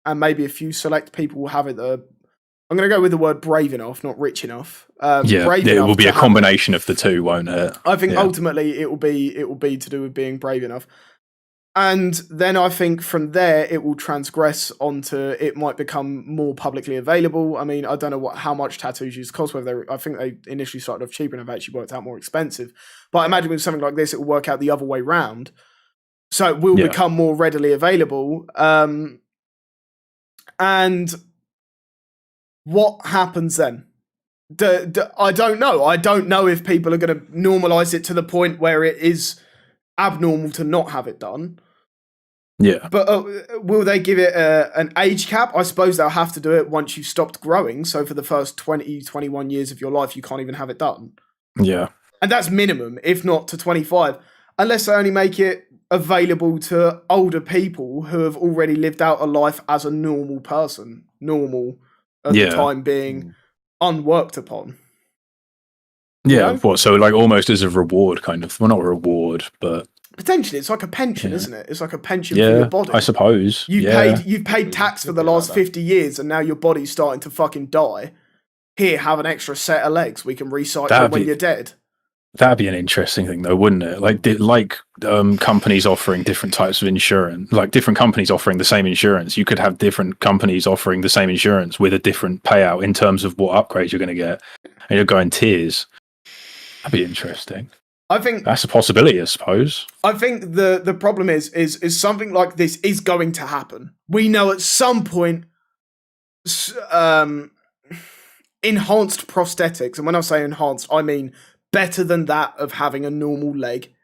and maybe a few select people will have it. I'm going to go with the word brave enough, not rich enough. It will be a combination of the two, won't it? I think ultimately it will be to do with being brave enough. And then I think from there it will transgress onto, it might become more publicly available. I mean, I don't know how much tattoos used to cost, I think they initially started off cheaper and have actually worked out more expensive. But I imagine with something like this, it will work out the other way round. So it will become more readily available. And what happens then? I don't know. I don't know if people are going to normalize it to the point where it is abnormal to not have it done. Yeah. But will they give it an age cap? I suppose they'll have to do it once you've stopped growing. So for the first 20, 21 years of your life, you can't even have it done. Yeah. And that's minimum, if not to 25. Unless they only make it available to older people who have already lived out a life as a normal person. Normal at the time being unworked upon. Yeah, what? So like almost as a reward, kind of. Well, not a reward, but potentially it's like a pension, isn't it? It's like a pension for your body. I suppose. You've paid tax for the last 50 years, and now your body's starting to fucking die. Here, have an extra set of legs. We can recycle when you're dead. That'd be an interesting thing, though, wouldn't it? Like companies offering different types of insurance, like different companies offering the same insurance. You could have different companies offering the same insurance with a different payout in terms of what upgrades you're going to get, and you're going tiers. That'd be interesting. I think that's a possibility, I suppose. I think the problem is something like this is going to happen. We know at some point, enhanced prosthetics, and when I say enhanced, I mean better than that of having a normal leg,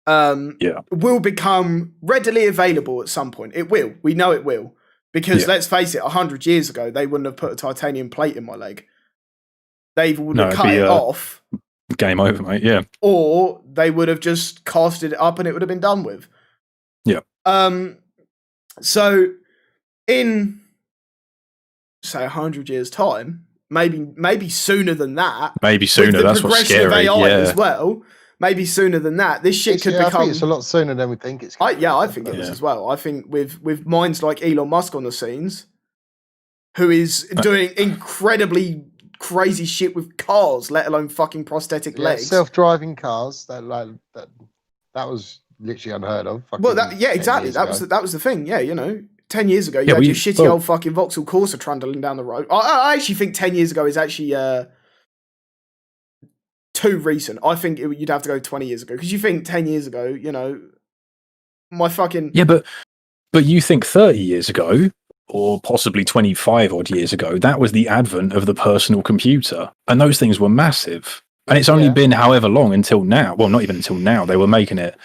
will become readily available at some point. It will. We know it will. Because let's face it, 100 years ago, they wouldn't have put a titanium plate in my leg. They would have cut it off. Game over, mate, yeah. Or they would have just casted it up and it would have been done with. Yeah. So in, say, 100 years' time, maybe sooner than that. Maybe sooner. That's what's scary. Of AI as well. Maybe sooner than that. This shit could become. I think it's a lot sooner than we think it's. I think it is as well. I think with minds like Elon Musk on the scenes, who is doing incredibly crazy shit with cars, let alone fucking prosthetic legs. Self-driving cars. That was literally unheard of. Well, exactly. That was the thing. Yeah, 10 years ago, you had your shitty old fucking Vauxhall Corsa trundling down the road. I actually think 10 years ago is actually too recent. I think you'd have to go 20 years ago. Because you think 10 years ago, my fucking... Yeah, but you think 30 years ago, or possibly 25 odd years ago, that was the advent of the personal computer. And those things were massive. And it's only been however long until now. Well, not even until now. They were making it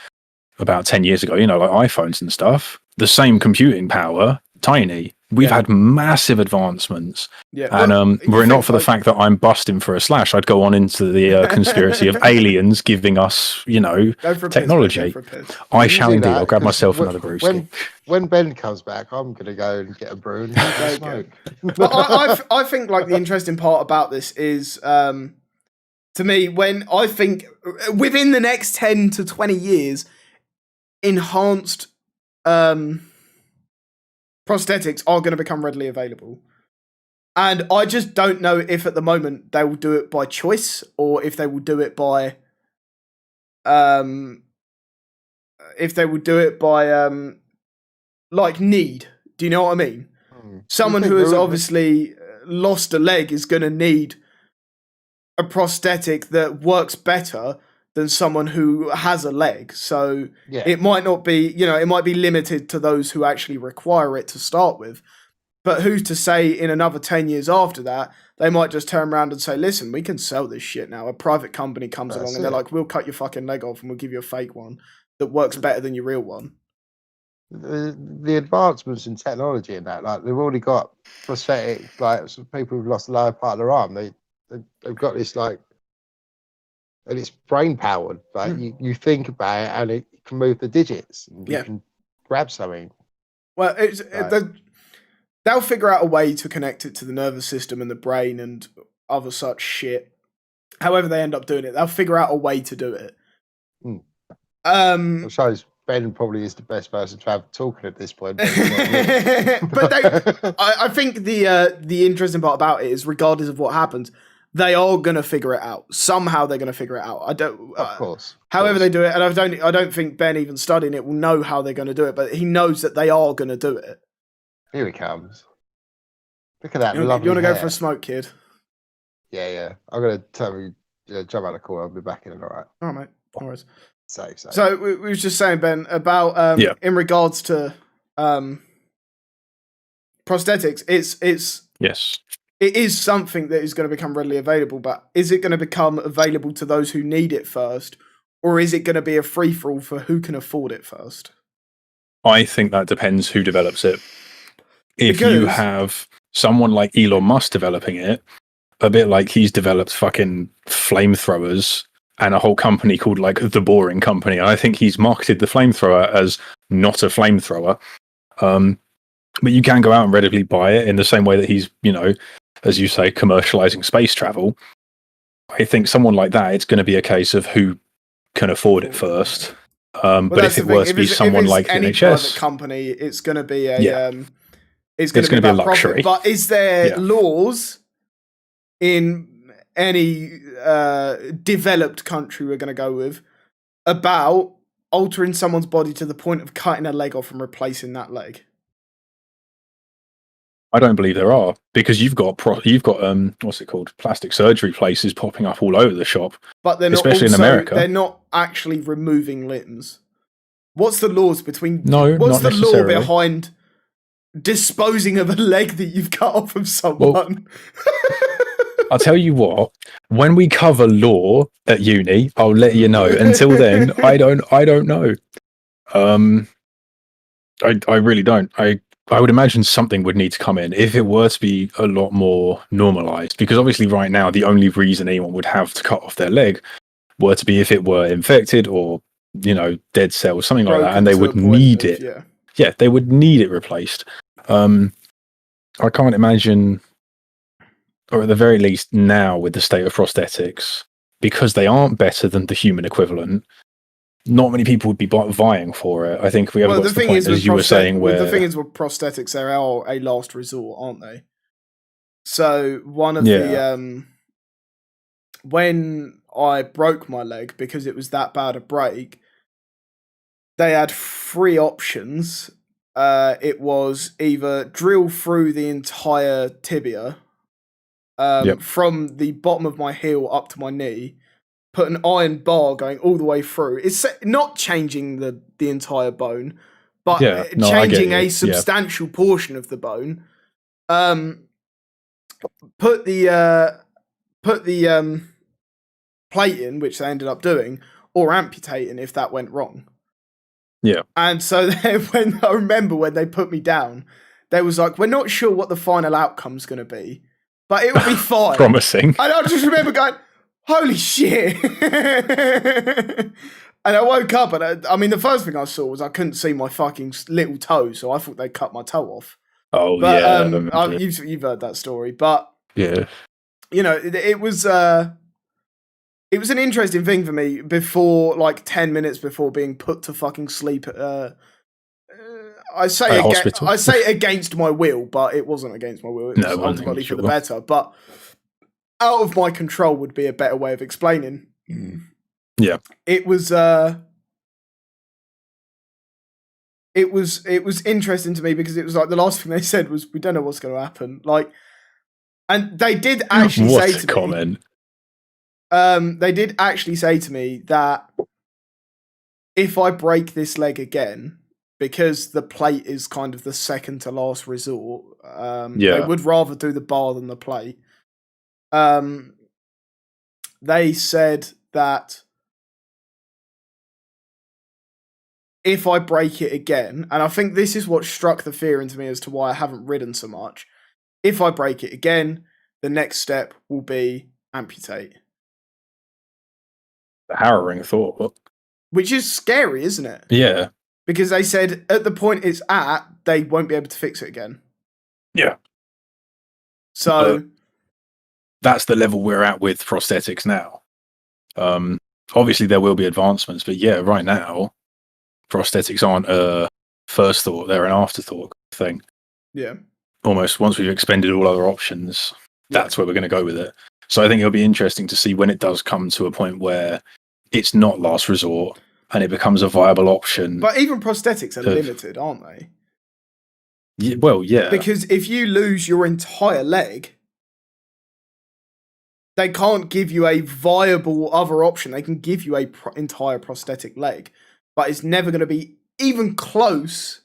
about 10 years ago, like iPhones and stuff. The same computing power, tiny. We've had massive advancements. Yeah. And were it not for the fact that I'm busting for a slash, I'd go on into the conspiracy of aliens giving us, technology. I shall indeed. I'll grab myself another brewski. When Ben comes back, I'm going to go and get a brew and smoke. But I think like the interesting part about this is, to me, when I think within the next 10 to 20 years, enhanced prosthetics are going to become readily available. And I just don't know if at the moment they will do it by choice or if they will do it by like need. Do you know what I mean? Someone who has obviously lost a leg is going to need a prosthetic that works better than someone who has a leg. So it might not be, it might be limited to those who actually require it to start with. But who's to say in another 10 years after that, they might just turn around and say, listen, we can sell this shit now. A private company comes along and they're like, we'll cut your fucking leg off and we'll give you a fake one that works better than your real one. The advancements in technology and that, like they've already got prosthetic, like some people who've lost the lower part of their arm, they've got this like, and it's brain powered. Like you think about it and it can move the digits. And you can grab something. Well, they'll figure out a way to connect it to the nervous system and the brain and other such shit. However they end up doing it, they'll figure out a way to do it. It shows Ben probably is the best person to have talking at this point. But I think the interesting part about it is, regardless of what happens, they are gonna figure it out. Somehow they're gonna figure it out. Of course. However they do it, and I don't think Ben, even studying it, will know how they're gonna do it, but he knows that they are gonna do it. Here he comes. Look at that. You want to go for a smoke, kid? Yeah. I'm gonna jump out the call. I'll be back in. All right. All right, mate. No worries. So we were just saying, Ben, about in regards to prosthetics. It's yes. it is something that is going to become readily available, but is it going to become available to those who need it first, or is it going to be a free-for-all for who can afford it first? I think that depends who develops it. If you Because- have someone like Elon Musk developing it, a bit like he's developed fucking flamethrowers and a whole company called like the Boring Company. I think he's marketed the flamethrower as not a flamethrower. But you can go out and readily buy it in the same way that he's, you know, as you say, commercializing space travel. I think someone like that, it's going to be a case of who can afford it first. But if it were to be someone like the any NHS, private company, it's going to be a it's going to be a about luxury. profit. But is there laws in any developed country we're going to go with about altering someone's body to the point of cutting a leg off and replacing that leg? I don't believe there are, because you've got what's it called, plastic surgery places popping up all over the shop, but they're not especially in America. They're not actually removing limbs. What's the laws between? No, what's not the law necessarily. behind disposing of a leg that you've cut off of someone? Well, I'll tell you what. When we cover law at uni, I'll let you know. Until then, I don't know. I really don't. I would imagine something would need to come in if it were to be a lot more normalized, because obviously right now the only reason anyone would have to cut off their leg were to be if it were infected or, you know, dead cells, something like that, and they would need it. Yeah, they would need it replaced. I can't imagine, or at the very least now with the state of prosthetics, because they aren't better than the human equivalent, not many people would be vying for it. I think we ever got to the point, as you were saying, where the thing is with prosthetics, they are a last resort, aren't they? So one of the when I broke my leg because it was that bad a break, they had 3 options. It was either drill through the entire tibia from the bottom of my heel up to my knee, put an iron bar going all the way through. It's not changing the entire bone, but changing a substantial portion of the bone. Put the plate in, which they ended up doing, or amputating if that went wrong. Yeah. And so when I remember when they put me down, they was like, "We're not sure what the final outcome's going to be, but it'll be fine." Promising. And I just remember going, "Holy shit!" And I woke up, and I mean, the first thing I saw was I couldn't see my fucking little toe, so I thought they cut my toe off. Oh, but, yeah. You've heard that story, but yeah, you know, it was an interesting thing for me before, like 10 minutes before being put to fucking sleep. I say against my will, but it wasn't against my will. It was ultimately for the better. But out of my control would be a better way of explaining. Yeah, it was interesting to me because it was like the last thing they said was, "We don't know what's going to happen." Like, and they did actually say to comment. me, they did actually say to me that if I break this leg again, because the plate is kind of the second to last resort, they would rather do the bar than the plate. They said that if I break it again, and I think this is what struck the fear into me as to why I haven't ridden so much. If I break it again, the next step will be amputate. The harrowing thought. Which is scary, isn't it? Yeah. Because they said at the point it's at, they won't be able to fix it again. Yeah. So that's the level we're at with prosthetics now. Obviously there will be advancements, but yeah, right now prosthetics aren't a first thought, they're an afterthought thing. Yeah. Almost once we've expended all other options, that's where we're going to go with it. So I think it'll be interesting to see when it does come to a point where it's not last resort and it becomes a viable option. But even prosthetics are limited, aren't they? Yeah, well, yeah. Because if you lose your entire leg, they can't give you a viable other option. They can give you a entire prosthetic leg, but it's never going to be even close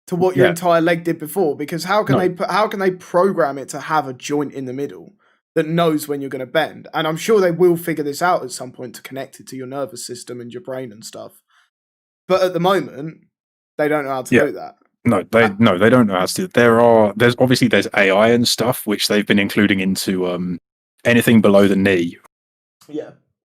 to what your Yeah. entire leg did before. Because how can they program it to have a joint in the middle that knows when you're going to bend? And I'm sure they will figure this out at some point to connect it to your nervous system and your brain and stuff. But at the moment, they don't know how to do that. No, they don't know how to do it. There's AI and stuff which they've been including into anything below the knee. Yeah.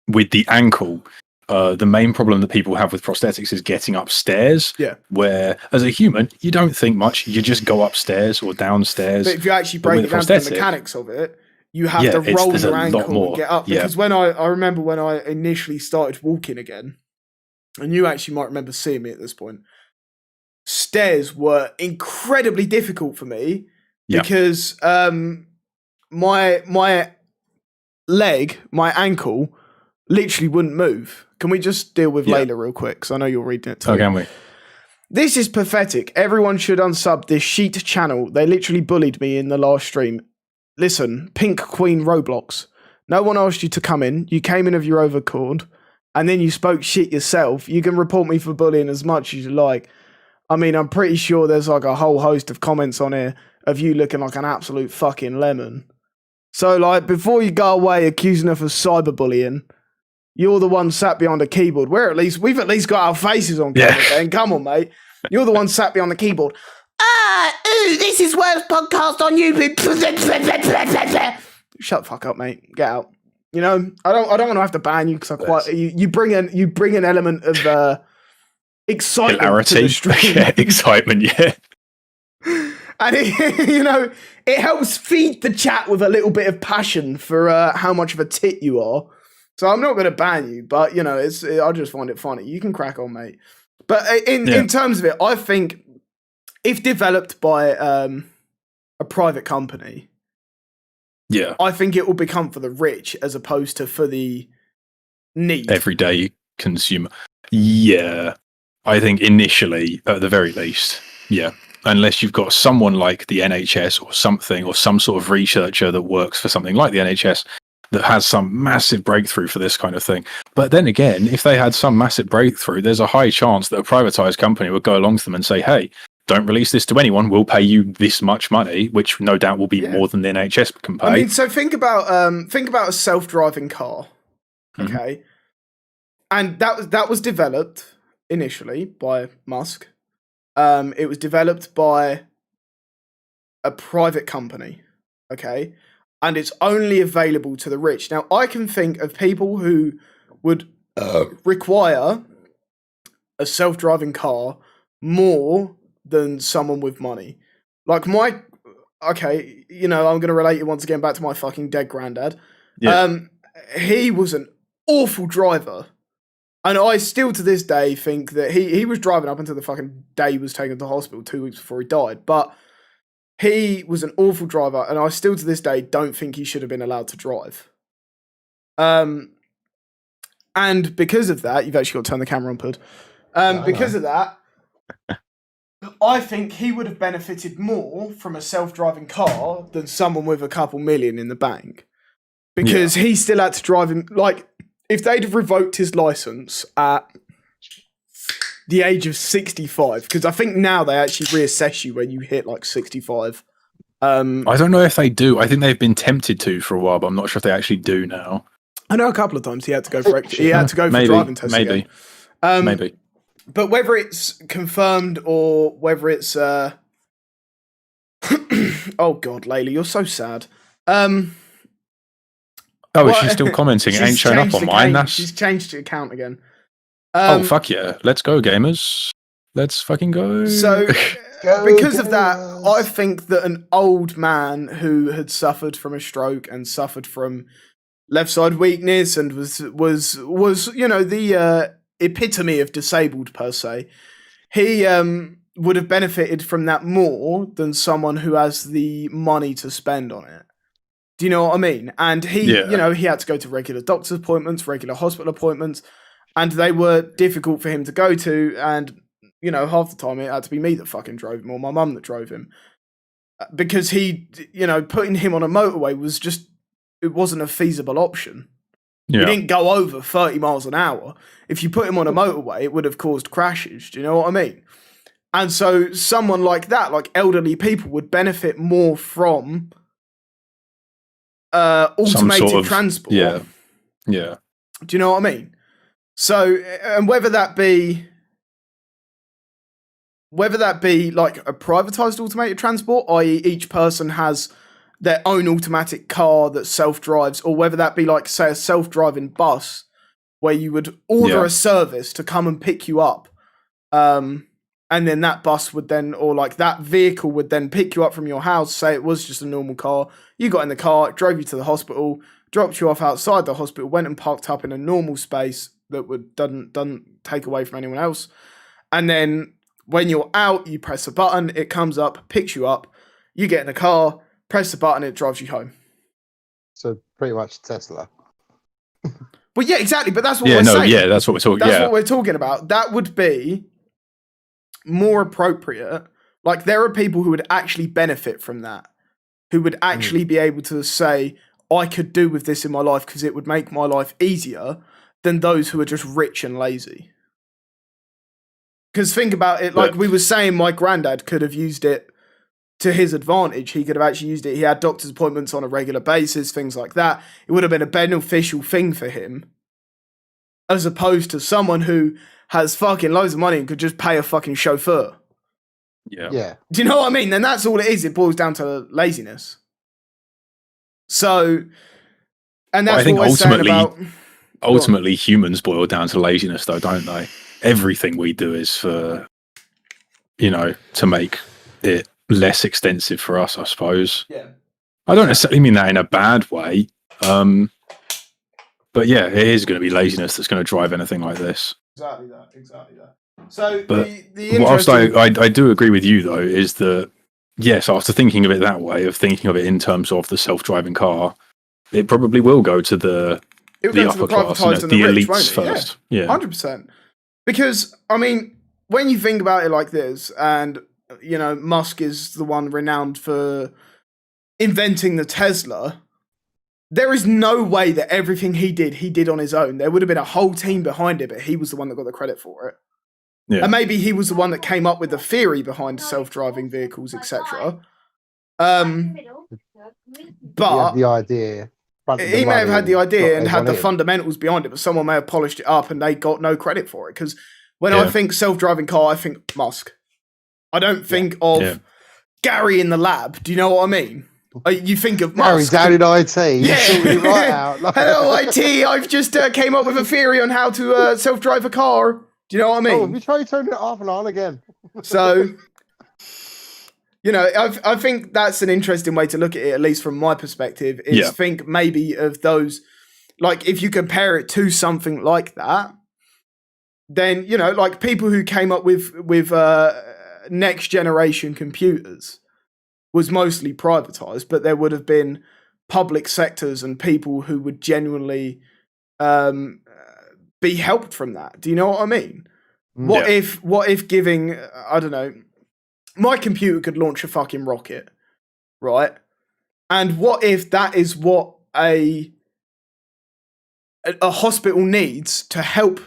With the ankle, the main problem that people have with prosthetics is getting upstairs. Yeah. Where as a human, you don't think much. You just go upstairs or downstairs. But if you actually break it down to the mechanics of it, you have to roll your ankle and get up. Because when I remember when I initially started walking again, and you actually might remember seeing me at this point, stairs were incredibly difficult for me because my leg, my ankle, literally wouldn't move. Can we just deal with Layla real quick? Because I know you're reading it too. Oh, can we? This is pathetic. Everyone should unsub this sheet channel. They literally bullied me in the last stream. Listen, Pink Queen Roblox. No one asked you to come in. You came in of your own accord, and then you spoke shit yourself. You can report me for bullying as much as you like. I mean, I'm pretty sure there's like a whole host of comments on here of you looking like an absolute fucking lemon. So, like, before you go away accusing us of cyberbullying, you're the one sat behind a keyboard. We've at least got our faces on camera. Then come on, mate. You're the one sat behind the keyboard. This is worst podcast on YouTube. Shut the fuck up, mate. Get out. You know, I don't want to have to ban you because you bring an element of excitement, hilarity to the stream. Excitement, And it helps feed the chat with a little bit of passion for how much of a tit you are. So I'm not going to ban you, but I just find it funny. You can crack on, mate. But in terms of it, I think if developed by a private company, I think it will become for the rich as opposed to for the need. Everyday consumer. Yeah. I think initially, at the very least, unless you've got someone like the NHS or something, or some sort of researcher that works for something like the NHS that has some massive breakthrough for this kind of thing. But then again, if they had some massive breakthrough, there's a high chance that a privatized company would go along to them and say, hey, don't release this to anyone. We'll pay you this much money, which no doubt will be more than the NHS can pay. I mean, so think about a self-driving car, okay? And that was developed initially by Musk. It was developed by a private company, okay? And it's only available to the rich. Now, I can think of people who would require a self-driving car more than someone with money. Like I'm going to relate you once again back to my fucking dead granddad. Yeah. He was an awful driver. And I still to this day think that he was driving up until the fucking day he was taken to hospital 2 weeks before he died. But he was an awful driver, and I still to this day don't think he should have been allowed to drive. And because of that, you've actually got to turn the camera on, Pud. Because of that, I think he would have benefited more from a self-driving car than someone with a couple million in the bank. Because he still had to drive him, like, if they'd have revoked his license at the age of 65, because I think now they actually reassess you when you hit like 65. I don't know if they do. I think they've been tempted to for a while, but I'm not sure if they actually do now. I know a couple of times he had to go for driving tests again. Maybe. But whether it's confirmed or whether it's oh God, Layla, you're so sad. Is she still commenting? It ain't shown up on mine. She's changed the account again. Fuck yeah. Let's go, gamers. Let's fucking go. So, because of that, I think that an old man who had suffered from a stroke and suffered from left side weakness and was the epitome of disabled per se, he would have benefited from that more than someone who has the money to spend on it. Do you know what I mean? And he had to go to regular doctor's appointments, regular hospital appointments, and they were difficult for him to go to. And, half the time it had to be me that fucking drove him or my mum that drove him. Because putting him on a motorway it wasn't a feasible option. Yeah. He didn't go over 30 miles an hour. If you put him on a motorway, it would have caused crashes. Do you know what I mean? And so someone like that, like elderly people, would benefit more from automated transport. Yeah. Yeah. Do you know what I mean? So, and whether that be like a privatized automated transport, i.e. each person has their own automatic car that self-drives, or whether that be like, say, a self-driving bus where you would order a service to come and pick you up. And then that bus would then, or like that vehicle would then pick you up from your house. Say it was just a normal car. You got in the car, drove you to the hospital, dropped you off outside the hospital, went and parked up in a normal space that doesn't take away from anyone else. And then when you're out, you press a button, it comes up, picks you up, you get in the car, press the button, it drives you home. So pretty much Tesla. Well, yeah, exactly. But that's what we're saying. Yeah, that's what we're talking. That's what we're talking about. That would be more appropriate. Like, there are people who would actually benefit from that, who would actually be able to say, I could do with this in my life because it would make my life easier, than those who are just rich and lazy. Because think about it, like we were saying, my granddad could have used it to his advantage. He could have actually used it. He had doctor's appointments on a regular basis, things like that. It would have been a beneficial thing for him, as opposed to someone who has fucking loads of money and could just pay a fucking chauffeur. Yeah. Do you know what I mean? Then that's all it is. It boils down to laziness. So, and that's what we're saying about... Ultimately, humans boil down to laziness, though, don't they? Everything we do is for, to make it less extensive for us, I suppose. Yeah. I don't necessarily mean that in a bad way. But yeah, it is going to be laziness that's going to drive anything like this. Exactly that. So, but the whilst interesting... I do agree with you, though, is that, yes, after thinking of it that way, of thinking of it in terms of the self-driving car, it probably will go to the upper class, the elites first. Yeah, 100%. Because, I mean, when you think about it like this, and, Musk is the one renowned for inventing the Tesla, there is no way that everything he did on his own. There would have been a whole team behind it, but he was the one that got the credit for it. Yeah. And maybe he was the one that came up with the theory behind self-driving vehicles, etc. But the idea. He may have had the idea and had the fundamentals behind it, but someone may have polished it up and they got no credit for it. Because when I think self-driving car, I think Musk. I don't think of Gary in the lab. Do you know what I mean? You think of Musk. Gary's down in IT. Yeah. Right out. Hello, IT. I've just came up with a theory on how to self-drive a car. Do you know what I mean? Oh, have you tried turning it off and on again? So... I think that's an interesting way to look at it, at least from my perspective, is think maybe of those, like, if you compare it to something like that, then, like people who came up with next generation computers was mostly privatized, but there would have been public sectors and people who would genuinely be helped from that. Do you know what I mean? What if giving, I don't know, my computer could launch a fucking rocket, right? And what if that is what a hospital needs to help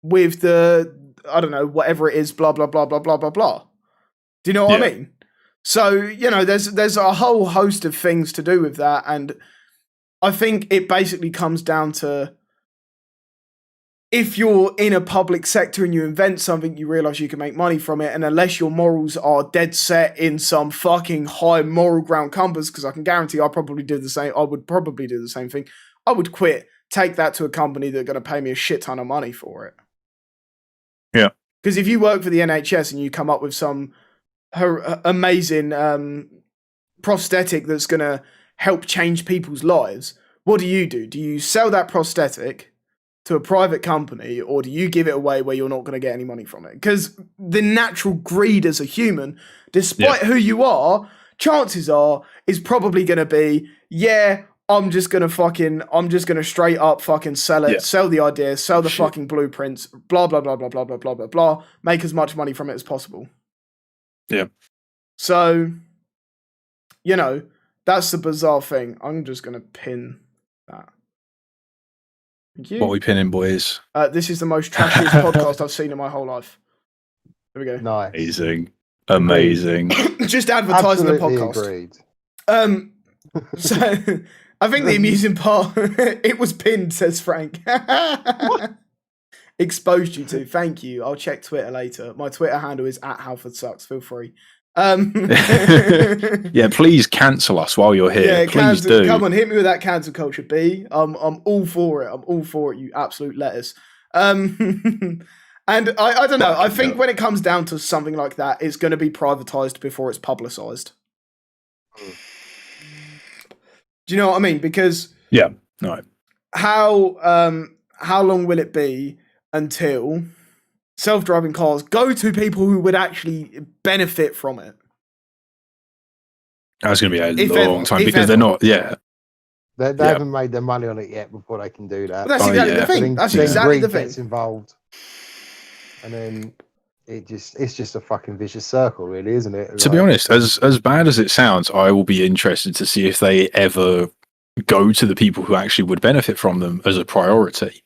with the, I don't know, whatever it is, blah, blah, blah, blah, blah, blah, blah. Do you know what I mean? So, there's a whole host of things to do with that. And I think it basically comes down to, if you're in a public sector and you invent something, you realize you can make money from it. And unless your morals are dead set in some fucking high moral ground compass, because I can guarantee I would probably do the same thing. I would quit, take that to a company that's going to pay me a shit ton of money for it. Yeah. Because if you work for the NHS and you come up with some amazing prosthetic that's going to help change people's lives, what do? Do you sell that prosthetic to a private company, or do you give it away where you're not going to get any money from it? Because the natural greed as a human, despite who you are, chances are is probably going to be, I'm just going to straight up fucking sell it, sell the idea, sell the fucking blueprints, blah, blah, blah, blah, blah, blah, blah, blah, blah, make as much money from it as possible. Yeah. So, that's the bizarre thing. I'm just going to pin that. Thank you. What are we pinning, boys? This is the most trashiest podcast I've seen in my whole life. There we go. Nice. Amazing. Just advertising the Absolutely podcast. agreed. So I think the amusing part, it was pinned, says Frank. Exposed you to. Thank you. I'll check Twitter later. My Twitter handle is @HalfordSucks. Feel free. Yeah, please cancel us while you're here. Yeah, please cancel, do. come on, hit me with that cancel culture, B. I'm all for it. I'm all for it, you absolute lettuce. And I don't know. I think when it comes down to something like that, it's going to be privatized before it's publicized. Do you know what I mean? Because how long will it be until self-driving cars go to people who would actually benefit from it? That's going to be a long time because they're not. Yeah, they haven't made their money on it yet before they can do that. Well, that's exactly the thing. That's exactly the thing. Gets involved, and then it's just a fucking vicious circle, really, isn't it? To be honest, as bad as it sounds, I will be interested to see if they ever go to the people who actually would benefit from them as a priority.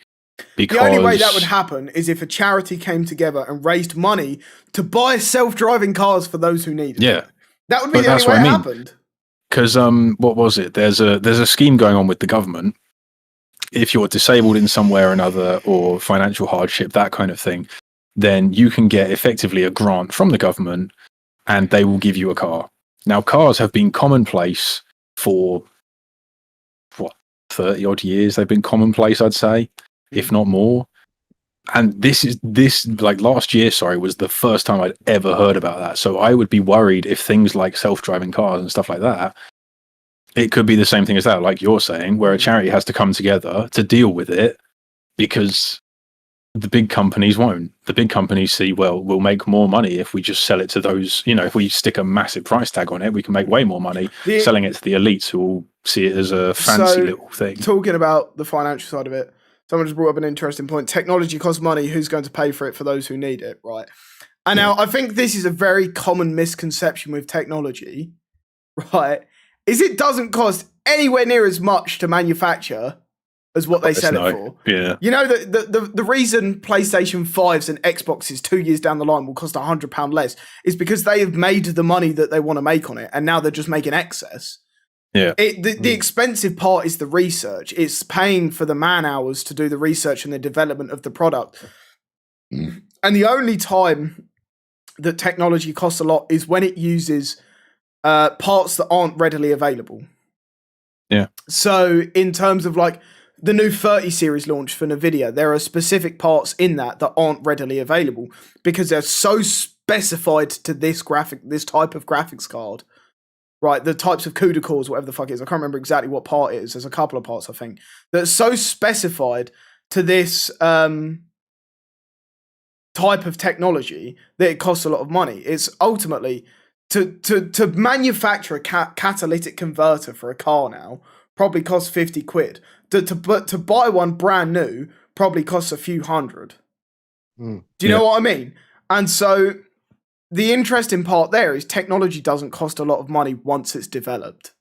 Because the only way that would happen is if a charity came together and raised money to buy self-driving cars for those who need it. Yeah. That would be the only way it happened. Because what was it? There's a scheme going on with the government. If you're disabled in some way or another, or financial hardship, that kind of thing, then you can get effectively a grant from the government, and they will give you a car. Now, cars have been commonplace for 30 odd years. They've been commonplace, I'd say, if not more. And this last year, was the first time I'd ever heard about that. So I would be worried if things like self-driving cars and stuff like that, it could be the same thing as that, like you're saying, where a charity has to come together to deal with it because the big companies won't. The big companies see, well, we'll make more money if we just sell it to those, if we stick a massive price tag on it, we can make way more money selling it to the elites who will see it as a fancy little thing. Talking about the financial side of it, someone just brought up an interesting point. Technology costs money. Who's going to pay for it for those who need it, right? And now I think this is a very common misconception with technology, right? Is it doesn't cost anywhere near as much to manufacture as what they sell it for. Yeah. You know, the reason PlayStation 5s and Xboxes 2 years down the line will cost £100 less is because they have made the money that they want to make on it, and now they're just making excess. Yeah. The expensive part is the research. It's paying for the man hours to do the research and the development of the product. And the only time that technology costs a lot is when it uses parts that aren't readily available. Yeah. So in terms of like the new 30 series launch for NVIDIA, there are specific parts in that aren't readily available because they're so specified to this type of graphics card. Right, the types of CUDA cores, whatever the fuck it is. I can't remember exactly what part it is. There's a couple of parts, I think, that's so specified to this type of technology that it costs a lot of money. It's ultimately to manufacture a catalytic converter for a car now probably costs 50 quid. To buy one brand new probably costs a few hundred. Do you know what I mean? And so the interesting part there is technology doesn't cost a lot of money once it's developed.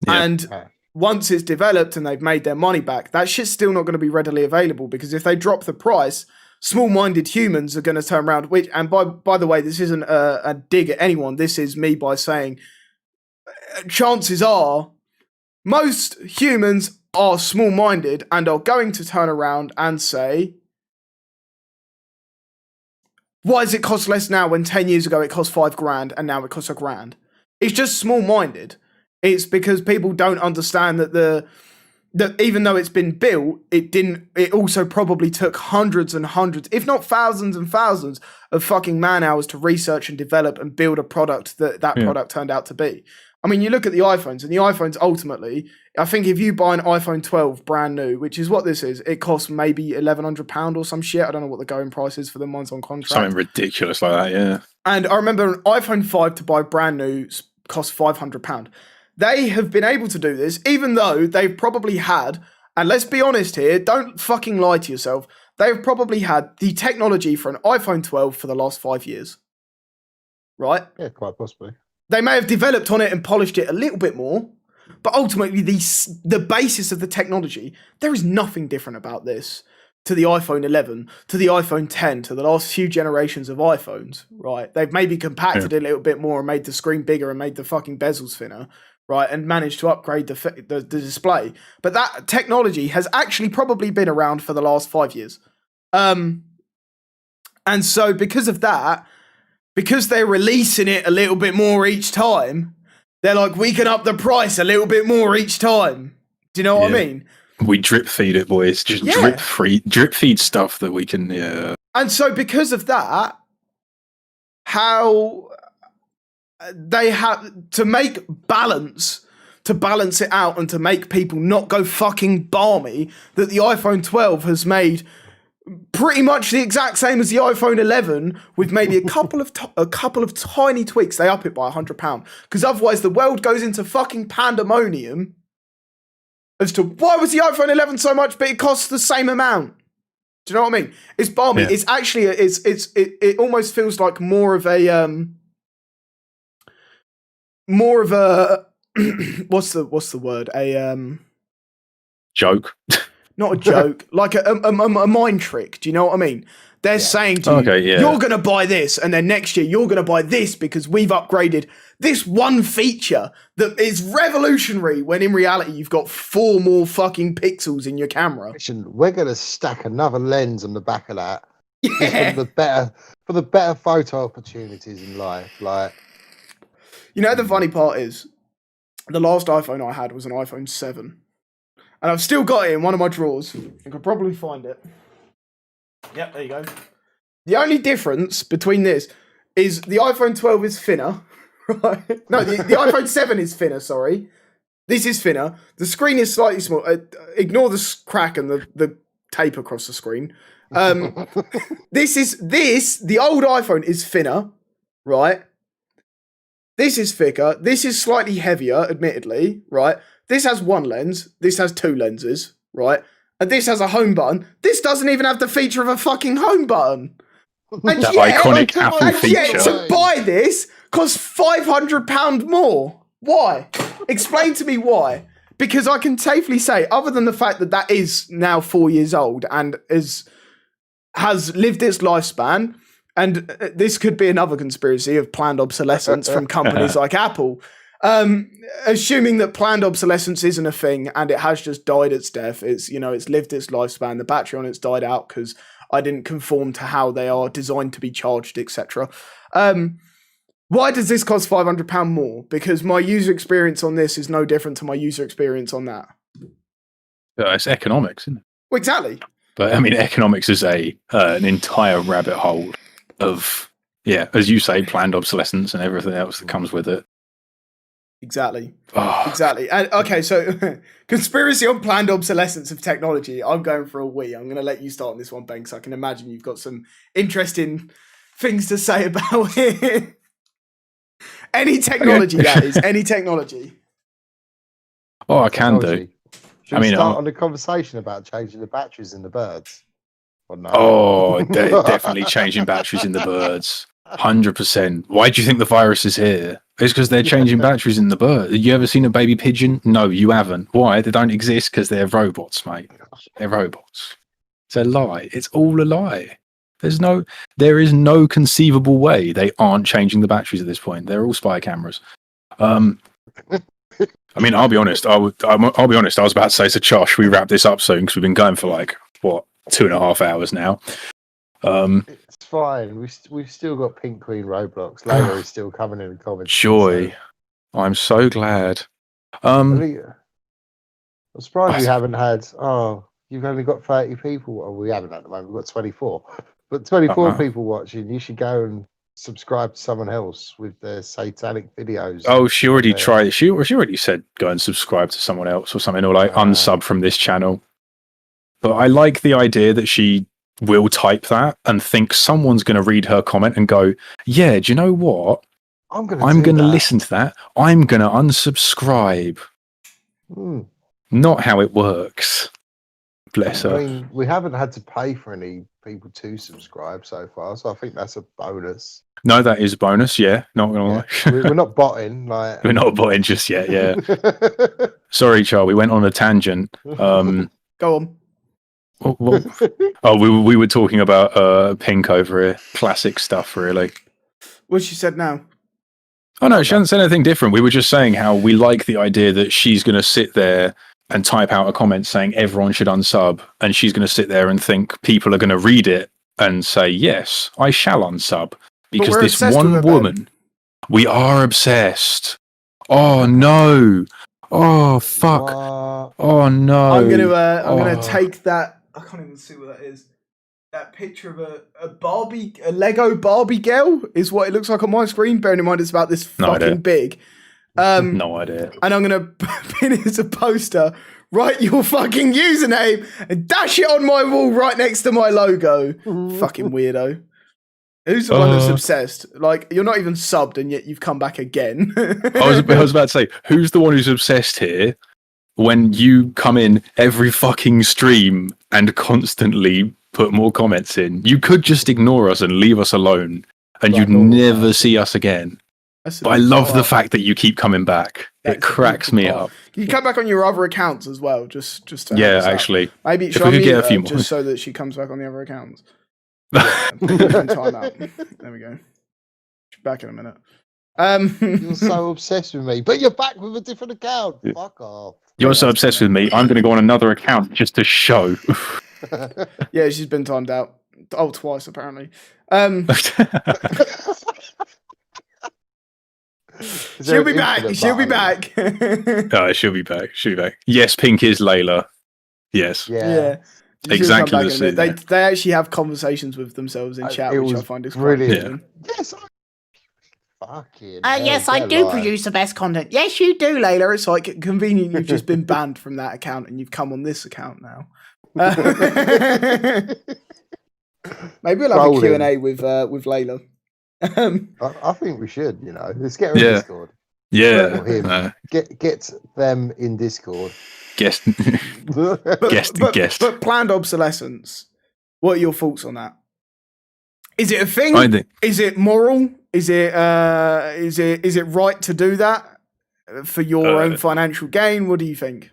Yeah. And once it's developed and they've made their money back, that shit's still not going to be readily available because if they drop the price, small-minded humans are going to turn around. And by the way, this isn't a dig at anyone. This is me by saying chances are most humans are small-minded and are going to turn around and say, why does it cost less now when 10 years ago it cost $5,000 and now it costs $1,000? It's just small-minded. It's because people don't understand that that even though it's been built, it also probably took hundreds and hundreds, if not thousands and thousands of fucking man hours to research and develop and build a product that product turned out to be. I mean, you look at the iPhones, and the iPhones ultimately, I think if you buy an iPhone 12 brand new, which is what this is, it costs maybe £1,100 or some shit. I don't know what the going price is for them. One's on contract. Something ridiculous like that, yeah. And I remember an iPhone 5 to buy brand new cost £500. They have been able to do this, even though they've probably had, and let's be honest here, don't fucking lie to yourself, they've probably had the technology for an iPhone 12 for the last 5 years. Right? Yeah, quite possibly. They may have developed on it and polished it a little bit more, but ultimately the basis of the technology, there is nothing different about this. to the iPhone 11, to the iPhone 10, to the last few generations of iPhones, right? They've maybe compacted it a little bit more and made the screen bigger and made the fucking bezels thinner, right? And managed to upgrade the display. But that technology has actually probably been around for the last 5 years. And so because of that, because they're releasing it a little bit more each time, they're like, we can up the price a little bit more each time. Do you know what I mean? We drip feed it, boys. Just drip feed stuff that we can. And so, because of that, how they have to balance it out and to make people not go fucking balmy, that the iPhone 12 has made pretty much the exact same as the iPhone 11, with maybe a couple of tiny tweaks. They up it by £100 because otherwise the world goes into fucking pandemonium as to why was the iPhone 11 so much, but it costs the same amount. Do you know what I mean? It's balmy. Yeah. It's actually it almost feels like more of a what's the word? Joke. Not a joke, like a mind trick. Do you know what I mean? They're saying to you, you're going to buy this, and then next year you're going to buy this because we've upgraded this one feature that is revolutionary, when in reality you've got 4 more fucking pixels in your camera. We're going to stack another lens on the back of that for the better photo opportunities in life. Like, you know, the funny part is, the last iPhone I had was an iPhone 7. And I've still got it in one of my drawers. I could probably find it. Yep, there you go. The only difference between this is the iPhone 12 is thinner. Right? No, the iPhone 7 is thinner, sorry. This is thinner. The screen is slightly smaller. Ignore the crack and the tape across the screen. The old iPhone is thinner, right? This is thicker. This is slightly heavier, admittedly, right? This has 1 lens. This has 2 lenses, right? And this has a home button. This doesn't even have the feature of a fucking home button. And that iconic Apple feature. Yet to buy this costs £500 more. Why? Explain to me why. Because I can safely say, other than the fact that that is now 4 years old and has lived its lifespan, and this could be another conspiracy of planned obsolescence from companies like Apple. Assuming that planned obsolescence isn't a thing and it has just died its death, it's lived its lifespan, the battery on it's died out because I didn't conform to how they are designed to be charged, etc. Why does this cost £500 more? Because my user experience on this is no different to my user experience on that. It's economics, isn't it? Well, exactly. But I mean, economics is an entire rabbit hole of, as you say, planned obsolescence and everything else that comes with it. Exactly. Exactly. And okay, so conspiracy on planned obsolescence of technology. I'm going for a wee. I'm going to let you start on this one, Ben, because I can imagine you've got some interesting things to say about it. Any technology, that is. Any technology. Oh, I can do. Should we start on the conversation about changing the batteries in the birds? Or no? Oh, definitely changing batteries in the birds. 100%. Why do you think the virus is here? It's because they're changing batteries in the bird. Have you ever seen a baby pigeon? No, you haven't. Why? They don't exist because they're robots, mate. They're robots. It's a lie. It's all a lie. There is no conceivable way they aren't changing the batteries at this point. They're all spy cameras. I mean, I'll be honest. I'll be honest. I was about to say to Josh, we wrap this up soon because we've been going for 2.5 hours now. It's fine. We've still got Pink Queen Roblox. Later is still coming in the comments. Joy. So. I'm so glad. I'm surprised we haven't had. Oh, you've only got 30 people. Well, we haven't at the moment. We've got 24. But 24 people watching. You should go and subscribe to someone else with their satanic videos. Oh, she already tried. She already said go and subscribe to someone else or something, or unsub from this channel. But I like the idea that she will type that and think someone's going to read her comment and go, yeah, do you know what? I'm going to listen to that. I'm going to unsubscribe. Not how it works. Bless her. I mean, we haven't had to pay for any people to subscribe so far, so I think that's a bonus. No, that is a bonus, yeah. Not going to lie. We're not botting. We're not botting just yet, yeah. Sorry, Charlie, we went on a tangent. Go on. Oh, we were talking about Pink over here. Classic stuff, really. What she said now? Oh no, she hasn't said anything different. We were just saying how we like the idea that she's going to sit there and type out a comment saying everyone should unsub, and she's going to sit there and think people are going to read it and say, yes, I shall unsub. Because this one woman, we are obsessed. Oh no. Oh fuck. Oh no. I'm gonna take that. I can't even see what that is. That picture of a Lego Barbie girl is what it looks like on my screen. Bearing in mind it's about this fucking big. No idea. And I'm gonna pin it as a poster. Write your fucking username and dash it on my wall right next to my logo. Fucking weirdo. Who's the one that's obsessed? Like, you're not even subbed and yet you've come back again. I was about to say, who's the one who's obsessed here when you come in every fucking stream and constantly put more comments in? You could just ignore us and leave us alone and you'd never see us again. But I love the fact that you keep coming back. It cracks me up. You come back on your other accounts as well, just to actually. Maybe if we could get a few more, just so that she comes back on the other accounts. Time out. There we go. She's back in a minute. You're so obsessed with me, but you're back with a different account. Yeah. Fuck off. You're so obsessed with me. I'm going to go on another account just to show. Yeah, she's been timed out. Oh, twice apparently. She'll be back. She'll be back. She'll be back. She'll be back. Yes, Pink is Layla. Yes. Yeah. Exactly the same. They actually have conversations with themselves in chat, which I find is brilliant. Yes, fucking. Yes, I do produce the best content. Yes, you do, Layla. It's like convenient. You've just been banned from that account and you've come on this account now. Maybe we'll have a Q&A with Layla. I think we should. Let's get her in Discord. Yeah. Get them in Discord. Guest. But planned obsolescence. What are your thoughts on that? Is it a thing? Is it moral? Is it right to do that for your own financial gain? What do you think?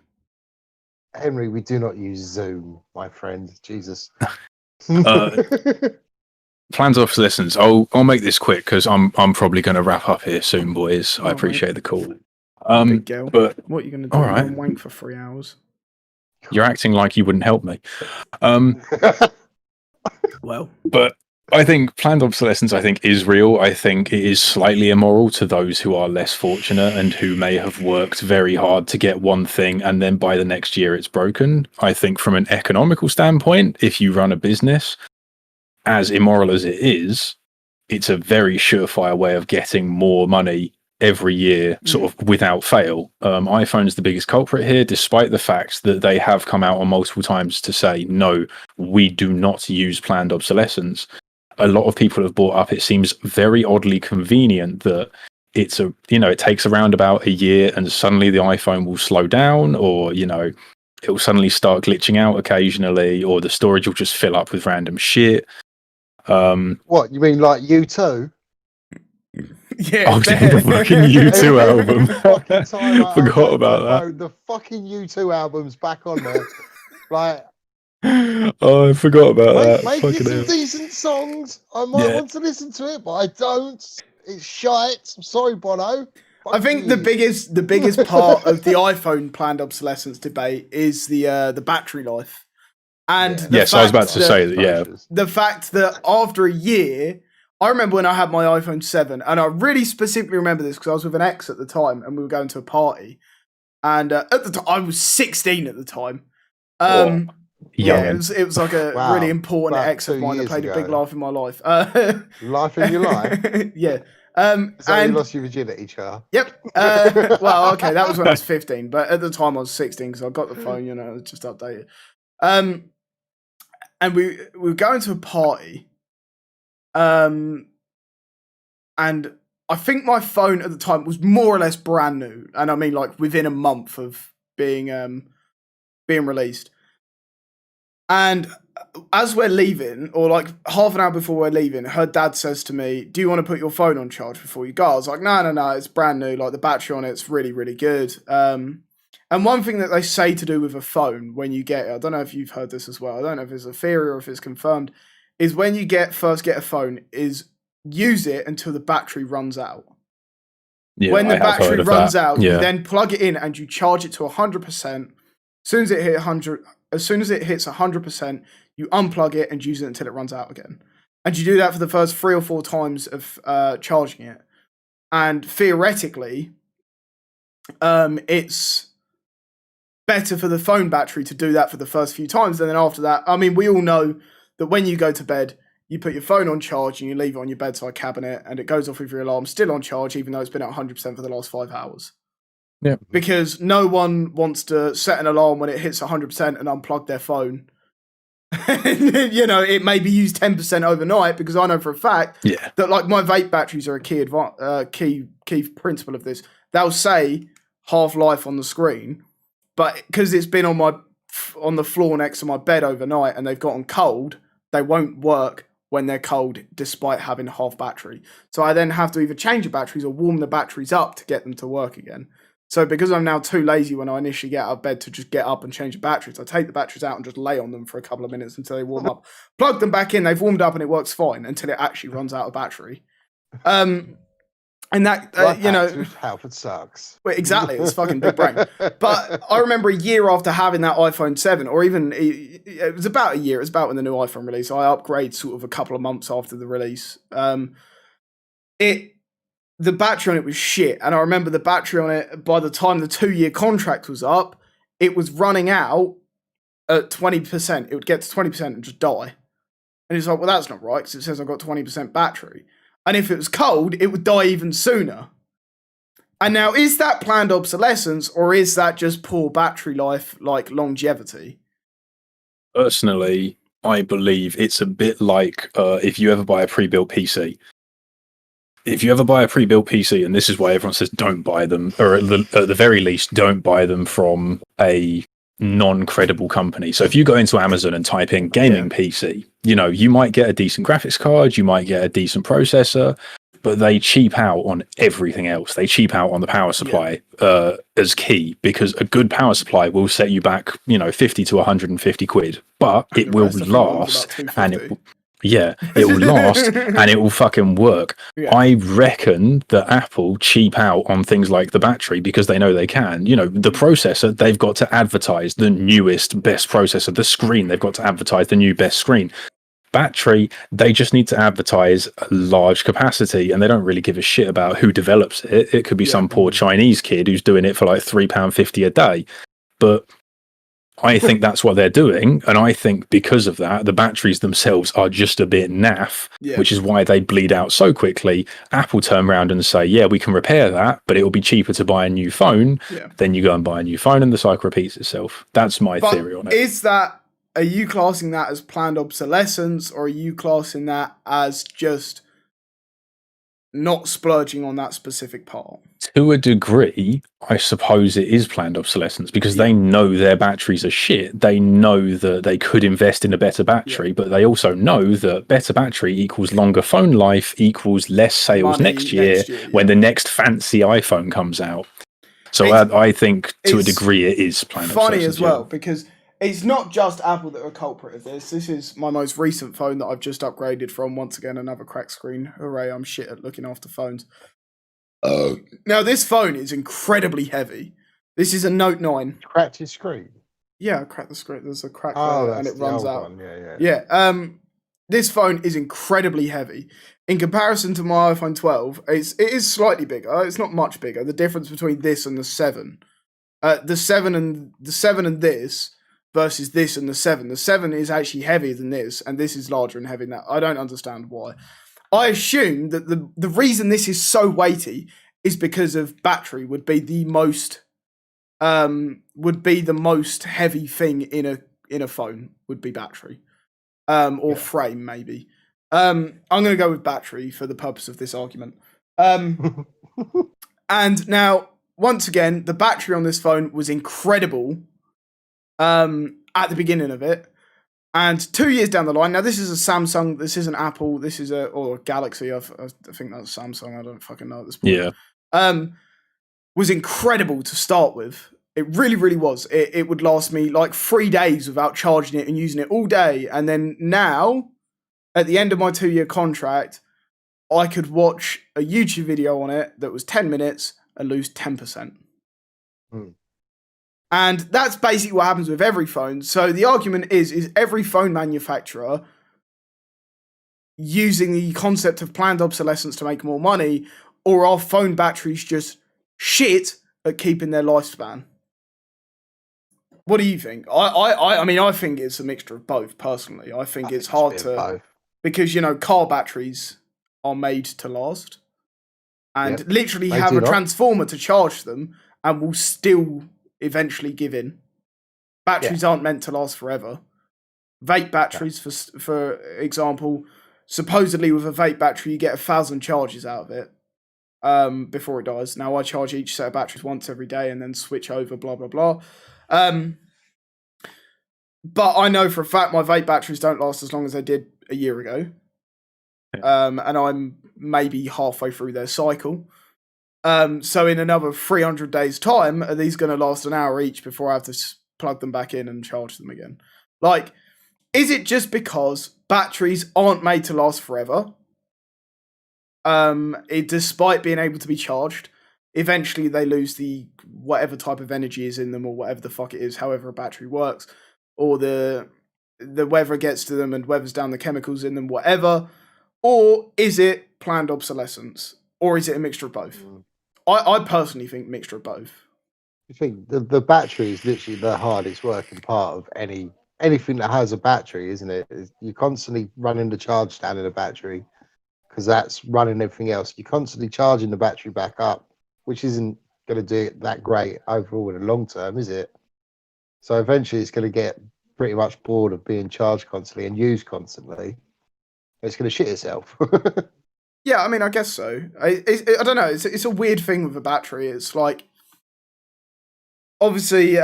Henry, we do not use Zoom, my friend. Jesus. Planned obsolescence. I'll make this quick because I'm probably going to wrap up here soon, boys. I appreciate the call. Big girl. But what are you going to do? All right. Wank for 3 hours. You're acting like you wouldn't help me. Well, but I think planned obsolescence, is real. I think it is slightly immoral to those who are less fortunate and who may have worked very hard to get one thing and then by the next year it's broken. I think from an economical standpoint, if you run a business, as immoral as it is, it's a very surefire way of getting more money every year, sort of without fail. iPhone's the biggest culprit here, despite the fact that they have come out on multiple times to say, no, we do not use planned obsolescence. A lot of people have brought up, it seems very oddly convenient that it takes around about a year and suddenly the iPhone will slow down, or, it will suddenly start glitching out occasionally, or the storage will just fill up with random shit. What, you mean like U2? Yeah, the fucking U2 album. Forgot about that. The fucking U2 album's back on there. Like, oh, I forgot about that. Make it some decent songs. I might want to listen to it, but I don't. It's shite. I'm sorry, Bono. I think the biggest part of the iPhone planned obsolescence debate is the battery life. And yes, I was about to say that. The fact that after a year, I remember when I had my iPhone 7, and I really specifically remember this because I was with an ex at the time, and we were going to a party, and at the time I was 16 at the time. It was like a really important ex of mine that played a big life in my life. Life in your life? Yeah. So you lost your virginity, Char? Yep. Well, okay, that was when I was 15, but at the time I was 16 because I got the phone, it was just updated. And we were going to a party, and I think my phone at the time was more or less brand new, and I mean like within a month of being released. And as we're leaving, or like half an hour before we're leaving, her dad says to me, "Do you want to put your phone on charge before you go?" I was like, no, it's brand new. Like the battery on it's really, really good. And And one thing that they say to do with a phone when you get it, I don't know if you've heard this as well, I don't know if it's a theory or if it's confirmed, is when you first get a phone, is use it until the battery runs out. Yeah, when the battery runs out, yeah. you then plug it in and you charge it to 100%. As soon as it hits 100%, you unplug it and use it until it runs out again. And you do that for the first 3 or 4 times of charging it. And theoretically, it's better for the phone battery to do that for the first few times. And then after that, I mean, we all know that when you go to bed, you put your phone on charge and you leave it on your bedside cabinet and it goes off with your alarm still on charge, even though it's been at 100% for the last 5 hours. Yeah. Because no one wants to set an alarm when it hits 100% and unplug their phone. You know, it may be used 10% overnight, because I know for a fact that, like, my vape batteries are a key principle of this. They'll say half-life on the screen, but because it's been on the floor next to my bed overnight and they've gotten cold, they won't work when they're cold, despite having half battery. So I then have to either change the batteries or warm the batteries up to get them to work again. So because I'm now too lazy when I initially get out of bed to just get up and change the batteries, I take the batteries out and just lay on them for a couple of minutes until they warm up. Plug them back in, they've warmed up and it works fine until it actually runs out of battery. And that, you know... How it sucks. Well, exactly, it's fucking big brain. But I remember a year after having that iPhone 7, or even... It was about a year, it was about when the new iPhone released. So I upgraded sort of a couple of months after the release. The battery on it was shit, and I remember the battery on it, by the time the 2-year contract was up, it was running out at 20%. It would get to 20% and just die. And it's like, well, that's not right, because it says I've got 20% battery. And if it was cold, it would die even sooner. And now, is that planned obsolescence, or is that just poor battery life, like longevity? Personally, I believe it's a bit like if you ever buy a pre-built PC. If you ever buy a pre-built PC, and this is why everyone says don't buy them, or at the very least, don't buy them from a non-credible company. So if you go into Amazon and type in gaming PC, you know, you might get a decent graphics card, you might get a decent processor, but they cheap out on everything else. They cheap out on the power supply as key, because a good power supply will set you back, you know, 50 to 150 quid, but it will last, and it will last and it will fucking work. I reckon that Apple cheap out on things like the battery because they know they can. You know, the processor, they've got to advertise the newest, best processor. The screen, they've got to advertise the new best screen. Battery, they just need to advertise a large capacity, and they don't really give a shit about who develops it. It could be some poor Chinese kid who's doing it for like £3.50 a day. But I think that's what they're doing, and I think because of that, the batteries themselves are just a bit naff, which is why they bleed out so quickly. Apple turn around and say, yeah, we can repair that, but it will be cheaper to buy a new phone. Then you go and buy a new phone and the cycle repeats itself. That's my theory on it. Are you classing that as planned obsolescence, or are you classing that as just not splurging on that specific part? To a degree, I suppose it is planned obsolescence, because they know their batteries are shit. They know that they could invest in a better battery, but they also know that better battery equals longer phone life equals less sales next year when the next fancy iPhone comes out. So I think to a degree it is planned obsolescence. Funny as well, because it's not just Apple that are a culprit of this. This is my most recent phone that I've just upgraded from. Once again, another cracked screen. Hooray, I'm shit at looking after phones. Now, this phone is incredibly heavy. This is a Note 9. Cracked your screen? Yeah, I cracked the screen. There's a crack there, and it runs out. One. Yeah. This phone is incredibly heavy. In comparison to my iPhone 12, it is slightly bigger. It's not much bigger. The difference between this and the 7. The 7 and this versus this and the 7. The 7 is actually heavier than this, and this is larger and heavier than that. I don't understand why. I assume that the reason this is so weighty is because of battery would be the most heavy thing in a phone would be battery, or frame maybe. I'm going to go with battery for the purpose of this argument. And now, once again, the battery on this phone was incredible at the beginning of it. And 2 years down the line, now this is a Samsung, this isn't Apple, this is a Galaxy, I think that's Samsung, I don't fucking know at this point. Was incredible to start with. It really, really was. It would last me like 3 days without charging it and using it all day. And then now, at the end of my 2-year contract, I could watch a YouTube video on it that was 10 minutes and lose 10%. And that's basically what happens with every phone. So the argument is every phone manufacturer using the concept of planned obsolescence to make more money, or are phone batteries just shit at keeping their lifespan? What do you think? I mean, I think it's a mixture of both, personally. I think it's hard to... Because, car batteries are made to last. And literally have a transformer to charge them and will still eventually give in. Batteries aren't meant to last forever. Vape batteries, for example, supposedly with a vape battery, you get 1,000 charges out of it before it dies. Now, I charge each set of batteries once every day and then switch over, blah, blah, blah. But I know for a fact my vape batteries don't last as long as they did a year ago. And I'm maybe halfway through their cycle. So in another 300 days' time, are these going to last an hour each before I have to plug them back in and charge them again? Like, is it just because batteries aren't made to last forever? Despite being able to be charged, eventually they lose the whatever type of energy is in them, or whatever the fuck it is, however a battery works, or the weather gets to them and weathers down the chemicals in them, whatever. Or is it planned obsolescence? Or is it a mixture of both? I personally think mixture of both. I think the battery is literally the hardest working part of anything that has a battery, isn't it? You're constantly running the charge down in a battery, because that's running everything else. You're constantly charging the battery back up, which isn't going to do it that great overall in the long term, is it? So eventually it's going to get pretty much bored of being charged constantly and used constantly. It's going to shit itself. Yeah, I mean, I guess so. I don't know. It's a weird thing with a battery. It's like, obviously,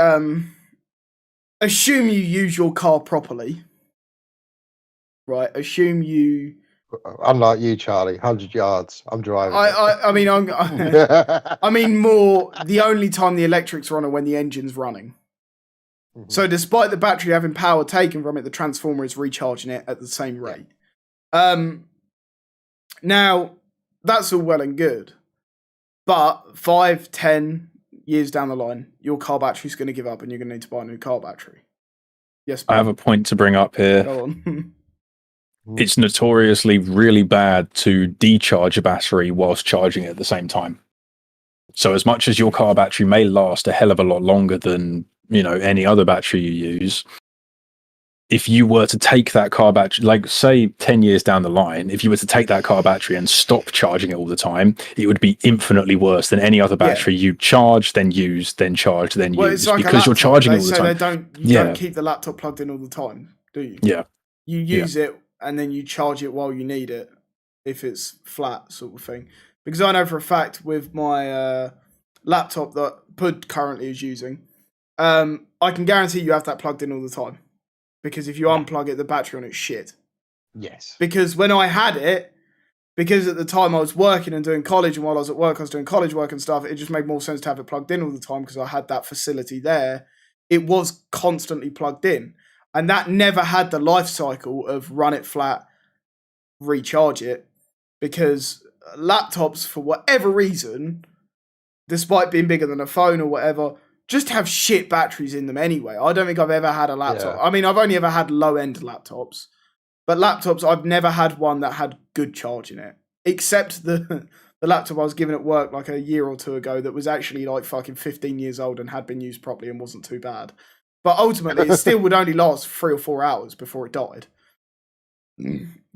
assume you use your car properly, right? Assume you... Unlike you, Charlie, 100 yards, I'm driving. I mean, more the only time the electrics are on are when the engine's running. Mm-hmm. So despite the battery having power taken from it, the transformer is recharging it at the same rate. Now, that's all well and good. But 5, 10 years down the line, your car battery's going to give up and you're going to need to buy a new car battery. Yes, I have a point to bring up here. Go on. It's notoriously really bad to decharge a battery whilst charging it at the same time. So as much as your car battery may last a hell of a lot longer than, any other battery you use, if you were to take that car battery, like say 10 years down the line, if you were to take that car battery and stop charging it all the time, it would be infinitely worse than any other battery you charge, then use, then charge, then use. Like because you're charging it all the time. You don't keep the laptop plugged in all the time, do you? Yeah. You use it and then you charge it while you need it, if it's flat sort of thing. Because I know for a fact with my laptop that Pud currently is using, I can guarantee you have that plugged in all the time. Because if you unplug it, the battery on it's shit. Yes. Because when I had it, because at the time I was working and doing college, and while I was at work, I was doing college work and stuff, it just made more sense to have it plugged in all the time because I had that facility there. It was constantly plugged in. And that never had the life cycle of run it flat, recharge it. Because laptops, for whatever reason, despite being bigger than a phone or whatever, just have shit batteries in them anyway. I don't think I've ever had a laptop. Yeah. I mean, I've only ever had low-end laptops. But laptops, I've never had one that had good charge in it. Except the laptop I was given at work like a year or two ago that was actually like fucking 15 years old and had been used properly and wasn't too bad. But ultimately, it still would only last 3 or 4 hours before it died.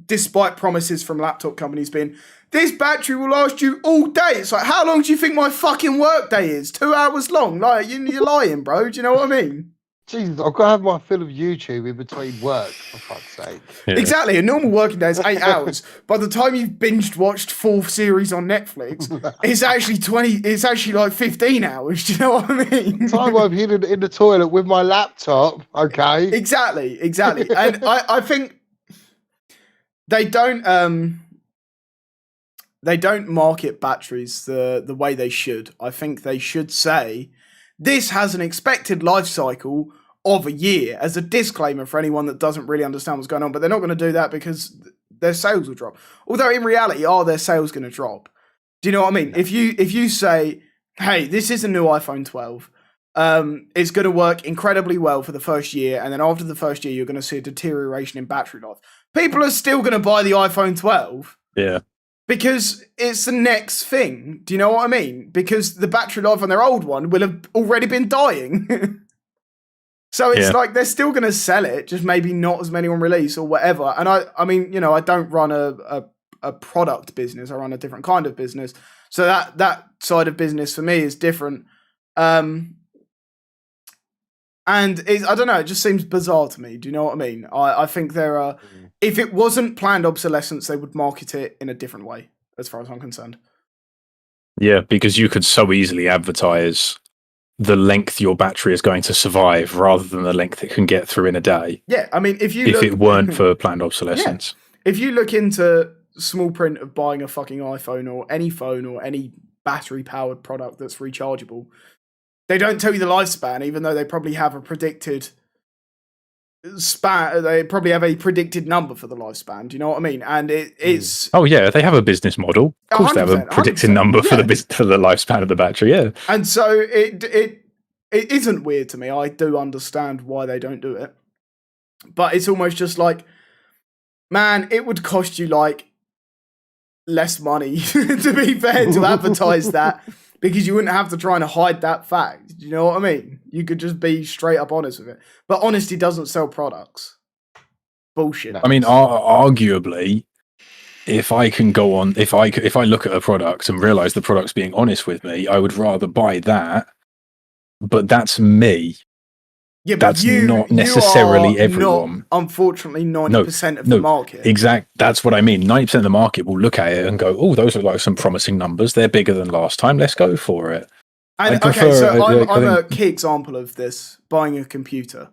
Despite promises from laptop companies being, this battery will last you all day. It's like, how long do you think my fucking work day is? 2 hours long? Like, you're lying, bro. Do you know what I mean? Jesus, I've got to have my fill of YouTube in between work, for fuck's sake. Yeah. Exactly. A normal working day is 8 hours. By the time you've binged watched 4 series on Netflix, it's actually like 15 hours. Do you know what I mean? The time I'm hidden in the toilet with my laptop, okay? Exactly. And I think they don't market batteries the way they should. I think they should say, this has an expected life cycle of a year, as a disclaimer for anyone that doesn't really understand what's going on. But they're not going to do that because their sales will drop. Although in reality, are their sales going to drop? Do you know what I mean? No. If you say, hey, this is a new iPhone 12, it's going to work incredibly well for the first year, and then after the first year, you're going to see a deterioration in battery life. People are still going to buy the iPhone 12. Yeah. Because it's the next thing. Do you know what I mean? Because the battery life on their old one will have already been dying. So it's like they're still going to sell it, just maybe not as many on release or whatever. And I mean, you know, I don't run a product business. I run a different kind of business. So that side of business for me is different. And I don't know, it just seems bizarre to me. Do you know what I mean? I think there are, if it wasn't planned obsolescence, they would market it in a different way, as far as I'm concerned. Yeah, because you could so easily advertise the length your battery is going to survive rather than the length it can get through in a day. Yeah, I mean, if it weren't for planned obsolescence. Yeah. If you look into small print of buying a fucking iPhone or any phone or any battery-powered product that's rechargeable, they don't tell you the lifespan, even though they probably have a predicted span. They probably have a predicted number for the lifespan. Do you know what I mean? And it's oh yeah, they have a business model. Of course, they have a predicted number for the lifespan of the battery. Yeah, and so it isn't weird to me. I do understand why they don't do it, but it's almost just like, man, it would cost you like less money to be fair to advertise that. Because you wouldn't have to try and hide that fact. Do you know what I mean? You could just be straight up honest with it. But honesty doesn't sell products. Bullshit. I mean, arguably, if I can go on, if I look at a product and realize the product's being honest with me, I would rather buy that. But that's me. Yeah, but that's not necessarily everyone. Not, unfortunately, 90% of the market. Exactly. That's what I mean. 90% of the market will look at it and go, "Oh, those are like some promising numbers. They're bigger than last time. Let's go for it." And okay, so I'm a key example of this. Buying a computer.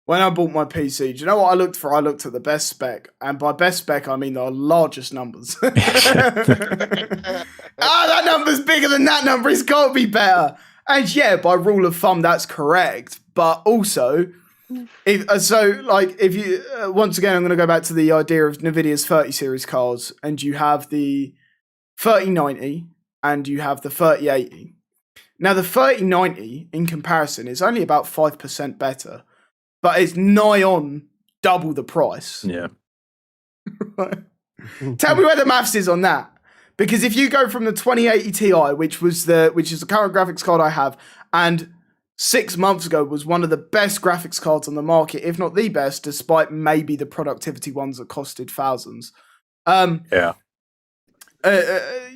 When I bought my PC, do you know what I looked for? I looked at the best spec, and by best spec, I mean the largest numbers. That number's bigger than that number. It's got to be better. And yeah, by rule of thumb, that's correct. But also, if you once again, I'm going to go back to the idea of NVIDIA's 30 series cards, and you have the 3090 and you have the 3080. Now, the 3090 in comparison is only about 5% better, but it's nigh on double the price. Yeah. Tell me where the maths is on that. Because if you go from the 2080 Ti, which is the current graphics card I have, and 6 months ago was one of the best graphics cards on the market, if not the best, despite maybe the productivity ones that costed thousands. Yeah.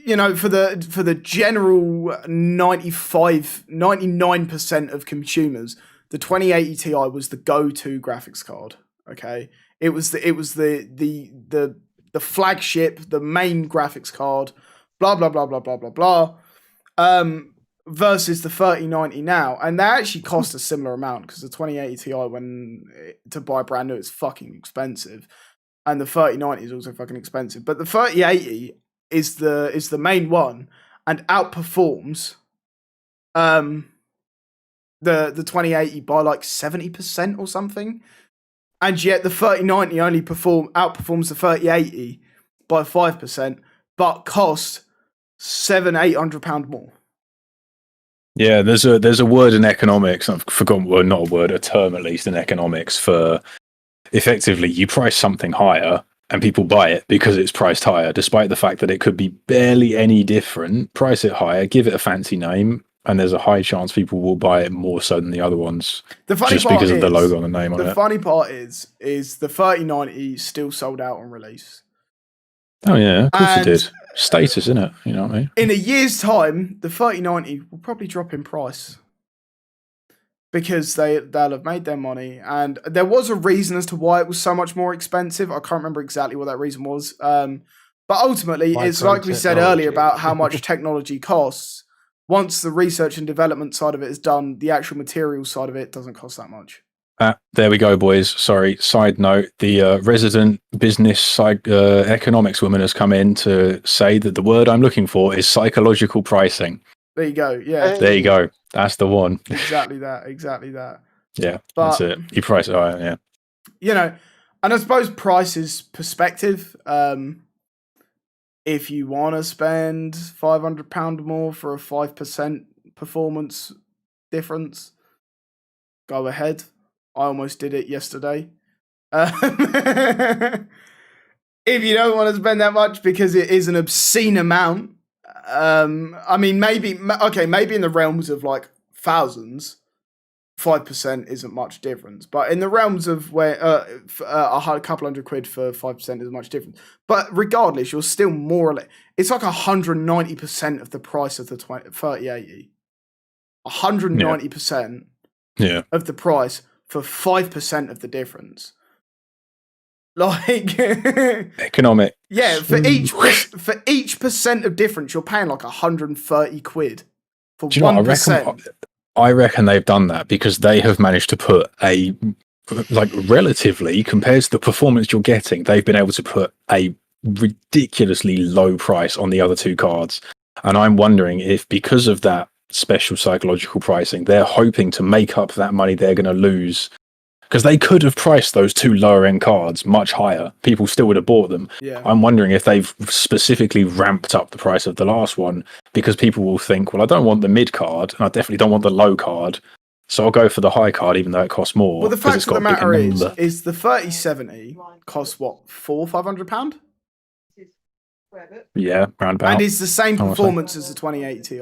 You know, for the general 99% of consumers, the 2080 Ti was the go-to graphics card. Okay, it was the flagship, the main graphics card. Blah blah blah blah blah blah blah. Versus the 3090 now, and they actually cost a similar amount because the 2080 Ti, to buy brand new, is fucking expensive, and the 3090 is also fucking expensive. But the 3080 is the main one and outperforms the 2080 by like 70% or something, and yet the 3090 only outperforms the 3080 by 5%, but costs £700-800 more. Yeah, there's a word in economics, I've forgotten, well, not a word, a term at least in economics for effectively you price something higher and people buy it because it's priced higher, despite the fact that it could be barely any different. Price it higher, give it a fancy name, and there's a high chance people will buy it more so than the other ones, just because of the logo and the name on it. The funny part is the 3090 still sold out on release. Oh yeah, of course it did. Status, isn't it? You know what I mean? In a year's time, the 3090 will probably drop in price because they'll have made their money. And there was a reason as to why it was so much more expensive. I can't remember exactly what that reason was. But ultimately, it's like we said earlier about how much technology costs. Once the research and development side of it is done, the actual material side of it doesn't cost that much. There we go, boys. Sorry, side note. The resident business economics woman has come in to say that the word I'm looking for is psychological pricing. There you go. Yeah. There you go. That's the one. Exactly that. Exactly that. Yeah, But, that's it. You price it right, yeah. You know, and I suppose price is perspective. If you want to spend £500 more for a 5% performance difference, go ahead. I almost did it yesterday. If you don't want to spend that much because it is an obscene amount, I mean, maybe in the realms of like thousands, 5% isn't much difference. But in the realms of where a couple £100 for 5% is much difference. But regardless, you're still more or less. It's like 190% of the price of the 3080. 190% of the price for 5% of the difference. Like economic. Yeah, for each percent of difference, you're paying like £130 for 1%. I reckon they've done that because they have managed to put relatively compared to the performance you're getting, they've been able to put a ridiculously low price on the other two cards. And I'm wondering if because of that special psychological pricing, they're hoping to make up that money they're going to lose. Because they could have priced those two lower end cards much higher. People still would have bought them. Yeah. I'm wondering if they've specifically ramped up the price of the last one because people will think, well, I don't want the mid card and I definitely don't want the low card. So I'll go for the high card even though it costs more. Well, the fact of the matter is the 3070 costs what, £500? Yeah, round about. And it's the same performance as the 2080 Ti.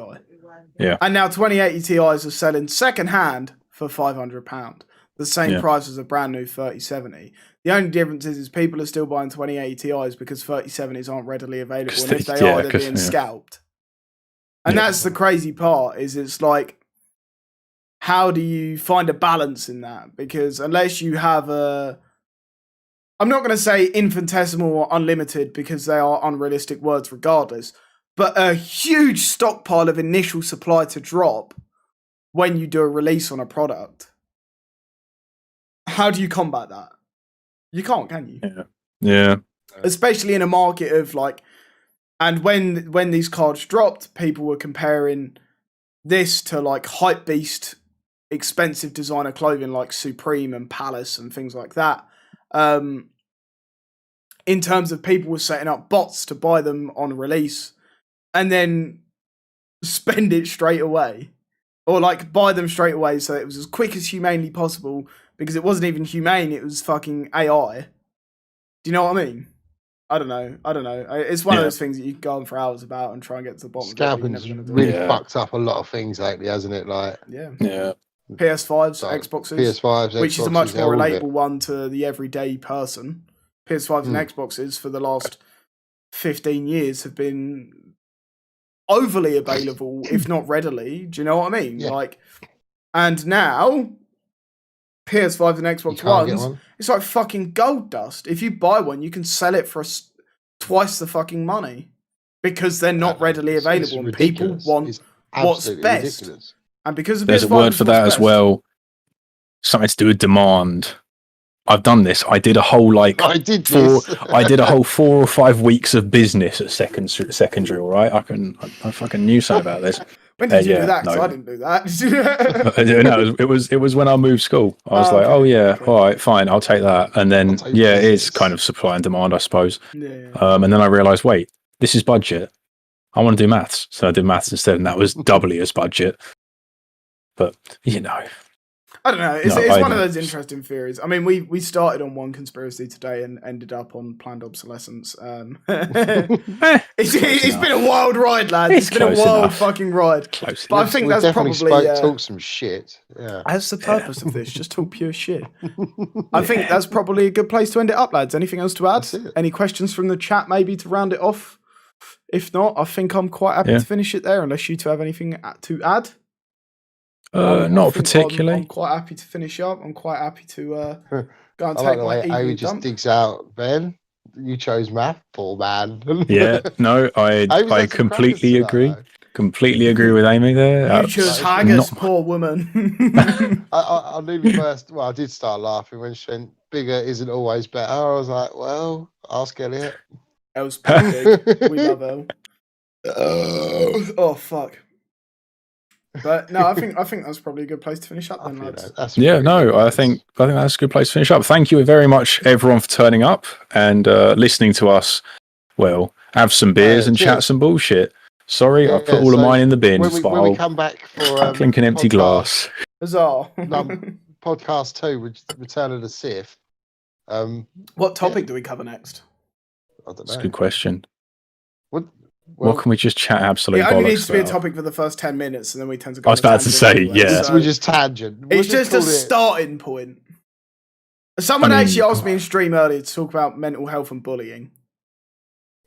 Yeah. And now 2080 Ti's are selling second hand for £500. The same price as a brand new 3070. The only difference is people are still buying 2080 Ti's because 3070s aren't readily available, and if they are, they're being scalped. And that's the crazy part. Is it's like, how do you find a balance in that? Because unless you have I'm not going to say infinitesimal or unlimited because they are unrealistic words regardless, but a huge stockpile of initial supply to drop when you do a release on a product. How do you combat that? You can't, can you? Yeah. Especially in a market of like, and when these cards dropped, people were comparing this to like hype beast, expensive designer clothing like Supreme and Palace and things like that. In terms of people were setting up bots to buy them on release and then spend it straight away, or like buy them straight away so it was as quick as humanely possible. Because it wasn't even humane, it was fucking AI. Do you know what I mean? I don't know. It's one of those things that you can go on for hours about and try and get to the bottom Scalping's of it. really fucked up a lot of things lately, hasn't it? Like PS5s, Xboxes, which is a much more relatable one to the everyday person. PS5s and Xboxes for the last 15 years have been overly available, if not readily. Do you know what I mean? Yeah. And now PS5s and Xbox Ones, it's like fucking gold dust. If you buy one, you can sell it for twice the fucking money because they're not readily available and people want what's best. Ridiculous. And because of there's a word for that as well, something to do with demand. I've done this. I did a whole I did a whole 4 or 5 weeks of business at secondary. All right, I fucking knew something about this. When did you do that? Because I didn't do that. No, it was when I moved school. I was all right, fine, I'll take that. And then it is kind of supply and demand, I suppose. Yeah. And then I realised, wait, this is budget. I want to do maths, so I did maths instead, and that was doubly as budget. But I don't know. It's one of those interesting theories. I mean, we started on one conspiracy today and ended up on planned obsolescence. It's been a wild ride, lads. It's been a wild fucking ride. But I think that's probably talk some shit. Yeah, that's the purpose of this. Just talk pure shit. I think that's probably a good place to end it up, lads. Anything else to add? Any questions from the chat, maybe to round it off? If not, I think I'm quite happy to finish it there. Unless you two have anything to add. Not particularly. I'm quite happy to finish up. I'm quite happy to go and I take my Amy just digs out. Ben, you chose math, poor man. I completely agree. Completely agree with Amy there. You chose haggis, poor woman. I knew me first. Well, I did start laughing when she went, bigger isn't always better. I was like, well, ask Elliot. El's pretty big. We love El. Oh fuck. But no, I think that's probably a good place to finish up then, lads. I think that's a good place to finish up. Thank you very much, everyone, for turning up and listening to us. Well, have some beers and chat some bullshit. Sorry, I put all of mine in the bin. When we come back for clink an empty glass. Huzzah. Podcast 2, Return of the Sith. What topic do we cover next? I don't know. That's a good question. What can we just chat absolutely? It only needs to be a topic for the first 10 minutes, and then we tend to go. I was about to say, yeah. So we just tangent. It's just a starting point. Someone actually asked me in stream earlier to talk about mental health and bullying.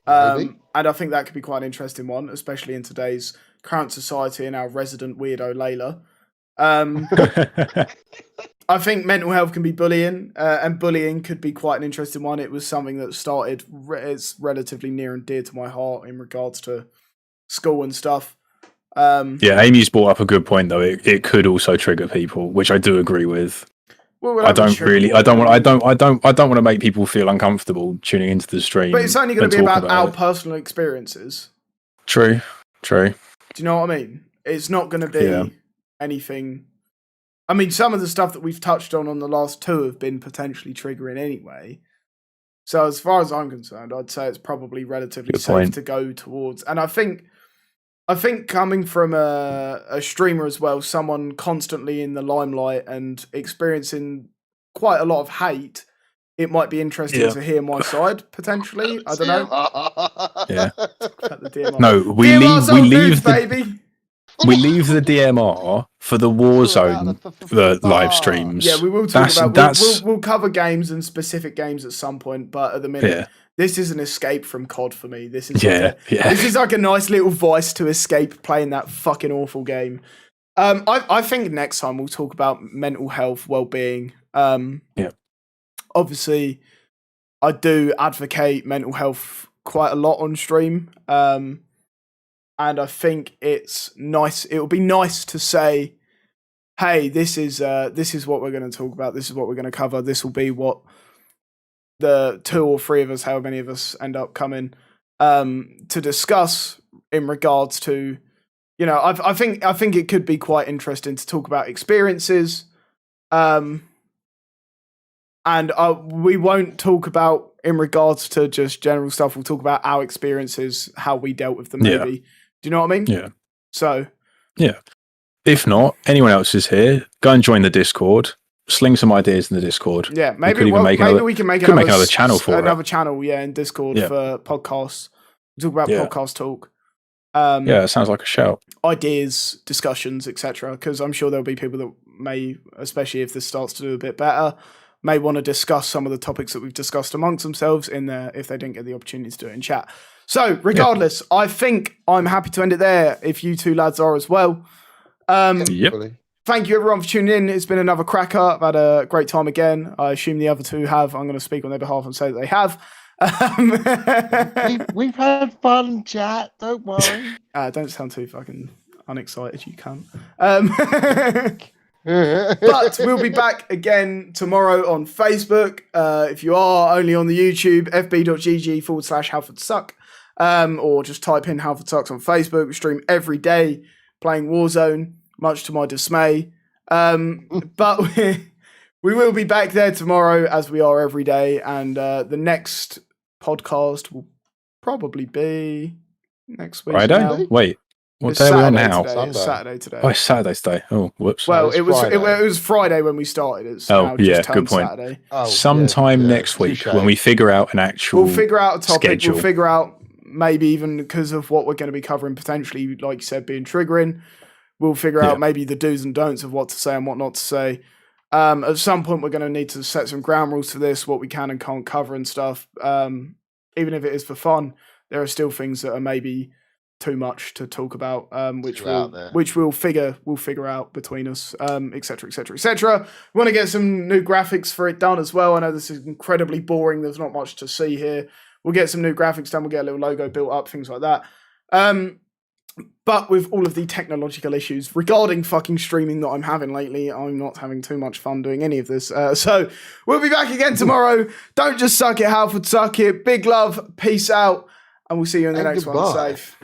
And I think that could be quite an interesting one, especially in today's current society and our resident weirdo Layla. I think mental health can be bullying, and bullying could be quite an interesting one. It was something that started, it's relatively near and dear to my heart in regards to school and stuff. Yeah, Amy's brought up a good point though. It could also trigger people, which I do agree with. Well, I don't want to make people feel uncomfortable tuning into the stream. But it's only going to be about our personal experiences. True. Do you know what I mean? It's not going to be anything. I mean, some of the stuff that we've touched on the last two have been potentially triggering anyway. So as far as I'm concerned, I'd say it's probably relatively safe to go towards. And I think coming from a streamer as well, someone constantly in the limelight and experiencing quite a lot of hate, it might be interesting to hear my side potentially. I don't know. Yeah. No, we leave baby. We leave the DMR for the Warzone live streams. Yeah, we will talk about. We'll cover games and specific games at some point, but at the minute, this is an escape from COD for me. This is this is like a nice little voice to escape playing that fucking awful game. I think next time we'll talk about mental health, well-being. Obviously, I do advocate mental health quite a lot on stream. And I think it's nice. It would be nice to say, "Hey, this is what we're going to talk about. This is what we're going to cover. This will be what the 2 or 3 of us, how many of us end up coming to discuss in regards to, you know, I think it could be quite interesting to talk about experiences, and we won't talk about in regards to just general stuff. We'll talk about our experiences, how we dealt with them, maybe." Do you know what I mean? Yeah. So. Yeah. If not, anyone else is here, go and join the Discord. Sling some ideas in the Discord. Yeah, maybe we can make another channel for another channel, in Discord for podcasts. We'll talk about podcast talk. It sounds like a shout. Ideas, discussions, etc. Because I'm sure there'll be people that may, especially if this starts to do a bit better, may want to discuss some of the topics that we've discussed amongst themselves in there if they didn't get the opportunity to do it in chat. So, regardless, I think I'm happy to end it there if you two lads are as well. Thank you, everyone, for tuning in. It's been another cracker. I've had a great time again. I assume the other two have. I'm going to speak on their behalf and say that they have. We've had fun, chat. Don't worry. Don't sound too fucking unexcited. You can't. But we'll be back again tomorrow on Facebook. If you are only on the YouTube, fb.gg/HalfordSuck. Or just type in Halford Sucks on Facebook. We stream every day playing Warzone, much to my dismay. But we will be back there tomorrow as we are every day. And the next podcast will probably be next week. Friday? Now. Wait, what day are we on now? It's Saturday today. Oh, it's Saturday today. Oh, whoops. Well, it was Friday when we started. It's now just good point. Saturday. Sometime next week when we figure out an actual We'll figure out a topic. Schedule. We'll figure out maybe even because of what we're going to be covering potentially, like you said, being triggering. We'll figure out maybe the do's and don'ts of what to say and what not to say. At some point, we're going to need to set some ground rules for this, what we can and can't cover and stuff. Even if it is for fun, there are still things that are maybe too much to talk about, which we'll figure out between us, etc., etc., etc. We want to get some new graphics for it done as well. I know this is incredibly boring. There's not much to see here. We'll get some new graphics done. We'll get a little logo built up, things like that. But with all of the technological issues regarding fucking streaming that I'm having lately, I'm not having too much fun doing any of this. So we'll be back again tomorrow. Don't just suck it, Halford, suck it. Big love. Peace out. And we'll see you in the next one. Safe.